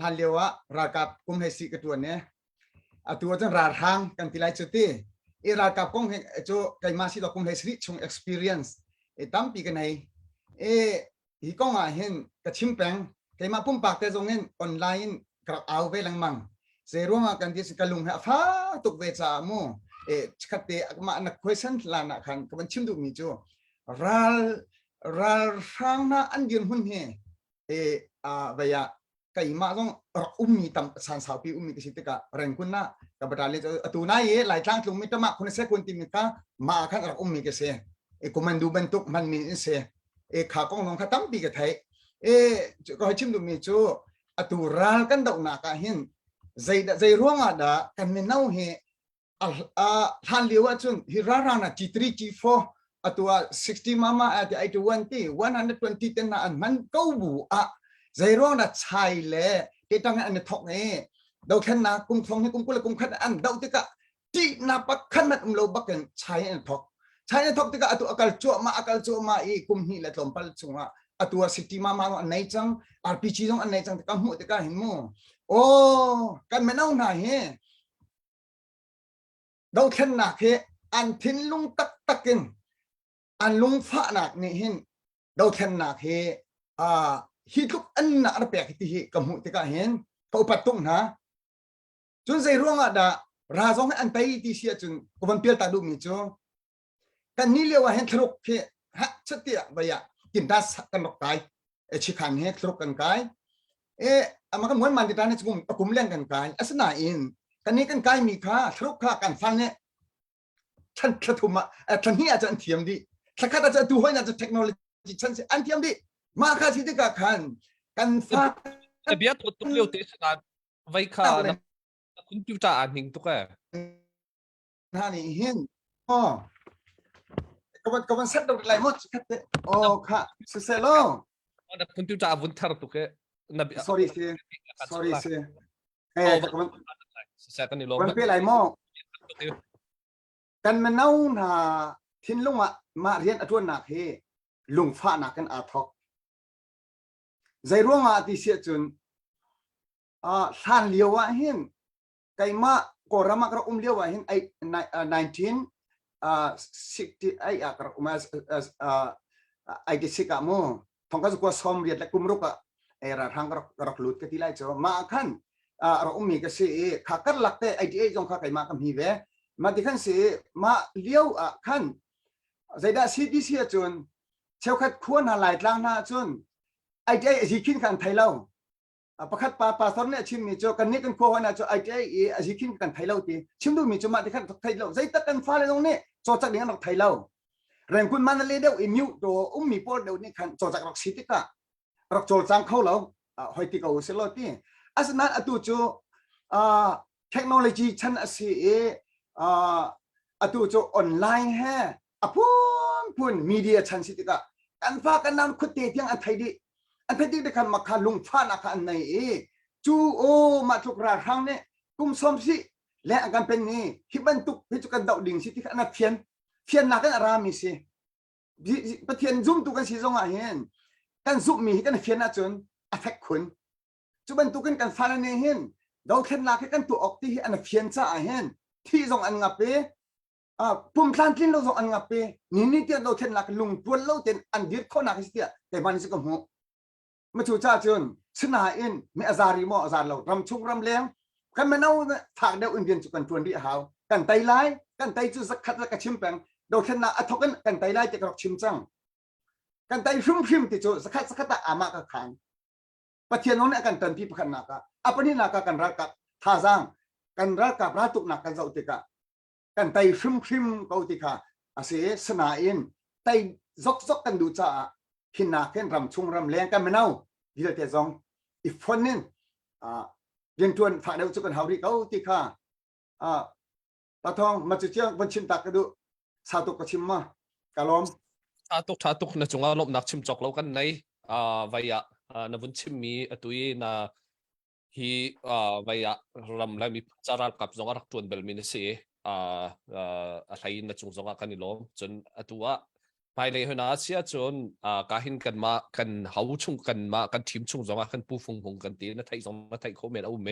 ฮันเลียวะรากับกุมเฮสิกตัวเนี้ยตัวจังราทางกันที่ไรจุดที่รากับกุมเฮจูไก่มาสิเรากุมเฮสิชง experienceตั้มปีกันไหนฮีก็งาเห็นกระชิมแปงไก่มาปุ่มปากแต่ตรงนี้ออนไลน์กระเอาไปลังมังเซรุ่งกันที่สกัลลุงฮะฟ้าตุกเวชาโมชัดเตะมานัก question ลานักขันกับมันชิมดูมีจูรัลฟังนะอันยืนหุ่นเฮไปไก่มาต้องมีตำสันสาวปีมีกิจกรรมแรงคุณนะกับประธานเลยตัวนั้นหลายครั้งตรงมิตรมาคนเสียคนที่มีก้ามาขันมีกิจก็มันดูบรรทุกมันมีเสียข้ากองน้องข้าตั้มปีกับไทยก็ให้ชิมดูมีจูตัวรัลกันดอกนักเห็นใจร่วงอ่ะกันไม่น่าเฮฮันเลียวจุนฮิรารานะG3 G4 ตัว60มาที่120 เต็นอันมันก็บูใจร่วงน่ะใช่เลยที่ตั้งอันนี้ทอกเนี่ยดาวแค่นากุมทองให้กุมกุลกุมขันอันดาวที่กะที่นับขันนัดเราบักกันใช้อันทอกที่กะตัวอากาศจั่วมากุมหิและลมพัดจังว่าตัว60มาอันไหนจัง RPG จังอันไหนจังที่กะหัวที่กะเห็นมั้งโอ้กันไม่น่าหน่ายดาวแค่นาเฮอันทิ้งลุงตักกินอันลุงฟ้าหนักนี่เห็นดาวแค่นาเฮฮิตุกอันน่ะระเบียกที่เฮกับหัวที่กะเห็นเขาปัดตุ้งนะจนใจร่วงอ่ะราจงให้อันไปที่เสียจนกูมันเปลี่ยนตาดูมิจูกันนี่เรียกว่าเห็นทรุกเฮฮะชัดเตียบอยากกินได้กันดอกไก่ชิคันเฮทรุกกันไก่มันก็เหมือนมันที่ตาเนี่ยกุมเล่นกันไก่อัศนาอินกันนี้กันไก่มีค่าทรุกค่ากันฟังเนี่ยฉันกระทุ่มฉันนี่อาจจะอันเทียมดีถ้าข้าจะดูให้น่าจะเทคโนโลยีฉันอันเทียมดีมาค่าที่ที่กันฟังแต่เบียดตัวเลี้ยวเตะสนามไว้ค่าคุณพิวจ่าอ่านหิงตุ๊กนั่นเห็นก็มันเซ็ตตรงไหนหมดโอ้ค่ะเสร็จแล้วคุณพิวจ่าวุ่นทาร์ตุ๊กนับ sorry เสร็จกันนี่ลงมันเป็นไรมั่งกันมันเอาหน้าทิ้งลุงมาเรียนอัตวนหนักเฮลุงฟ้าหนักกันอาทอกใจร่วงที่เสียจนท่านเลี้ยวเห็นไก่มาโกรามากระเลี้ยวเห็น1960กระมา86โมทองก็จะกว่าซ้อมเรียนและกุมรุกราทางกระลุดกันที่ไรจ้ะมาขันเรามีก็เสียขากัดหลักแต่88จงข้าไก่มากับฮีเวมาที่ขันเสียมาเลี้ยวขันใจได้สิที่เสียจนเช้าขัดควรหาหลายครั้งหน้าจนที่ขึ้นกันไทยเรา ประคัดปาสอนเนี่ยชิมมีโจกันนี้กันโคหัวนะโจไอเจเออาจิคินกันไทยเล่าตีชิมดูมีโจมาที่ขันไทยเล่าใจตะกันฟ้าเลยตรงนี้โจจากนี้เราไทยเล่าแรงคุณมันเลยเดียวอิมิวโดมีโปรเดียวนี่ขันโจจากรักสิติกะรักโจจางเขาเล่าหอยติกาอุเซลตีอาสนะอตุโจเทคโนโลยีชั้นอาศัยอตุโจออนไลน์แฮพูนมีเดียชั้นสิติกะกันฟ้ากันน้ำคุดเตียงอันไทยดิอันที่ได้คันมาคาลุงฟ้านักอันไหนจูโอมาทุกราครั้งเนี่ยกุมสมสิและอาการเป็นนี้ที่บรรทุกพิจุกันดาวดิ่งสิที่อันนั้นเพียนนักกันอารามิสิประเทศซุ่มตุกันสิจงอาเห็นกันซุ่มมีกันเพียนน่าจนอัฟเฟกคนจุบรรทุกกันฟ้าเนี่ยเห็นดาวเข็นนักกันตัวออกที่อันเพียนจะอาเห็นที่จงอันงับเป้ปุ่มพลันทิ้งเราจงอันงับเป้นี่เดียวดาวเข็นนักลุงตัวเราเต็นอันเดียดข้อนักสิเดียแต่วันนี้สิก็หัวมาชูจ้าจนชนะอินมีอาซาริโมอาซาเรารำชุกรำเลี้ยงกันมาเอาถากเดียวอินเดียนจุกันทวนที่หาวกันไตไล่กันไตจูสักขัดสักชิมแปงโดยชนะอัทกันกันไตไล่จะกรอกชิมจังกันไตชุ่มพิมติจูสักขัดสักขัดอามากับขันประเทศน้องเนี่ยกันตันที่พันนักอะปนินักกันรักกับท่าจังกันรักกับราตุกนักกันเจ้าติกะกันไตชุ่มพิมเกาติกะอาศัยชนะอินไตซอกกันดูจ้าหินนักเห็นรำชุงรำเลี้ยงกันมาเอาดีเลยแต่ซองอีกคนนึงเรียนทวนฝากเดี๋ยวจุกันเฮาดีเขาที่ข้าตาทองมาจุเจียงบนชิมตักกระดูสาตุกกระชิมมากะล้อมท่าตุกนะจงอาลบนักชิมจอกแล้วกันในวัยนะบุญชิมมีตุยนะฮีวัยรำแล้วมีจารักกับจงอารักตวนเบลมินเสียอะไรนะจงอากันนี่ล้อมจนตัวไปเลยหัวหน้าเสียจนการเห็นกันมากันเขาชุ่งกันมากันทีมชุ่งจงกันผู้ฟงหงกันตีนะไทยจงมาไทยเขาเมนเอาเม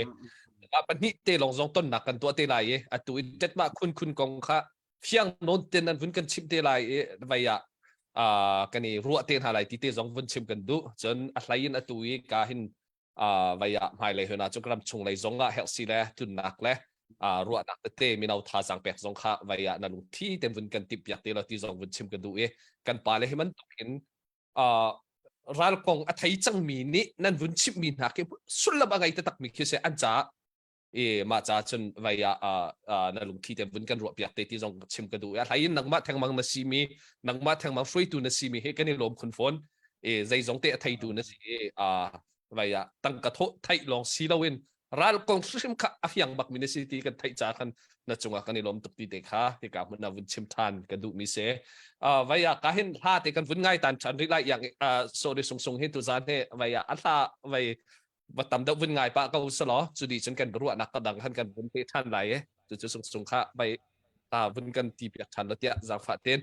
ปันนี้เตลองจงต้นหนักกันตัวเตลายตัวเด็ดมาคุณกองค่ะเพียงโน้นเตนันวุ่นกันชิมเตลายไปกันนี่รัวเตนอะไรที่เตจงวุ่นชิมกันดูจนอะไรนั่นตัวการเห็นไปไปเลยหัวหน้าจงกรำชงเลยจงเฮลซีแลตุนหนักเลยรัวนักเตมีเอาท่าสังเปกสงขาไว้นั่นที่เต็มวุ่นกันติบอยากเตลที่จงวุ่นชิมกันดูกันไปเลยให้มันเห็นรัลกงอัฐิจังมีนี่นั่นวุ่นชิมมีนักสุดละบางไงแต่ตักมีคือเสียอันจ้ามาจ้าจนไว้นั่นที่เต็มวุ่นกันรัวอยากเตที่จงชิมกันดูอะไรนักมาแทงมังมาซีมีนักมาแทงมังฟรีตูนซีมีให้กันในลมคุณฝนใจจงเตะไทยดูนะสิไว้ตั้งกระทบไทยลองซีลาวินรัลกงชิมค่ะอาฟิยังบักมินสิตีกันไทยจ้ากันนั่นจงกันในลมตุกตีเด็กค่ะที่กับมันวุ่นชิมทานกันดูมีเสไว้การเห็นท่าเตกันวุ่นง่ายตันฉันริไลอย่างโซเดส่งให้ตัวจานให้ไว้อัลลาไว้บัดตำดวุ่นง่ายปะก็สลอจุดีฉันกันรัวนักกระดังท่านกันวุ่นเตท่านไหลจะส่งค่ะไปวุ่นกันตีเปียกทันแล้วเตี้ยจากฝาเต้น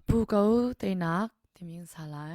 ผู้เขาเตนักที่มีสาระ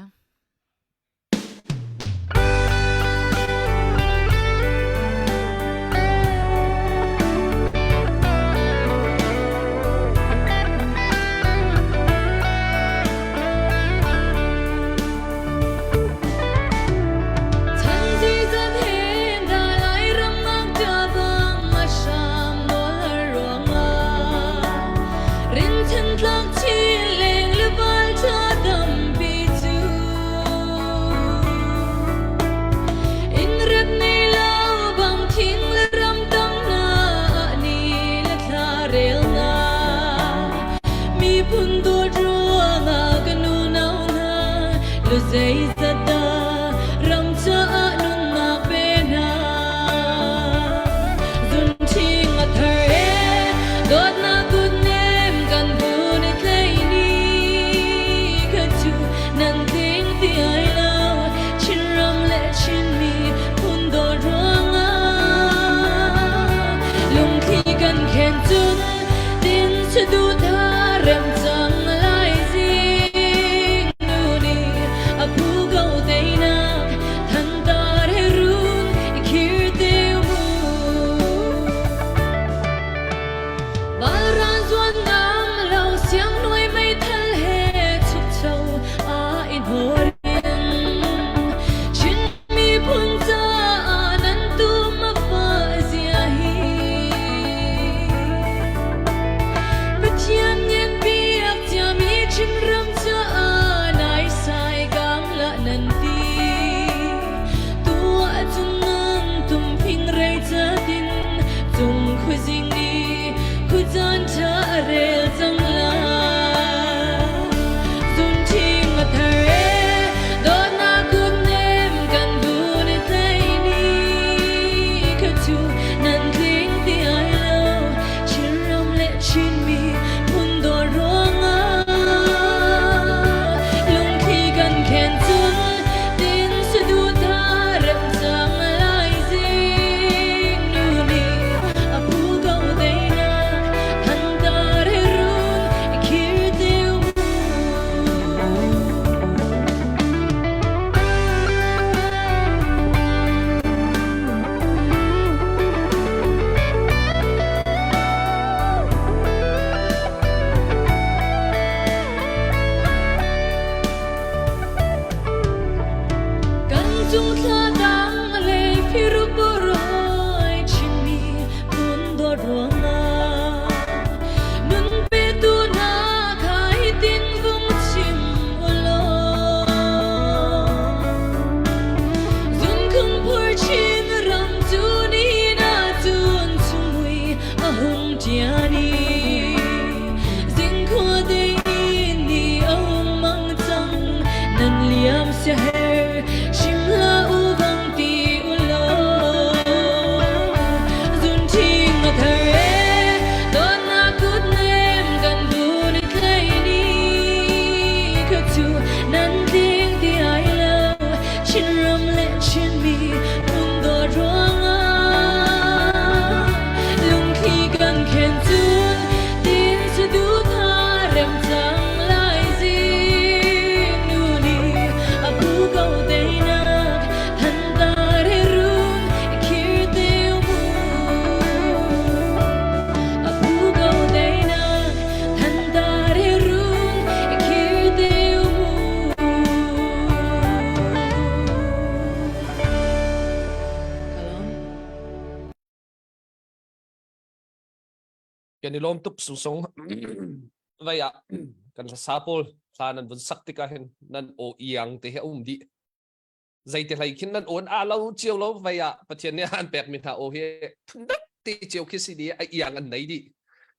Apuga Kuzini Kuzanta Rel Zangla Zunting Athare Dona Kunem Ganbuni Thaini Katu Nanting Ti Ailo Chiram Le Chinmi Pundo Ronga Lung Thi Gan Ken Tun Din Sudu Tharem Zang Lai Zing Nuni Apu Gau Deina Handar Herun Ikir Deu Kan Tung Tha Dang Le Phiru Boroi Chimi Pundo Ronga Nun Pe Tu Na Khai Tin Vung Chim Ulo Zun Kung Pur Chin Ram Tu Ni Na Tun Tumui Ahung Tiani Zing Kwa De Ni Ahung Mang Tang Nan Liam Se Her Shimla U Vang Ti Ulo Zun Ting Athare Dona Kut Nem Gan Buni Thaini Katu Nan Ting Ti Ailo Chin Ram Le Chin Mi Pundo Ronga Lung Thi Gan Ken Tun Tin Sudu Tharem Zang Lai Zing Nuni Apu Gau Deina Handar Herun Ikir Deu Apu Gau Deina Handar Herun Ikir Deu Kalom Kan ilom tup susong vaya kan sapol sanan bun sakti kahin nan o iyang te he di zai te lai kin nan on alau chiu lo vaya pathian ne han pek min ha o he thundak ti chiu kisi di ai iyang an nei di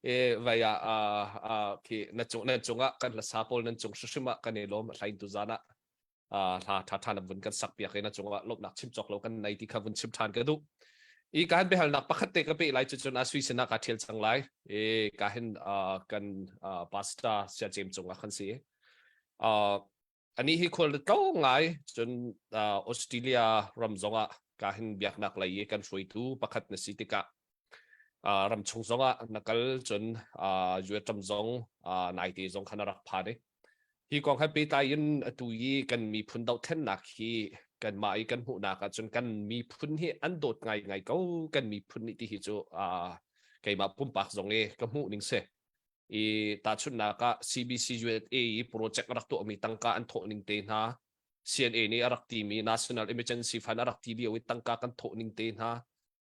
e vaya ki na chunga kan la sapol nan chung sushima kan ilom rain tu zana tha than bun kan sak pia na chunga lop nak chim chok lo kan nei ti khavun chim than ka du I kahin behal nak pakhat te ka pe lai chuchun aswi sina ka thil changlai e kahin kan pasta sia chem chunga khan si ani hi khol to ngai chun Australia ramzonga kahin biak nak lai kan hroi tu pakhat na sitika ram chung zonga nakal chun yue tam zong nai ti zong khanarak phane hi kong hai pe tai in tu yi kan mi phun dau then nak hi kan mai kan hu na ka chun kan mi phun hi an dot ngai ko kan mi phun ni ti hi chu kai ma pum pak zong e ka mu ning se I ta chun na ka CBCUA project rak to mi tangka an tho ning te na CNA ni arak ti mi National Emergency Fund arak ti bi wi tangka kan tho ning te na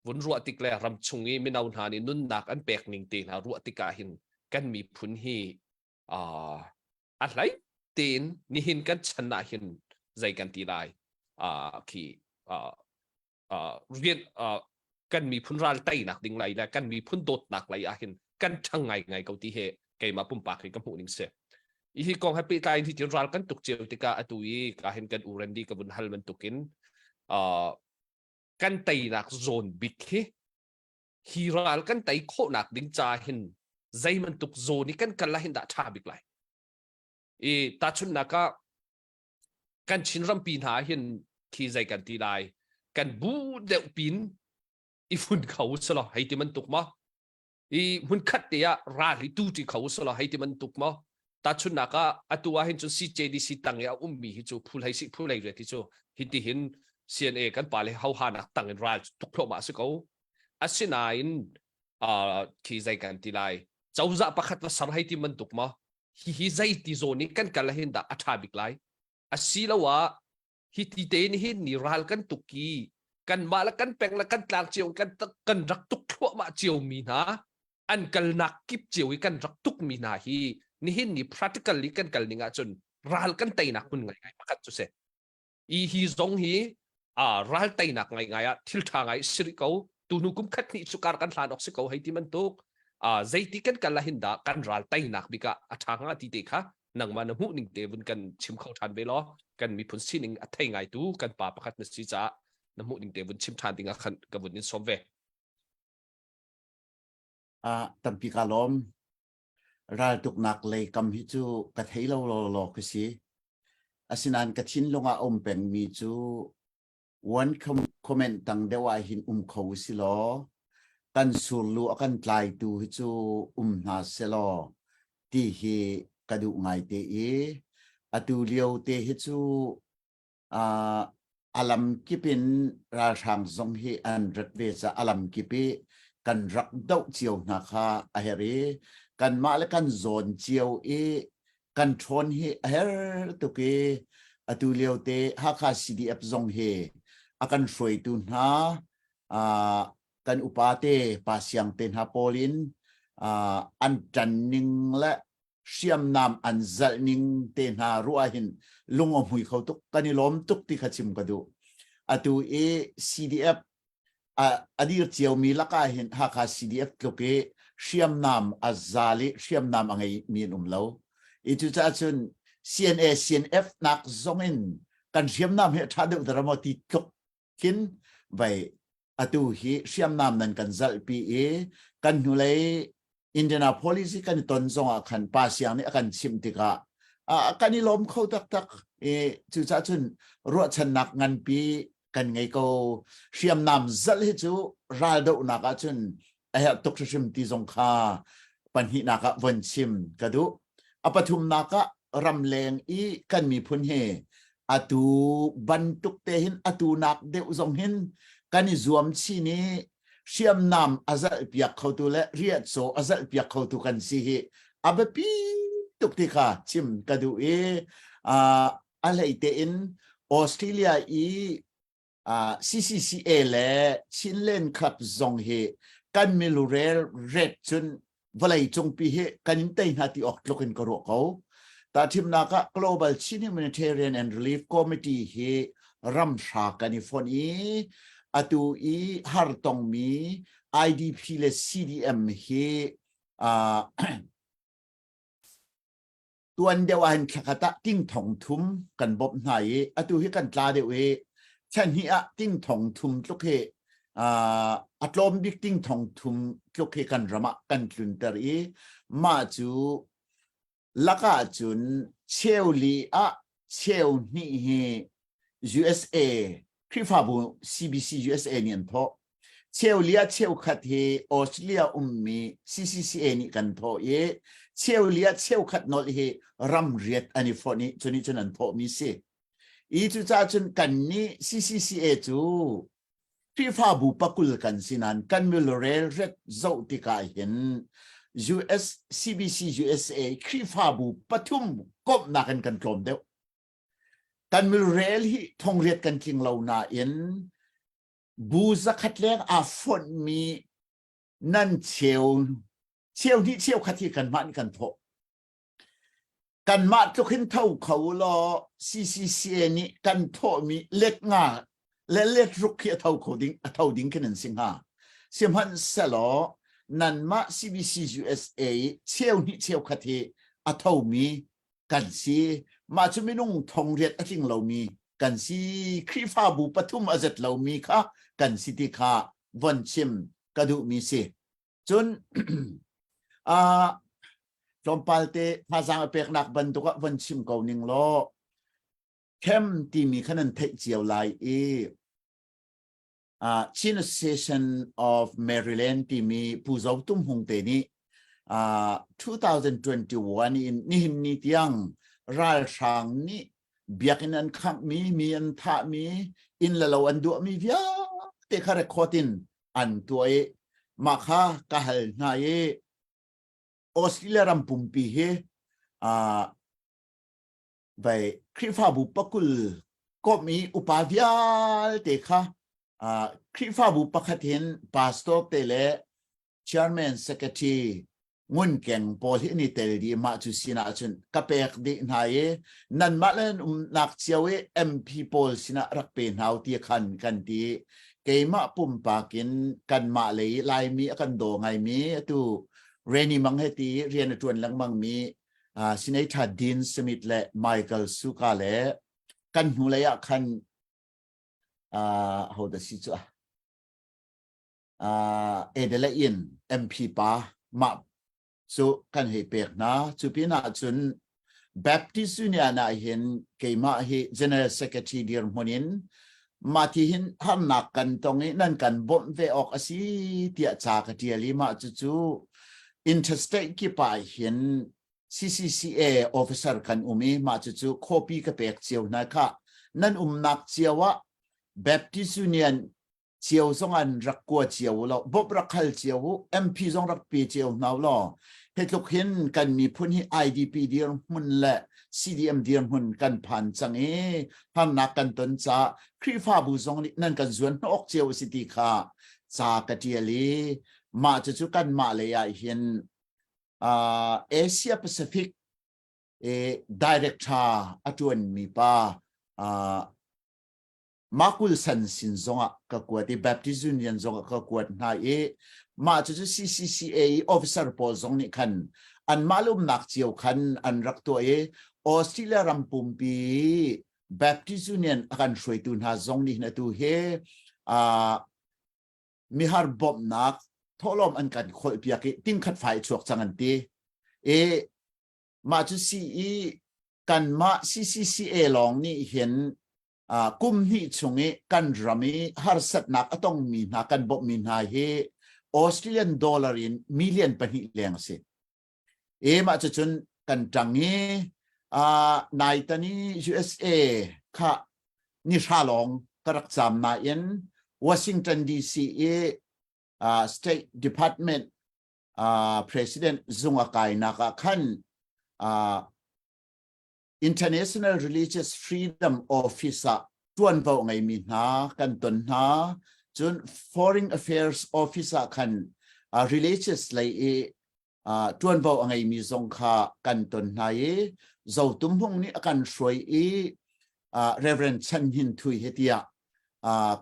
vun ruwa tik le ram chungi mi naun ha ni nun nak an pek ning te na ruwa tika hin kan mi phun hi a hlai ten ni hin kan chana hin zai kan ti lai ki rian kan mi phun ral tai nak ding lai la kan mi phun dot nak lai a hin kan thang ngai ko ti he kai ma pum pa ki ka mu ning se I hi kong happy tai ti ral kan tuk cheu tika atui ka hin kan urendi ka bun hal man tukin kan tai nak zone big hi ral kan tai kho nak ding cha hin zai man tuk zone ni kan la hin da tha big lai ta chun naka kan chin ram pin ha hin khi zai kan ti lai kan bu de pin I fun khau sala hai ti man tuk ma I mun khat te ya ra li tu ti khau sala hai ti man tuk ma ta chun naka atua hin chu CJDC tang ya mi hi chu phul hai si phul lai re ti chu hi ti hin CNA kan pa le hau ha nak tang in ral tuk thlo ma se ko asina in khi zai kan ti lai chauza pakhat wa sar hai ti man tuk ma hi zai ti zo ni kan kala hin da atha bik lai asilawa hi ti te ni hin ni ral kan tuki kan mala kan peng la kan tlang chiu kan rak tuk thlo ma chiu mi na an kal nak kip chiu kan rak tuk mi na hi ni hin ni practically kan kal ninga chun ral kan tai nak kun ngai pakhat chu se I hi zong hi ral tai nak ngai thil tha ngai sri ko tu nu kum khat ni chukar kan hlan oxiko hai ti man tuk zaiti kan kalahinda kan ral tai nak bika athanga ti te kha nangma na hu ning te bun kan chim khau than be lo kan mi phun sining athai ngai tu kan pa pakhat na si cha na mu ning te bun chim than tinga khan ka bun in somve tampi kalom ral tuk nak le kam hi chu ka thei lo ka si asinan ka chin longa peng mi chu one comment tang dewa hin khau si lo kan surlu akan tlai tu hi chu na se lo ti hi kadu ngai te e atu liu te hi chu alam kipin ra sang zong hi an rat ve cha alam kipi kan rak dau chiu na kha a heri kan ma le kan zon chiu e kan thon hi her tu ke atu liu te ha kha CDF zong he akan froi tu na kan upate pasyang ten ha polin an tanning la siam nam an zalning ten ha ruahin lungom hui khau tuk kanilom tuk ti khachim kadu atu e CDF adir chiao mi laka hin ha kha CDF tloke siam nam azali siam nam angai min lo itu cha chun CNA CNF nak zongin kan siam nam he thadu dramati tok kin vai atu hi siam nam nan kan zal pi e kan hulai Indiana policy kan ton zonga kan pasyang ni akan simtika kanilom khau tak e chu cha chun ro chan nak ngan pi kan ngai ko siam nam zal hi chu ral do na ka chun a ha tok sim ti zong kha pan hi na ka wan sim kadu apathum na ka ram leng i kan mi phun he atu bantuk te hin atu nak de zong hin kani zuam chi ni siam nam azal piak khau tu le riat so azal piak khau tu kan si hi abapi tuk ti kha chim kadu e alai te in Australia i CCCA le Chinlen Club zong he kan milurel red chun valai chong pi he kan tai na ti ok lokin ko ro ko ta thim na ka Global Humanitarian and Relief Committee he ram sha kanifon i atu i har tong mi IDP le CDM he tuan dewan khakata ting thong thum kan bob nai atu hi kan tla de we chan hi a ting thong thum tluk he atlom dik ting thong thum tluk he kan rama kan tlun ter i ma chu laka chun cheuli a cheu ni he USA Krifabu CBC USA nian tho cheulia cheu khat he Australia mi CCCA ni kan tho ye cheulia cheu khat nol he ram riat ani phoni chuni chunan tho mi se i chu cha chun kan ni CCCA chu Krifabu pakul kan sinan kan milorel ret zo ti ka hin US CBC USA Krifabu pathum kop na kan klom deu kan milrel hi thong riat kan king lo na in buza khatleng a fon mi nan cheu ni cheu khati kan man kan tho kan ma to khin thau khau lo CCCA ni kan tho mi let nga le let ruk khia thau ding ken sing ha simhan selo nan ma CBC USA cheu ni cheu khati a thau mi kan si ma chuminung thong riat ating lo mi kan si Krifa bu pathum azat lo mi kha kan si ti kha von chim kadu mi se chun trompalte phazang pek nak bantu ka von chim ko ning lo kem ti mi khanan thai chiao lai e Chin Association of Maryland ti mi puzau tum hung te ni 2021 in ni tiang ral sang ni biakinan kham mi an tha mi in lalo an du mi via te khare khotin an tuai ma kha ka hal na ye Australia ram pumpi he vai Krifa bu pakul ko mi upavyal te kha Krifa bu pakhatin pastor tele chairman secretary ngun keng pol hi ni tel di ma chu sina chun kapek di nai nan malen nak chiawe MP pol sina rak pe nau ti khan kan ti เกมะปุ่มปากินกันมาเลยลายมีกันโดไงมีตูเรนีมังเฮตีเรียนจวนหลังมังมีสินายทัดดินสมิธและไมเคิลสุกาเลกันหูเลยคันhow does itเอเดลอิน MP ปามาสุกันให้เปียกนะสุพินาจุนBaptist Union na hin kay ma hi General Secretary dir monin matihin hanak kan tongi nan kan bon ve ok asi tia cha ka tia lima chu interstate ki pa hin CCCA officer kan umi ma chu copy ka pek chiu na kha nan nak chiawa Baptist Union chiu song an rakwa chiu lo bob rakhal chiu MP song rak pi chiu naw loเหตุลุกเห็นกันมีพุ่นที่ IDP เดียร์มุนและ CDM เดียร์มุนกันผ่านจังทำนักกันตนจะครีฟ้าบูซองนี้นั่นกันส่วนออกเจียวสิติค่ะจากเทียลีมาจะจุกันมาเลยเห็นเอเชียแปซิฟิกDirector อจวนมีป้ามาคุลสันสินซงก็กวดที่ Baptist Union ซงก็กวดนายมาจะ CCCA officer พอซงนี่คันอันมาลุมนักเจียวคันอันรักตัวออสเตรเลียรำปุ่มปี Baptist Union กันช่วยตุนหาซงนี่นะตัวมีฮาร์บอมนักทอลอมอันกันคนเปียกติ้งขัดไฟชวกจังอันตีมาจะ CE กันมา CCCA ลองนี่เห็นกุมนี่ชงกันรามีฮาร์สัตนักต้องมีนักกันบอกมีนายออสเตรเลียนดอลลาร์อินมิลเลียนปนิเลียงสิมาจะจนกันจังนายตานี USA ค่ะนิชาลองกระจำนายนวอชิงตันดีซีState Department President ซุงอากายนักขันInternational Religious Freedom Officer จวนเบาไงมีนากันตนนาจน Foreign Affairs Officer คันReligious เลยจวนเบาไงมีสงขากันตนนาเจ้าตุ้มพงนี้กันช่วยReverend ชันหินทุยเฮตีย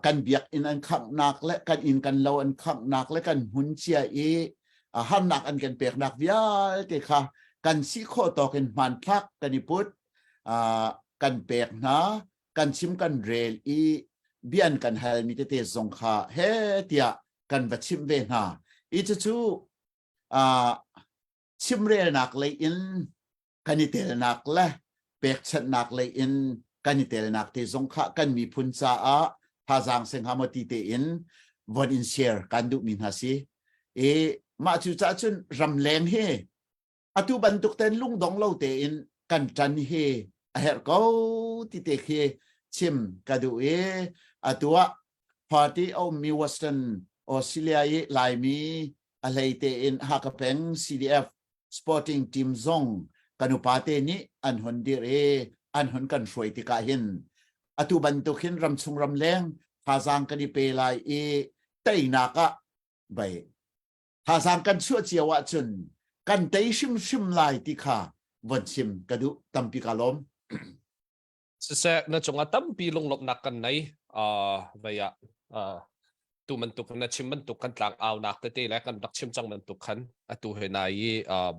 กันเบียกอินอันขังนักและกันอินกันเราอันขังนักและกันหุ่นเชียหันนักอันกันเปียกนักวิาเตค่ะกันสิโคต่อกันมันทักกันนิพุทธกันเปียกนะกันชิมกันเรลเบียนกันเฮลมิเตเตสงขาเฮตียกันบัดชิมเวนะจะชูชิมเรลนักเลยอินกันนิเตลนักและเปียกชัดนักเลยอินกันนิเตลนักเตสงขากันมีพุนซาพาจังเซงหามติเตอินวันอินเชียร์กันดุมินฮาซีมาจูจ่าจุนรำแรงเฮอตุบันตุกเต้นลุงดองเล่าเตอินกันจันเฮเฮร์เก้าติเตเฮชิมกระดูอตัวพอที่เอามีวอสตันออสเตรเลียลายมีอะไรเตอินฮักเป็ง CDF Sporting Team ซงกันอุปาเตนี้อันหนดีอันหนกันช่วยติกาหินอตุบันตุกินรำซุงรำแรงพาสังกันไปลายเตยนักใบพาสังกันชั่วเจียวจุนกันเตยชิมลายติค่ะวันชิมกระดูตัมปิกาลมเสกนะจงอาตัมปีลงหลบนักกันไหนใบตูมันตุกนะชิมมันตุกกันต่างเอานักเตะแล้วกันนักชิมจังมันตุกขันตัวเฮนาย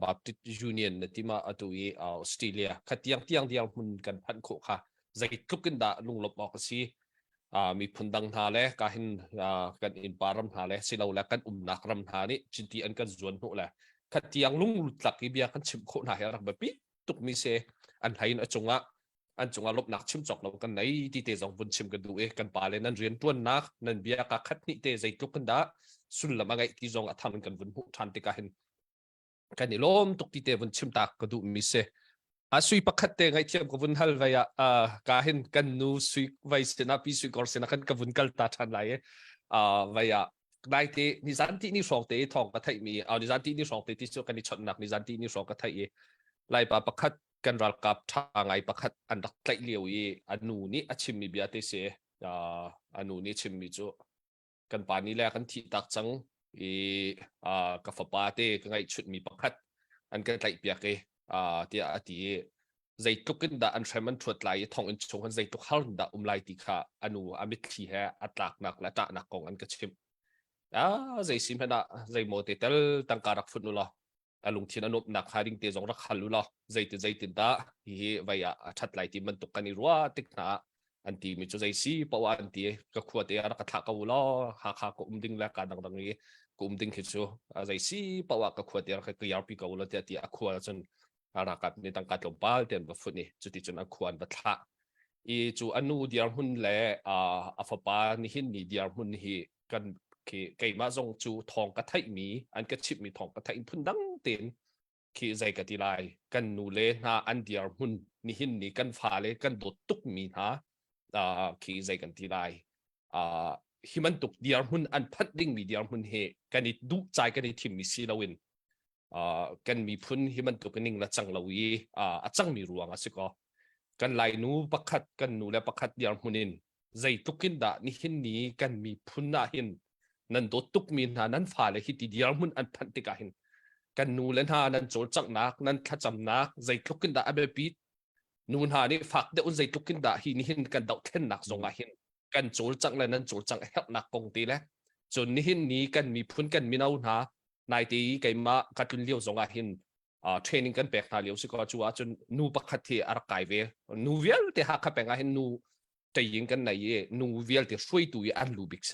บาปติยูเนียนนะที่มาตัวออสเตรเลียขัดเตียงมันกันพันโคค่ะใจทุกกันด่าลงหลบออกสิมีพุนดังหาเลยกันกันอินปารำหาเลยสิเราแล้วกันนักรำหานี่จิตที่อันกันส่วนหัวเลยขัดเตียงลุงหลักอีเบียกันชิมโคหน่ายรักแบบนี้ตุกมีเสอันไทยนะจงอ่ะลบนักชิมจอกเรากันไหนที่เตะจงวนชิมกันดูกันป่าเลยนั่นเรียนตัวนักนั่นเบียกัขัดนี่เตะใจทุกกันด่าสุดละมาไงที่จงอ่ะทำกันวนหุทันติกันกันนี่ล้มตุกที่เตะวนชิมตากกันดูมีเสสุยปักขัดเตะไงเทียมกับวนฮัลไว้กันกันนูสุยไว้เสนาปีสุยกอร์เสนากันกับวนกัลตาทันไรไว้ได้เตะนิสันที่นี่สองเตะทองกระไทยมีนิสันที่นี่สองเตะที่สุดกันนี่ชนหนักนิสันที่นี่สองกระไทยไล่ปักขัดกันรักกับทางไงปักขัดอันดักไกลเลี้ยวอันนูนี่ชิมมีเบียเตเสอันนูนี่ชิมมีจูกันป่านนี้แหละกันที่ตักจังกับฝาปาเตะกันไงชุดมีปักขัดอันกันไกลเปียกเตีย ใจตุกินดาอันเชมันทวดไหลทองอินชงอันใจตุกฮัลดาไลติค่ะอนุอามิตที่แห่อัตลักนักและตะนักกองอันกระชิมใจซิมพนะใจโมเตลตั้งการักฟุตนุลอลุงที่นนุบนักหาดิ่งเตจงรักฮัลลุลอใจตินดาฮีไว้ชัดไหลที่มันตุกันนิรัวติกนาอันที่มิจูใจซีปะว่าอันที่ก็ขวดเอรักทักกาวลอหาก็ดิ่งและการดังนี้ก็ดิ่งคิดชัวใจซีปะว่าก็ขวดเอรักก็ยาวปีกาวลอที่ที่ขวดจนอารักในตั้งการลมบาลเดินแบบฟุตนี่จุดที่จนขวดบัตรจูอนุเดียร์หุ่นเล่อัฟปานี่หินนี่เดียร์หุ่นนี่กันไก่มาจงจูทองกระไทมีอันกระชิบมีทองกระไทพุ่นดังเต็นคือใจกติลายกันนูเลนาอันเดียร์หุ่นนี่หินนี่กันฟ้าเลยกันโดดตุกมีฮะคือใจกันติลายฮิมันตุกเดียร์หุ่นอันพัดดิ่งมีเดียร์หุ่นเฮกันนี่ดุใจกันนี่ทิมมีซีลาวินกันมีพุ่นฮิมันตุกกันนิ่งละจังลาวีจังมีรวงสิก็กันไลนูปักขัดกันนูและปักขัดเดียร์หุ่นินใจตุกินดานี่หินนี่กันมีพุ่นน่าหินนั่นโดดตุกมีนหานั้นฟ้าเลยฮิตเดียร์หุ่นอันพันติกาหินกันนูเลนหานั้นโจรจักนักนั้นทัดจำนักใจตุกินดาอเบปีนูนหานี่ฝักเดอุนใจตุกินดาหินหินกันดาวเทนนักสงอาหินกันโจรจักเลยนั้นโจรจักเฮกนักกงตีเลยจนนี่หินนี้กันมีพุ่นกันมีนาหานายตีไก่มากัดตุนเลี้ยวสงอาหินเทรนนิ่งกันแปลกหาเลี้ยวสิก็ชัวจนนูปักขัดที่อารักไกเวนูเวลที่หักขับแปลงอาหินนูจะยิงกันไหนนูเวลที่ช่วยตัวอันลูบิกเซ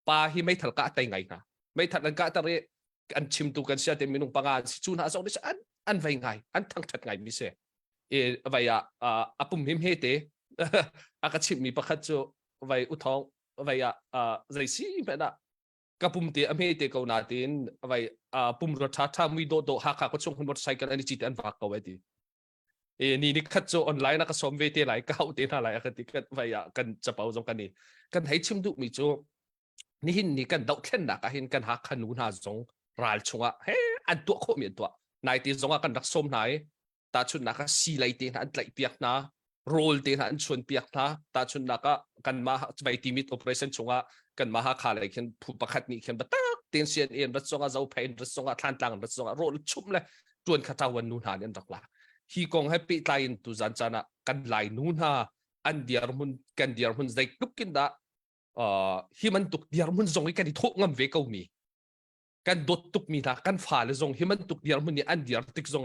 ป้าที่ไม่ทันกะแต่ไงนะไม่ทันกะแต่เรื่องอันชิมตัวกันเสียแต่มีนุ่งปังอาสิจูนหาสองดิฉันอันไว้ไงอันทั้งทัดไงมิเซไว้ปุ่มหิมเฮเตอากาชิมมีปักขัดจูไว้อุทองไว้ใจซีเป็นอะกับปุ่มเตะอเมริกาหน้าเต็นไว้ปุ่มรถท้ามีโดหักก็ช่วงคนมอเตอร์ไซค์กันอันนี้จิตอันฟักเอาไว้ดีนี่คัดจูออนไลน์นักสมเวทีไหลก้าวเต็นอะไรกันที่กันไว้กันจะเป่าจงกันนี่กันให้ชิมดูมีจูนี่หินนี่กันดาวเทนนักเห็นกันหักขนุนหาจงรัลชงเฮ้อันตัวโคมีตัวนายตีจงกันรักสมไหนตาชุนนักสีไหลเต็นอันไหลเปียกนะโรลเต็นอันชวนเปียกนะตาชุนนักกันมาไปทีมิดโอเปอเรชั่นชงกันมาหาขาเลยเห็นผู้ประคัดนี่เห็นบัตรเตียนเสียนเอ็นรัศงเจ้าเพนรัศงทานต่างรัศงโรลชุ่มเลยจวนข้าวันนูนหาเนี่ยรักละฮีกงให้ปีไลน์ตุจันจานะกันไลน์นูนหาอันเดียร์มุนกันเดียร์มุนใจลุกกินดาฮิมันตุกเดียร์มุนจงให้กันที่ทุกงามเวกเอามีกันดดตุกมีนะกันฝ่าเลยจงฮิมันตุกเดียร์มุนนี่อันเดียร์ติกจง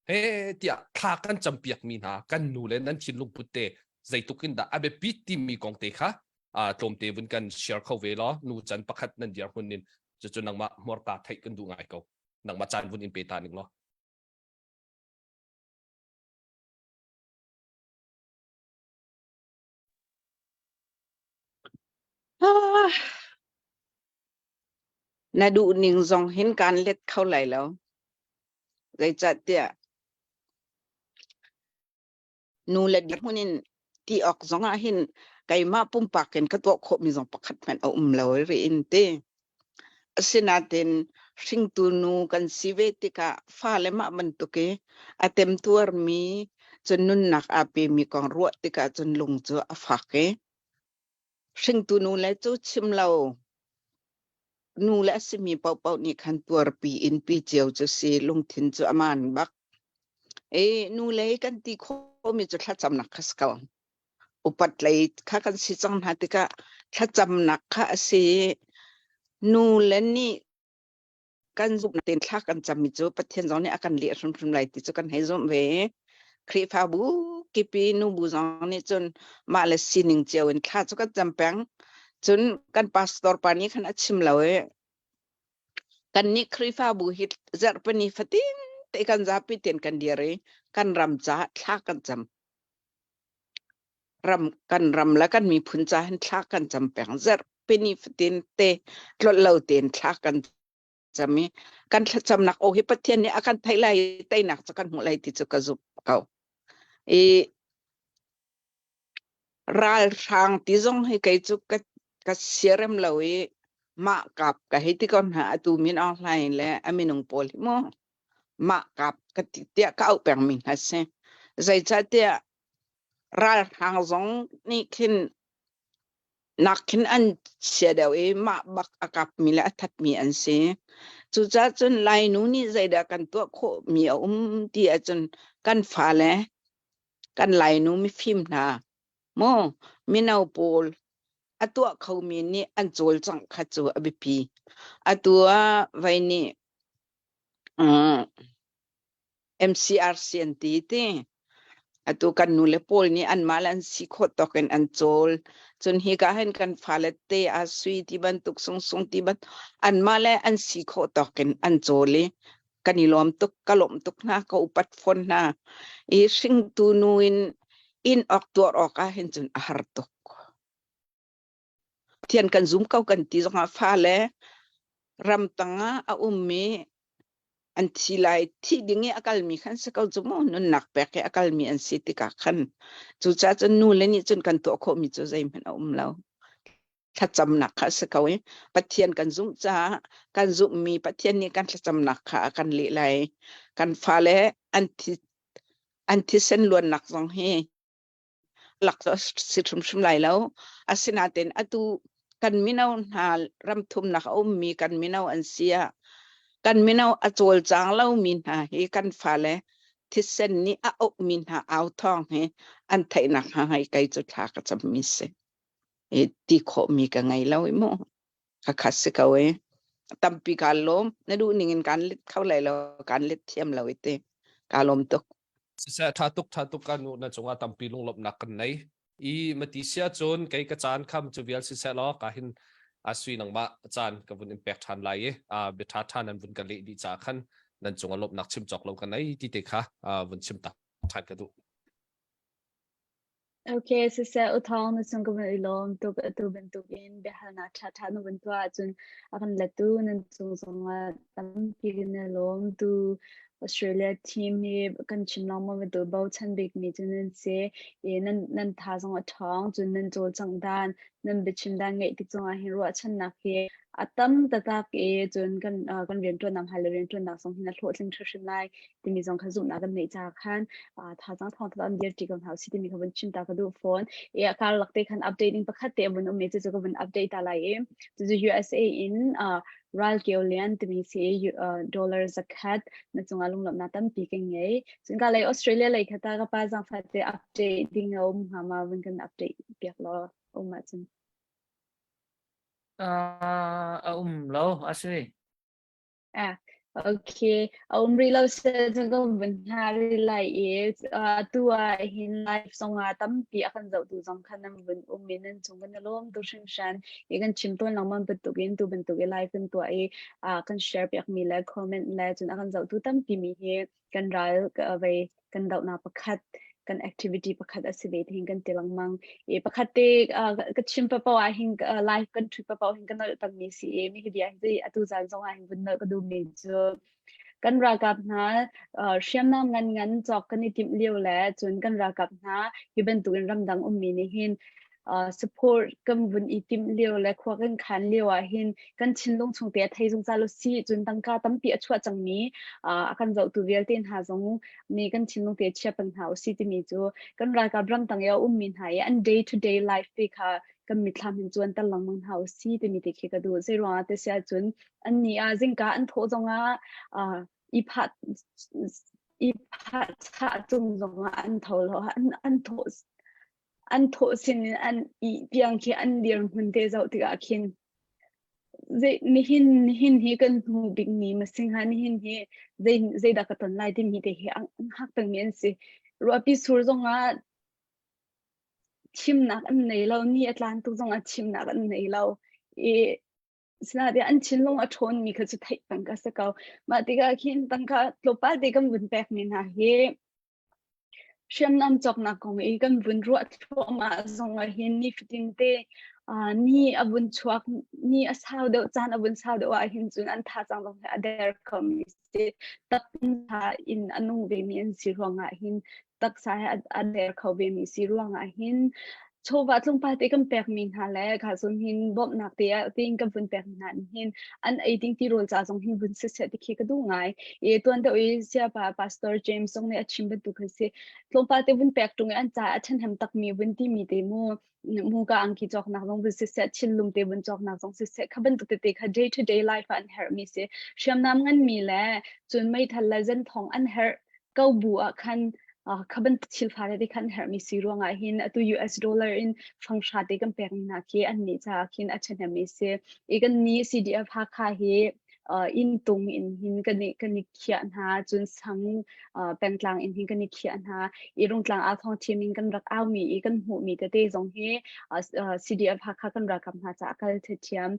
เฮ้เดียทากันจำเปียกมีนะกันนูเลยนั้นชินลุงพุตเตใจตุกินดาอาเบปีติมีกองเตะค่ะตรงเตวินกันเชียร์เข้าเวลานูจันประคัดนั่นเดียร์มุนนินจะจนนังมามอร์กาไทยกันดูง่ายเขานังมาจันวุนอินเปตานิงล้อนาดูนิ่งจงเห็นการเล็ดเข้าไหลแล้วใจจัดเดียนูเล็ดยักมุนินที่ออกจงอาหินไก่มาปุ่มปากกันก็ตัวโคมีจงประคัดแม่นเอาแล้วเรียนเตสินาเตนสิงตูนูกันสิเวติกาฟ้าเลมามันตุเกอาเต็มตัวมีจนนุนนักอาเปมีกองรัวติกาจนลงเจออาฟักเกสิงตูนูและจูชิมเรานูและสิมีเป่านี่คันตัวปีอินปีเจียวจะเสลงทินจะอามานบักนูเลยกันตีโคมีจะทัดจำนักขัสกาวอุปัตเลยข้ากันสิจังหาติกาทัดจำนักข้าเสนูและนี่กันจุบเต็นทักกันจำมิจูประเทศเราเนี่ยอาการเลี้ยชมไหลติดจกันให้จมเวครีฟาบูกิปีนูบูจองนี่จนมาเลสินิงเจียวอินทัดจกันจำแปงจนกันพาสตอร์ปานี้ขนาดชิมแล้วกันนี่ครีฟาบูฮิตจัดปนิฟตินแต่กันจะพิเศษกันเดียร์กันรำจ้าทักกันจำรำแล้วกันมีพุนจ้าให้ทักกันจำแปงจัดเป็นนิฟตินเตะลดเหล่าเตียนทักกันจะมีกันจำหนักโอหิประเทศนี้อาการไทยไล่ไต้หนักจะกันหัวไหลติดจะกระจุบเก่าราทางที่จงให้ไกจุกก็เสียเริ่มเลยมากับก็ให้ที่ก่อนหาตูมินออนไลน์และอามินงโพลิโมมากับก็ติดเดียก็เอาแปลงมินฮัสเซใจจัดเดียราทางจงนี่ขึ้นนักขึ้นอันเสียเดียวมาบักอากับมีและทัดมีอันเสียจุดจนไลนูนี่ใจเดียกันตัวโคมีที่จนกันฟ้าเลย กันไหลนูมีฟิล์มนะโมมีนาวโปลอัตัวเขามีนี่อันโจลจังขัดจูอบิปีอัตัวไว้นี่MCRC อันตีเต้อัตัวกันนูเลโปลนี่อันมาลันสิโคตกันอันโจลจนฮิกาเห็นกันฟาเลตเตอาสุยที่บันตุกสงที่บันอันมาเลอันสิโคตกันอันโจลกันนิลอมตุกกะลมตุกนะก็อุปัตฟอนนะอีสิงตูนูอินออกตัวออกอาเห็นจนอาหารตุกเทียนกันซุ่มเข้ากันตีจงอาฟ้าเลรำตังอามีอันที่ไลที่ดิ่งอากาศมีขันสักเอาจมูกนุ่นหนักแปกอากาศมีอันสิติกาขันจู่จ้าจนนู่นเลยนี่จนกันตัวโคมีจู่ใจมันเราถ้าจำหนักค่ะสักเอาปะเทียนกันซุ่มจ้ากันซุ่มมีปะเทียนนี้กันจำหนักค่ะกันเละไหลกันฟ้าเลอันที่เส้นล้วนหนักสองเฮหลักสิชุมไหลแล้วอาศินาเต็นอตุกันมินาวหารำทุมนักมีกันมินาวอันเสียกันมินาวอโจลจางเล่ามินหาเฮกันฟ้าเลที่เส้นนี้อามินหาเอาทองเฮอันไทยนักหาให้ไกลจุดหากจะมิเสตีโคมีกันไงเล่าไอ้โมคัสกเอาตั้มปีการล้มนั่นดูนิ่งการเล็ดเข้าไหลแล้วการเล็ดเทียมเราเต้การล้มตกเสะท่าตุกกันนู่นนะจงอาตั้มปีลงลบนักกันไหนอีมาติเสียจนไกกระจานคำจะเวียลเสะล้อกาหินอาศัยนังมาจานกับวันอิมแพคทันไลเบทาทานันวันกันเลยดีจากขันนั่นจงอาลบนักชิมจอกเรากันไหนที่เด็กค่ะวันชิมตักทานกันดู Okay, so utang na sung kaban ilom tu bentukin behana cha no bentu ajun akan latu nan sung tam pigin ilom tu Australia team ni kan chimlang mo do bau chan big mi jun se nan tha song atang jun nan jol chang dan nan bichim dan ngai ti chong a hin ro chan na ke atam tata ke jun kan rian tu nam hal rian tu na song hin a thlo tling thrim lai ti mi jong khazum na kan nei cha khan tha jang thong ta am dir ti kam house ti mi khaban chim ta ka du phone e akal lakte khan updating pakhat te bun me chu ko ban update ta lai to the USA in ral keolian ti mi se dollars zakat na chunga lung lam na tam pi ke ngei chunga lai Australia lai khata ka pa jang fa te updating hama win kan update piak lo ma chun lo aswi okay reload se jang ban hari lai is tua hin life songa tam pi akan zau tu jong khanam bun min chung kan lom tu shin shan egan chimton lamam betukin tu bentuke life kan tu kan share piak mi la comment la chun akan zau tu tam pi mi he kan ral vai kan dau na pakhat kan activity pakhat asibe thing kan telang mang pakhat te ka chimpa paw hin life kan trip paw hin kan tak mi si mi hi dia hi atu zan zong hin bun na ka du mi chu kan ra kap na shem nam ngan chok kan ni tim liu la chun kan ra kap na hi ben tu ram dang mi ni hin support kan bun I tim liu la khwa kan khan liu a hin kan chinlong chung te thai jong chalo si chun tang ka tam pi achwa chang ni akan zau tu vel ten ha zong ni kan chinlong te chha pan hau si ti mi chu kan ra ka ram tang ya min hai an day to day life pe kha kan mi thlam hin chuan tal lang mang hau si ti mi te khe ka du zero te sia chun an ni jing ka an tho zonga I phat cha chung zonga an tho lo an tho sin an I piang khi an dir hun te zau ti ga khin ze ni hin hi kan hu big ni ma sing han hin hi ze da ka ton lai ti mi te hi hak tang men si ro pi sur zonga chim nak an nei lo ni atlan tu zonga chim nak an nei lo sina de an chin long a thon mi kha chu thai tang ka sa ka ma ti ga khin tang ka tlopal de kam bun pek ni na he shem nam chok na kong e kan bun ru thoma zonga hin ni fitin te ni abun chuak ni asau de chan abun sau de wa hin chun an tha chang long der kom se tak tha in anung ve mi an si ronga hin tak sa an der kho ve mi si ronga hin chowa tlung pa te kam pek min ha le kha sun hin bom nak te ting kam bun pek nan hin an ai ting ti rol cha jong hin bun se se ti ke du ngai e ton de oi sia pa pastor James song ne achim be tu khase tlung pa te bun pek tung an cha athan hem tak mi bun ti mi te mu ka ang ki chok nak jong bun se se chin lum te bun chok nak jong se se khaban tu te kha day to day life an her mi se sham nam ngan mi le chun mai thal la zen thong an her kau bu a khan kaban chil phare de khan her mi siruanga hin atu US dollar in fangsha de kan pek na ke an ni cha khin achana mi se egan ni CDF ha kha he in tung in hin kan ni khian ha chun sang pengtlang in hin kan ni khian ha irung tlang a thong thimin kan rak aw mi kan hu mi te te zong he CDF ha kha kan rakam ha cha kal the thiam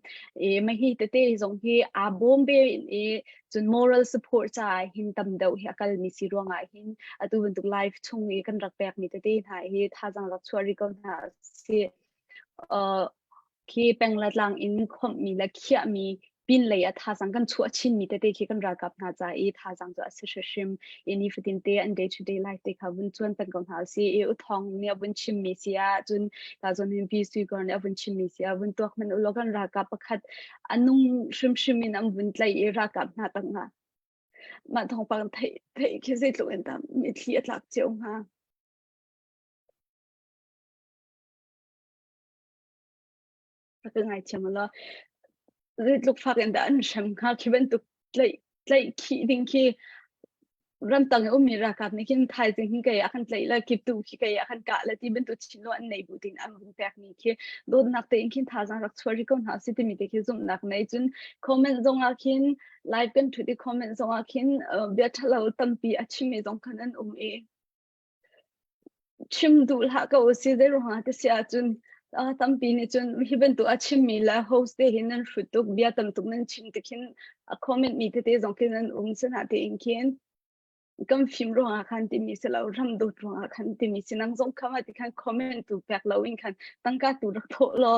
e ma hi te te zong he a bombe e chun moral support cha hin tam deuh hi akal mi siruanga hin atu buntuk live chung e kan rak pek mi te te ha hi tha jang rak chwari kon ha se khi penglat lang in khom mi la khia mi pin le a tha jang kan chu chin mi te te khi kan rakap na cha e tha jang jo association any fitin te and day to day life te kha bun chuan pen kon ha si e u thong ne bun chim mi sia chun ta zon hin pi sui kon ne bun chim mi sia bun tok man u lokan rakap pakhat anung shim shim min am bun tlai e rakap na tang ha ma thong pang thei thei khi se tlo en tam mi thliat lak cheung ha ka ngai chamala rit luk fak en da an sham kha khiben tu tlai khi ding khi ram tang mi rakap ni kin thai jing hin kai akan tlai la kip tu khi kai akan ka la ti ben tu chilo an nei bu tin am bun pek ni khi do nak te in kin tha jang rak chwari kon ha si ti mi te khi zum nak nei chun comment zong a kin live kan thu di comment zong a kin bia thalo tam pi achi me zong kan an e chim du la ka o si de ro ha te sia chun tam pi ni chun hi ben tu achim mi la host de hin an futuk bia tam tuk nan chim te kin a comment mi te te zong kin an sen ha te in kin kam phim ro ha khan ti mi se lo ram do ro ha khan ti mi sinang zong khama ti khan comment tu pek lo in khan tangka tu rak tho lo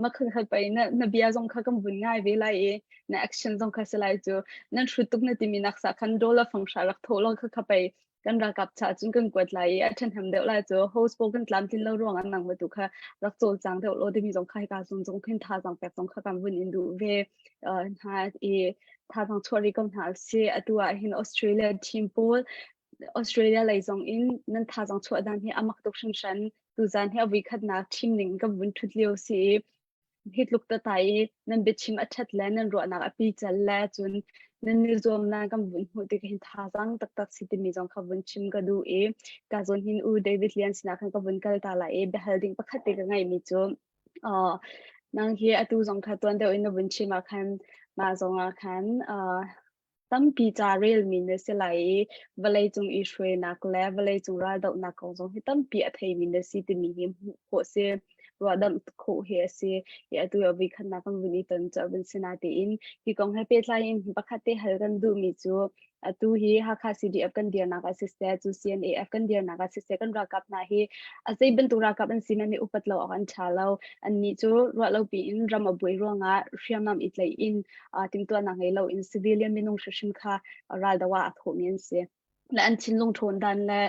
ma khan khal pai na bia zong kha kam bun ngai ve lai e na action zong kha se lai chu nan futuk na ti mi nak sa khan do la fangsha rak tho lo kha pai kan ra kap cha chung kan kwat lai a then ham deuh lai chu host po kan tlam tin lo rong an nang ma tu kha rak chol chang deuh lo de mi zong khai ka zong khin tha jang pek zong kha kam bun in du ve ha e tha jang chori kom hal se atua hin Australia team pol Australia lai zong in nan tha jang chwa dan hi amak tok shan tu zan he wi khat na team ning kam bun thut leo si hit luk ta tai nan be chim athat la nan ro na api chal la chun nan ni zom na kam bun hu te hin tha jang tak tak si ti mi jong kha bun chim ka du e ka zon hin u David Lian sina khan ka bun kal ta la e be holding pakhat te ka ngai mi chu nang hi atu zong kha ton de in bun chim a khan ma zong a khan tam pi cha rail min ne se lai valai chung I shwe nak le valai chung ra dau na ko zong hi tam pi a thei min ne si ti mi hi ho se rodam kho he se ya tu ya vi khan na kam vini ton cha bin sina te in ki kong he pe lai in pakhate hal kan du mi chu atu hi ha kha CDF kan dia na ka sister chu CNAF kan dia na ka sister kan ra kap na hi azai ben tu ra kap an sina ni upat lo an chalo an ni chu ro lo pi in ram aboi ro nga hriamam itlai in tim to na ngai lo in civilian minung shim kha ral da wa tho min se la an chin long thon dan la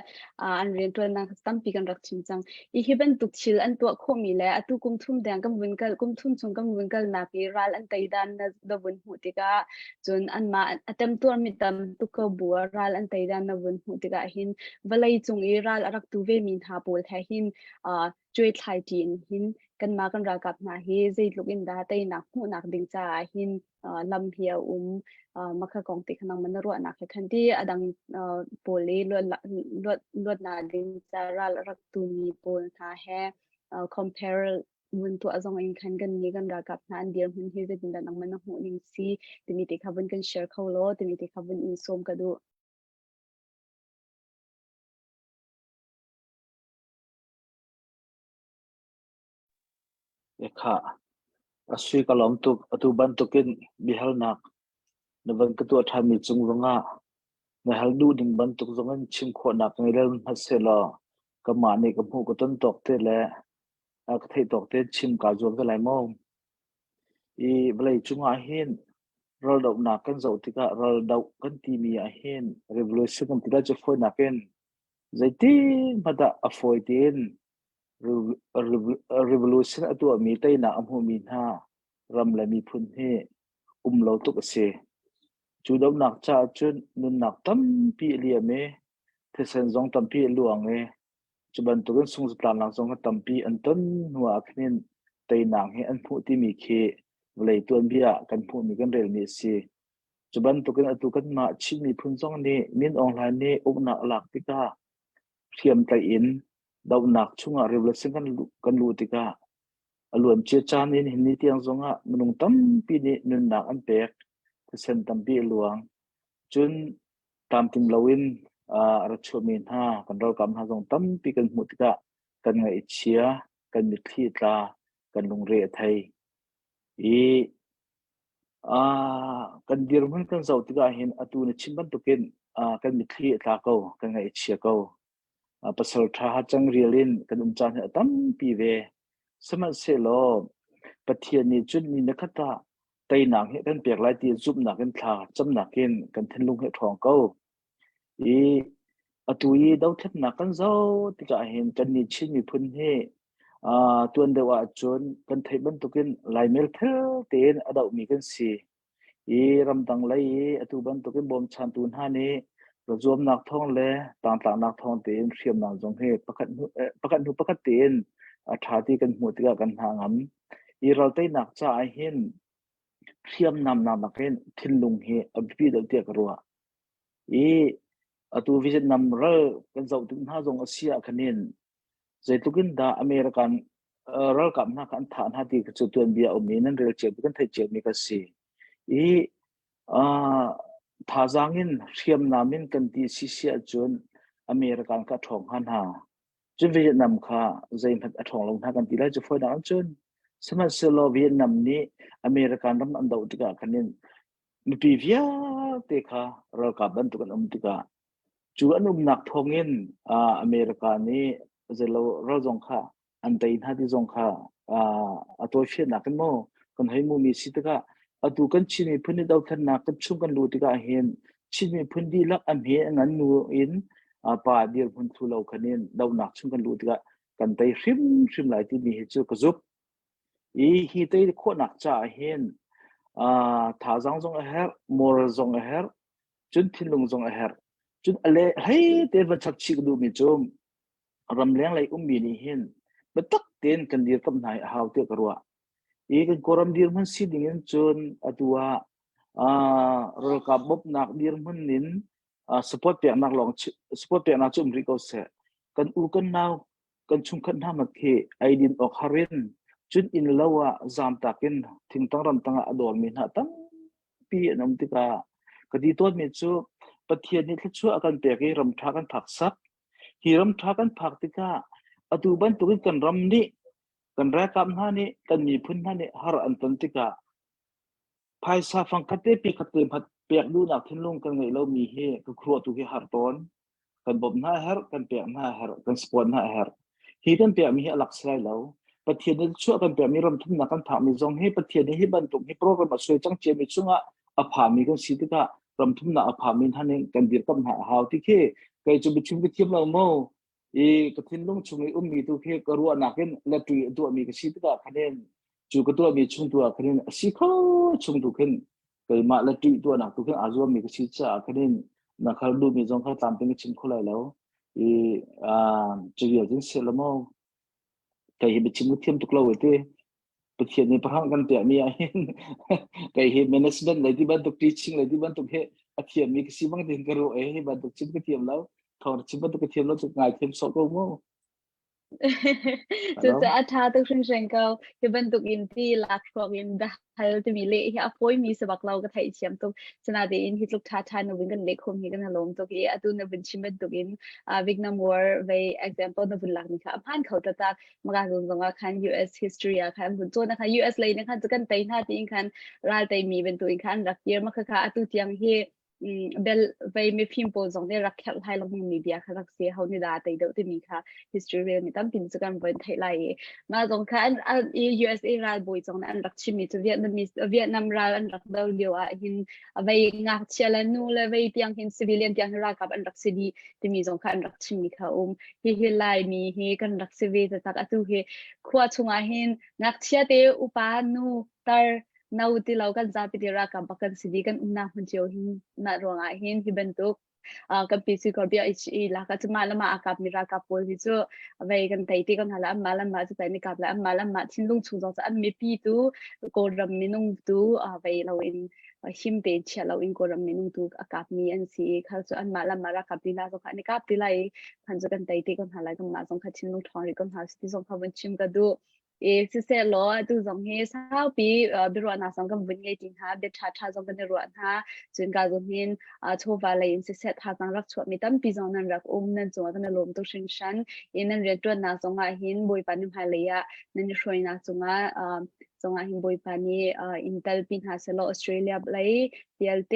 an ren to na tam pi kan rak chim chang I hiban tuk chil an to kho mi la atu kum thum dang kam win kal kum thum chung kam win kal na pi ral an tai dan na da bun hu ti ka chun an ma atam tur mi tam tu ko bu ral an tai dan na bun hu ti ka hin valai chung I ral arak tu ve min ha pol tha hin choi thai tin hin kan ma kan ra kap na hi zai luk in da tai na hu nak ding cha hin lam hia makha kong ti khanang man ro na khan ti adang pole lot na ding cha ral rak tu mi pol tha he compare mun to azong in khan gan ni gan ra kap na an dir hun hi ze din da nang man hu ning si timi te khabun kan share kholo timi te khabun in som ka du kha asui kalom tu atu ban tukin bihal nak navan ka tu athami chung ronga na haldu ding ban tuk zongan chim kho nak ngai hasela kama ne ka mu ko ton tok te le ka thei tok te chim ka zom ka lai mo I blai chunga hin rol dau na kan zo tika rol dau kan ti mi a hin revolution kan tila che foi na ken zaiti mada a foi tin revolution atu mi tai na amhu min ha ram la mi phun he lo tu ka se chu dau nak cha chun nun nak tam pi lia me the sen zong tam pi luang e chu ban tu kan sung plan lang zong tam pi an ton nuwa khin tai nang he an phu ti mi khe lei tuan bia kan phu mi kan rel mi si chuban tu kan atu kan ma chi mi phun zong ni min online ni ukna lak tika เทียมไตอินดาวหนักช่วงเรียบเรื่องกันรู้ติกาอรวมเชื่อจานินหินนิเตียงทรงะมนุงตั้มปีนี้นุนหนักอันเป็กเส้นตั้มปีหลวงจนตามติมลาวินรัชมินฮากันเรากำหาทรงตั้มปีกันมุติกะกันไงเชียกันมิตรีตากันลงเรือไทยกันเดียร์มันกันเจ้าติกาเห็นอตูนชิมบันตุกินกันมิตรีตาเก่ากันไงเชียเก่าภาษาท่าจังเรียลินกันจานตั้มปีเวสมัยเสลอปะเทียนีจุดนี้นักตาไตหนังเห็นกันเปียกลายตีจุบหนักกันทาจำหนักกันทะลุงเห็ดทองเก่าอตุยดาวเทปหนักกันเจ้าติกาเห็นกันนี่ชิมีพื้นที่ตัวเดียวจนกันไทยบันตุกินลายเมลเทลเตียนอดาวมีกันสีรำตังเลยอตุบันตุกินบอมชันตุนฮานี้เรารวมนักท่องเลยต่างนักท่องเตียนเทียมนักจงเหตุประกันเตียนชาติกันหมดกันหางเราได้นักจ่ายเห็นเทียมนำนักเห็นทิ้งลงเหตุอภิพิธเตียกรัวตัววิจัยนำเรื่องกันเจ้าถึงห้าจงอาเซียคะแนนใจตุกินดาอเมริกันเรื่องกับนักอันฐานหาที่จุดตัวเบียอมีนั้นเรื่องเจ็บกันไทยเจ็บมีกันสิท่าจางอินเทียมนามินกันที่ซีเซียจนอเมริกันก็ท่องหันหาจนเวียดนามค่ะใจมันท่องลงทางกันที่ไรจะฟ้องดังจนสมัยเซโลเวียดนามนี้อเมริกันรำอันดาวติกาคะแนนมีปีเวียเตค่ะเรากับบันตุกันติกาจูอันนักท่องอินอเมริกันนี้จะเราจงค่ะอันใดท่าที่จงค่ะตัวเชื่อนักกันโมกันให้มูมีสิทธิ์ก็ดูกันชิมีพื้นที่ดาวทันนักกันชุ่มกันรู้ติกาเห็นชิมีพื้นที่ลักอันเหงันนูอินป่าเดียร์พื้นทุเลาคะแนนดาวนักชุ่มกันรู้ติกากันไปริมหลายที่มีเหตุกระจุบฮีเตยโคนักจ่าเห็นท่าจังจงเฮร์มอร์จงเฮร์จุดทิ้งลงจงเฮร์จุดอะไรให้เดี๋ยวชักชิกดูมิจมรำเลี้ยงไหลมีนี่เห็นบัดตักเต้นกันเดียร์กับนายหาวเตกรัวกันกรมเดียร์มันสิดิ่งจนตัวเรากับบบนักเดียร์มันนินสปอร์ตเปียนักลองสปอร์ตเปียนักจุ่มริโกเซกันอุกันนาวกันชุ่มขันห้ามัดเขไอดินออกฮารินจุดอินลาวะจามตักินถึงตั้งรำตั้งอดอมินหาตั้งปีน้ำติกากดีตัวมิจูปฏิเสธนี่ถ้าชั่วอาการเปียกรำทักกันผักซักฮีรำทักกันผักติกาอดูบันตุกันรำนี้กันแรกคำนั้นนี่กันมีพื้นนั้นนี่ฮาร์อันตันติกาภายซาฟังคัตเตปีคัตเตพัดเปียกดูนักทิ้งลงกันไงเรามีเฮก็ครัวตุกฮาร์ตอนกันบบหน้าฮาร์กันเปียกหน้าฮาร์กันสปอนหน้าฮาร์ฮีกันเปียกมีเฮลักษณะเราปฏิเสธนี่ชั่วกันเปียกมีรำทุ่มนักกันผักมีจงให้ปฏิเสธนี่ให้บรรทุกให้โปรแกรมมาช่วยจังเจมีช่วงอภามีกันสิติการำทุ่มนักอภามีท่านเองกันเดียร์กับหาหาวที่เคใครจะไปชุมกันเทียมเราโม่กทิ้งลงชุมไอ้มีตัวเคกรัวนักเก็นและตัวมีกสิติกาคะแนนจูก็ตัวมีชุมตัวคะแนนสิเขาชุมตัวเข็นเคยมาและตัวนักตัวเข็นอาจจะมีกสิจ้าคะแนนนักเขาดูมีจงเขาตามเป็นชิมคนไรแล้วจะอยู่จนเสร็จแล้วมั้งเคยเห็นชิมก็เทียมตุกเราไว้ที่ปฏิเสธในพระกันเปียมีอะไรเคยเห็น management เลยที่บ้านตุก teaching เลยที่บ้านตุกเฮเทียมมีกสิบางเดือนก็รู้บ้านตุกชิมก็เทียมแล้วทอดชิมบันตุกเทียมแล้วจะง่ายเทียมสอบก็มั้งจะอาชาตุกเชิงเกาที่บันตุกอินที่ลักฟอกอินดาฮัลจะมีเล่ที่อพอยมีสบักเราก็ไทยเชียมตุกชนะเดอินที่ลูกท้าทายนวินกันเล็กคงที่กันลงตุกอตุนวินชิมบันตุกอินวิกนัมวอร์ไป example นวินหลักนี่ค่ะผ่านเขาจะจากมากรงงคัน US history อะค่ะบุญโจนะคะ US เลยนะคะจะกันไต่หน้าที่อินคันรายไต่มีเป็นตัวอินคันรักเยอะมากค่ะอตุเตียงเฮเบลไปไม่พิมพ์โพสต์เนี่ยรักแค่ไทยลงมีเดียค่ะรักเสียเขาเนี่ยได้แต่เดี๋ยวที่มีค่ะ history เรียนนี่ตั้งพิมพ์จะกันเป็นไทยไลมาตรงค่ะUSA รายบ่อยตรงนั้นรักชิมิจะเวียดนามรายอันรักเดาเดียวหินไปงักเชียร์แล้วนู่นเลยไปเตียงหิน civilian เตียงรักกับอันรักสิดีที่มีตรงค่ะอันรักชิมิค่ะเฮไลมีเฮกันรักสิวิจะตักอตุเฮขวดชงหินงักเชียร์เตอุปานูตานาอุติเรากันจะไปที่รักกับบักันสิดีกันอุณาหุ่นเจียวหินน่ารวงหินที่บรรทุกกับปีสิกอร์เบียอีลักก็จะมาละมาอากับมีรักกับโพสิจูไปกันไต่ที่กันหาละมาละมาจะไปในกับละมาละมาทิ้งลงชุดจะอันไม่ปีตู้โกรธมีนุ่งตู้ไปเราเอง หิมเปเชียเราอินโกรมเมนูตุกอากาศมีอันสีข้าจะอันมาละมารักกับดีลาสงค่ะนี่กับดีลาพันจะกันไตตีกันหาอะไรกันมาสงค่ะชิมลูกทองหรือกันหาสติสงค่ะวันชิมกันดูสิเสล้อดูสงเฮสาวปีบิรวนาสงกันวันไงจริงฮะเด็ดชาสงกันในรวนฮะจนการจงเห็นโชว์วาเลยสิเสทาสังรักชวมีตั้มปีจงนั้นรักนั่นจงกันในลมตุชินชันนั่นเรียนตัวนาสงเห็นบอยปานิมหายเลยนั่นช่วยนาสงจงหิมบอยปานีอินเตลปินหาเซลออสเตรเลียเลยเดียลเต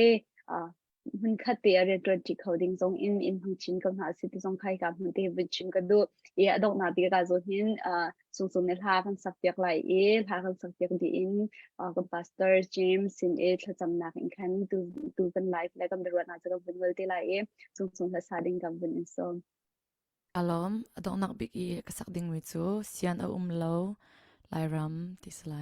มันคัดเตียเรียนตัวจิเขาดิ้งจงอินพังชินกันหาสิที่จงใครกับมันเตวิชินกันดูดอกนาบีกาจงเห็นส่งในท่ากันสักเปียกไหลท่ากันสักเปียกดีอินกับพาสเตอร์เจมส์สินถ้าจำนักอินคันดูกันไลฟ์แล้วกันเดือนน่าจะกับวันวันที่ไหลส่งภาษาดิ้งกับวันอินโซอารมณ์ดอกนักบิกกษักดิ่งวิจูเสียนเอาโลไลรัมติสไล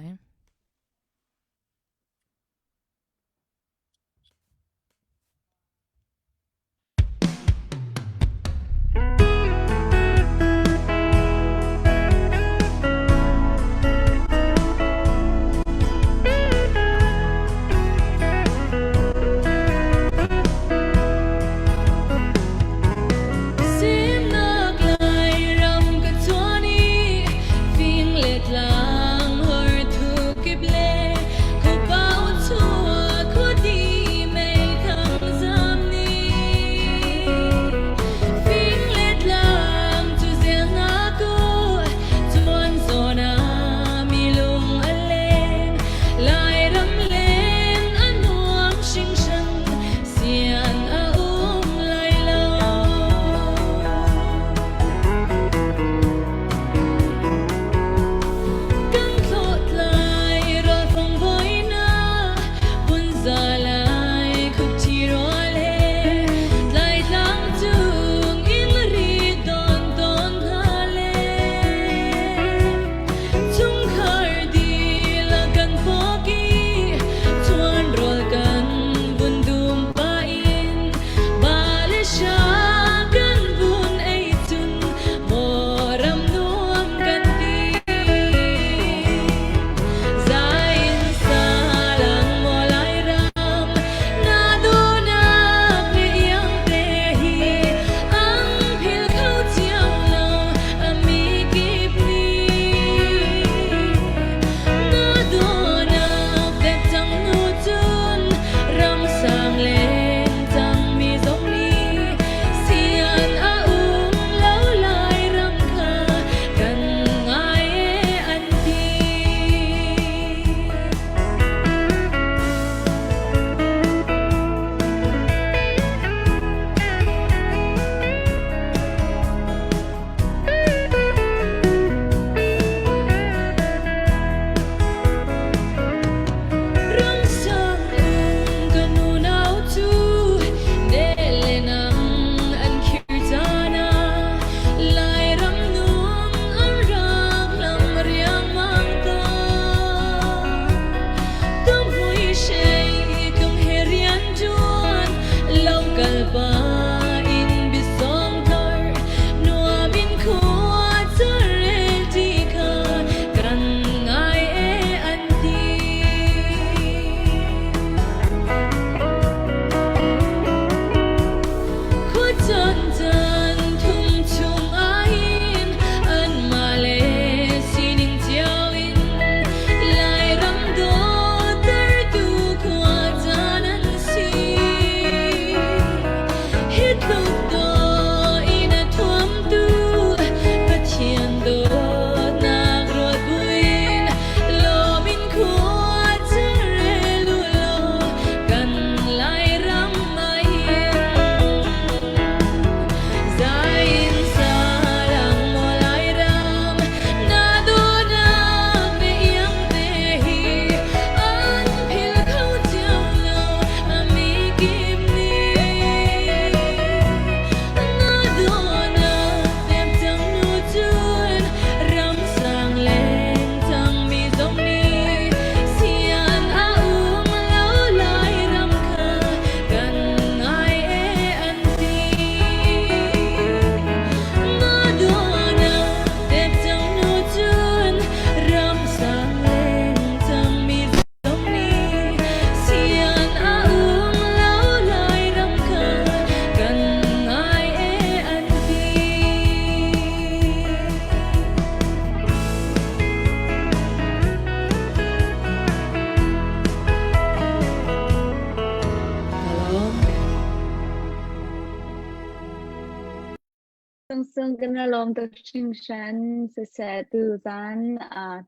Sung kan alom to ching shan se tu zan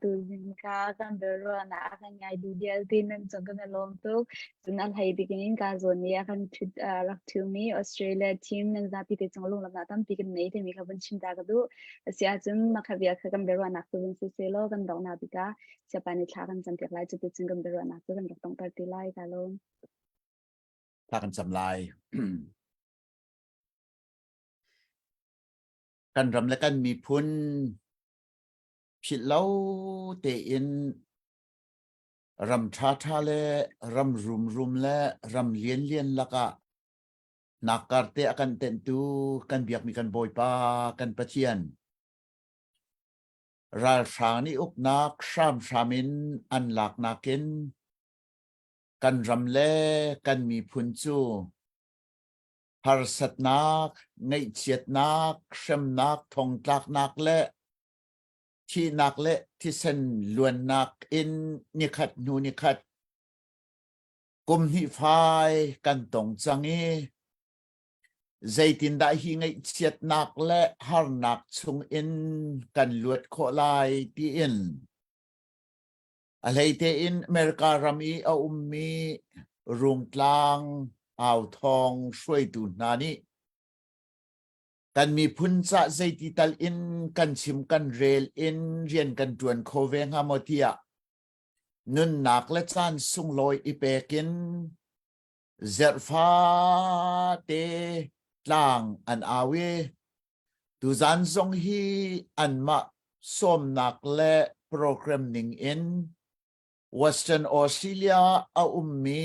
tu zin ka kan beru na kan ngai du dia tin nan sung kan alom to sunan hai beginning ka zon ya kan rak to me Australia team nan za pi te chong long lam na tam pi kan nei te mi ka ban chim da ka du sia chum ma kha bia ka kan beru na tu zin se lo kan dong na bi ka sia pa ni thla kan jam tek lai chu tu chung kan beru na tu kan rak tong tar ti lai ka lom พากันจำลาย กันรำและกันมีพุนผิดเล่าเตอินรำท่าและรำรุมและรำเลียนละกะนักการเตะกันเต็นตูกันเบียกมีกันโบยปากันปะเทียนราชานี่อุกนักชามินอันหลักนักินกันรำและกันมีพุนจูฮาร์สัตนักไงเชียดนักเชมนักทองตักนักและที่นักและที่เส้นล้วนนักอินนิคัดนูนิคัดกุมหิฟายกันตรงจังเอใจตินได้หิไงเชียดนักและฮาร์นักชงอินกันลวดโคลายที่อินอะไรเตอินอเมริการามีเอามีรุงกลางอ่าวทองช่วยดูนานี้กันมีพุนจะใจติตัลอินกันชิมกันเรลอินเรียนกันจวนโคเวงฮามอทียนุนนักและจานสุงลอยอีเปกินเซรฟาเตลางอันอาเวดูจานทรงฮีอันมาส้มนักและโปรแกรมนิ่งอิน Western Australia เอามี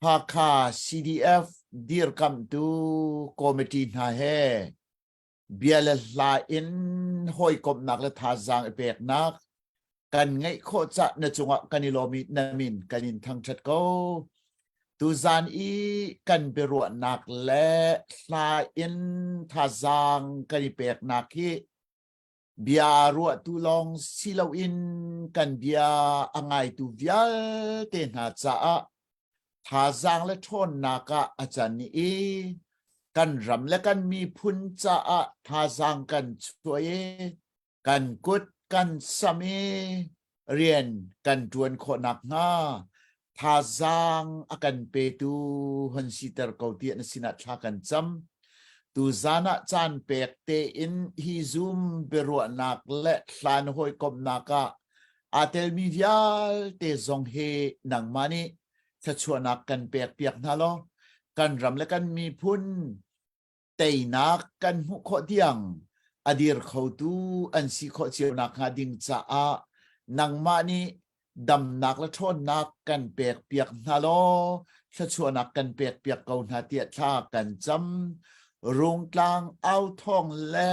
ภาคา CDF ดีร์คัมตูคอมมิตี้นาเฮเบียลลาอินหอยกบนักและทาจางเปกนักกันไงโคจะนจงะกันนิโลมินามินกันอินทั้งชัดก็ตูจานอีกันเปรวนักและลาอินทาจางกันเปกนักที่เบียรัวตูลองซิลาอินกันเบียอังไงตูเวียเตนาจ้าทาจางและทนนากะอาจารย์นี้กันรำและกันมีพุนจ้าทาจางกันช่วยกันกุดกันสามีเรียนกันจวนคนนักงาทาจางอากันเปตูฮันซิเตอร์เกาเตียนสินัดชากันจำตูจานะจานเปกเตอินฮิซุมเบรัวนักและลานหอยกบนักะอาเตลมีวิาลเตจงเฮนังมานีถ้าชวนนักกันเปียกๆนะล้อกันรำและกันมีพุนเตยนักกันหุขเดียงอดีรเขาตูอันสีขเชียวนักหาดิงจ้านังมานีดำนักและทนนักกันเปียกๆนะล้อถ้าชวนนักกันเปียกๆเกาหน้าเตียชากันจำโรงกลางเอาทองและ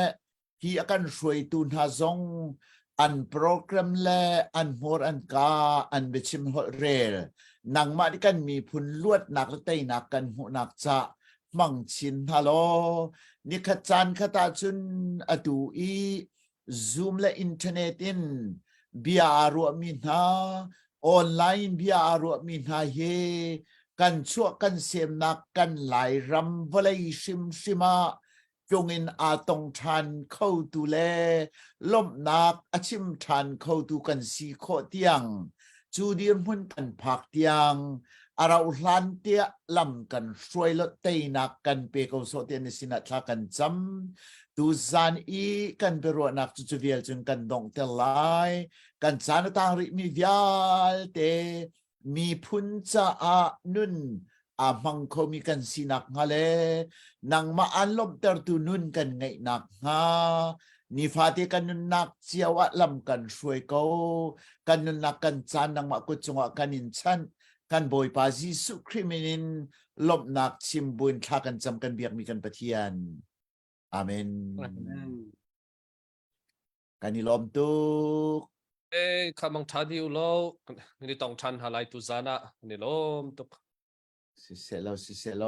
ที่กันช่วยตูนหาจงอันโปรแกรมและอันโมรอันกาอันเบชิมฮอเรลนังมาดิกันมีพุนลวดนักและเตยนักกันหูนักจะมังชินฮัลโหลนิขจานขตาจุนอดูอีซูมและอินเทอร์เน็ตอินเบียอารัวมินฮาออนไลน์เบียอารัวมินฮาเฮกันชั่วกันเสียมนักกันหลายรำวลัยชิมาจงอินอาตงทันเข้าดูแลล้มนักอาชิมทันเข้าดูกันสีโคเตียงจูเดียนพุ่นกันผักเตียงอาราอุลันเตียลำกันช่วยลดเตยนักกันเปกเอาโซเตียนสินัทลากันจำดูจานอีกันเปรัวนักจุเวียลจนกันดงเตลายกันจานต่างริมีวิาลเตมีพุนจ้านุนมังคมีกันสินักฮะเลนังมาอันลบเตอร์ตูนุนกันไงนักฮะนี่ฟาติกันนุนนักเจียวลำกันช่วยเขากันนุนนักกันจานนังมากุจงะกันอินชันกันบอยปาจิสุคริมินินลบนักชิมบุญทากันจำกันเบียกมีกันปะเทียนอาเมนกันนิลมตุกคำมังทัดอยู่โลนี่ต้องทันหาไลตุซานะนี่ลมตุกสิเสลโล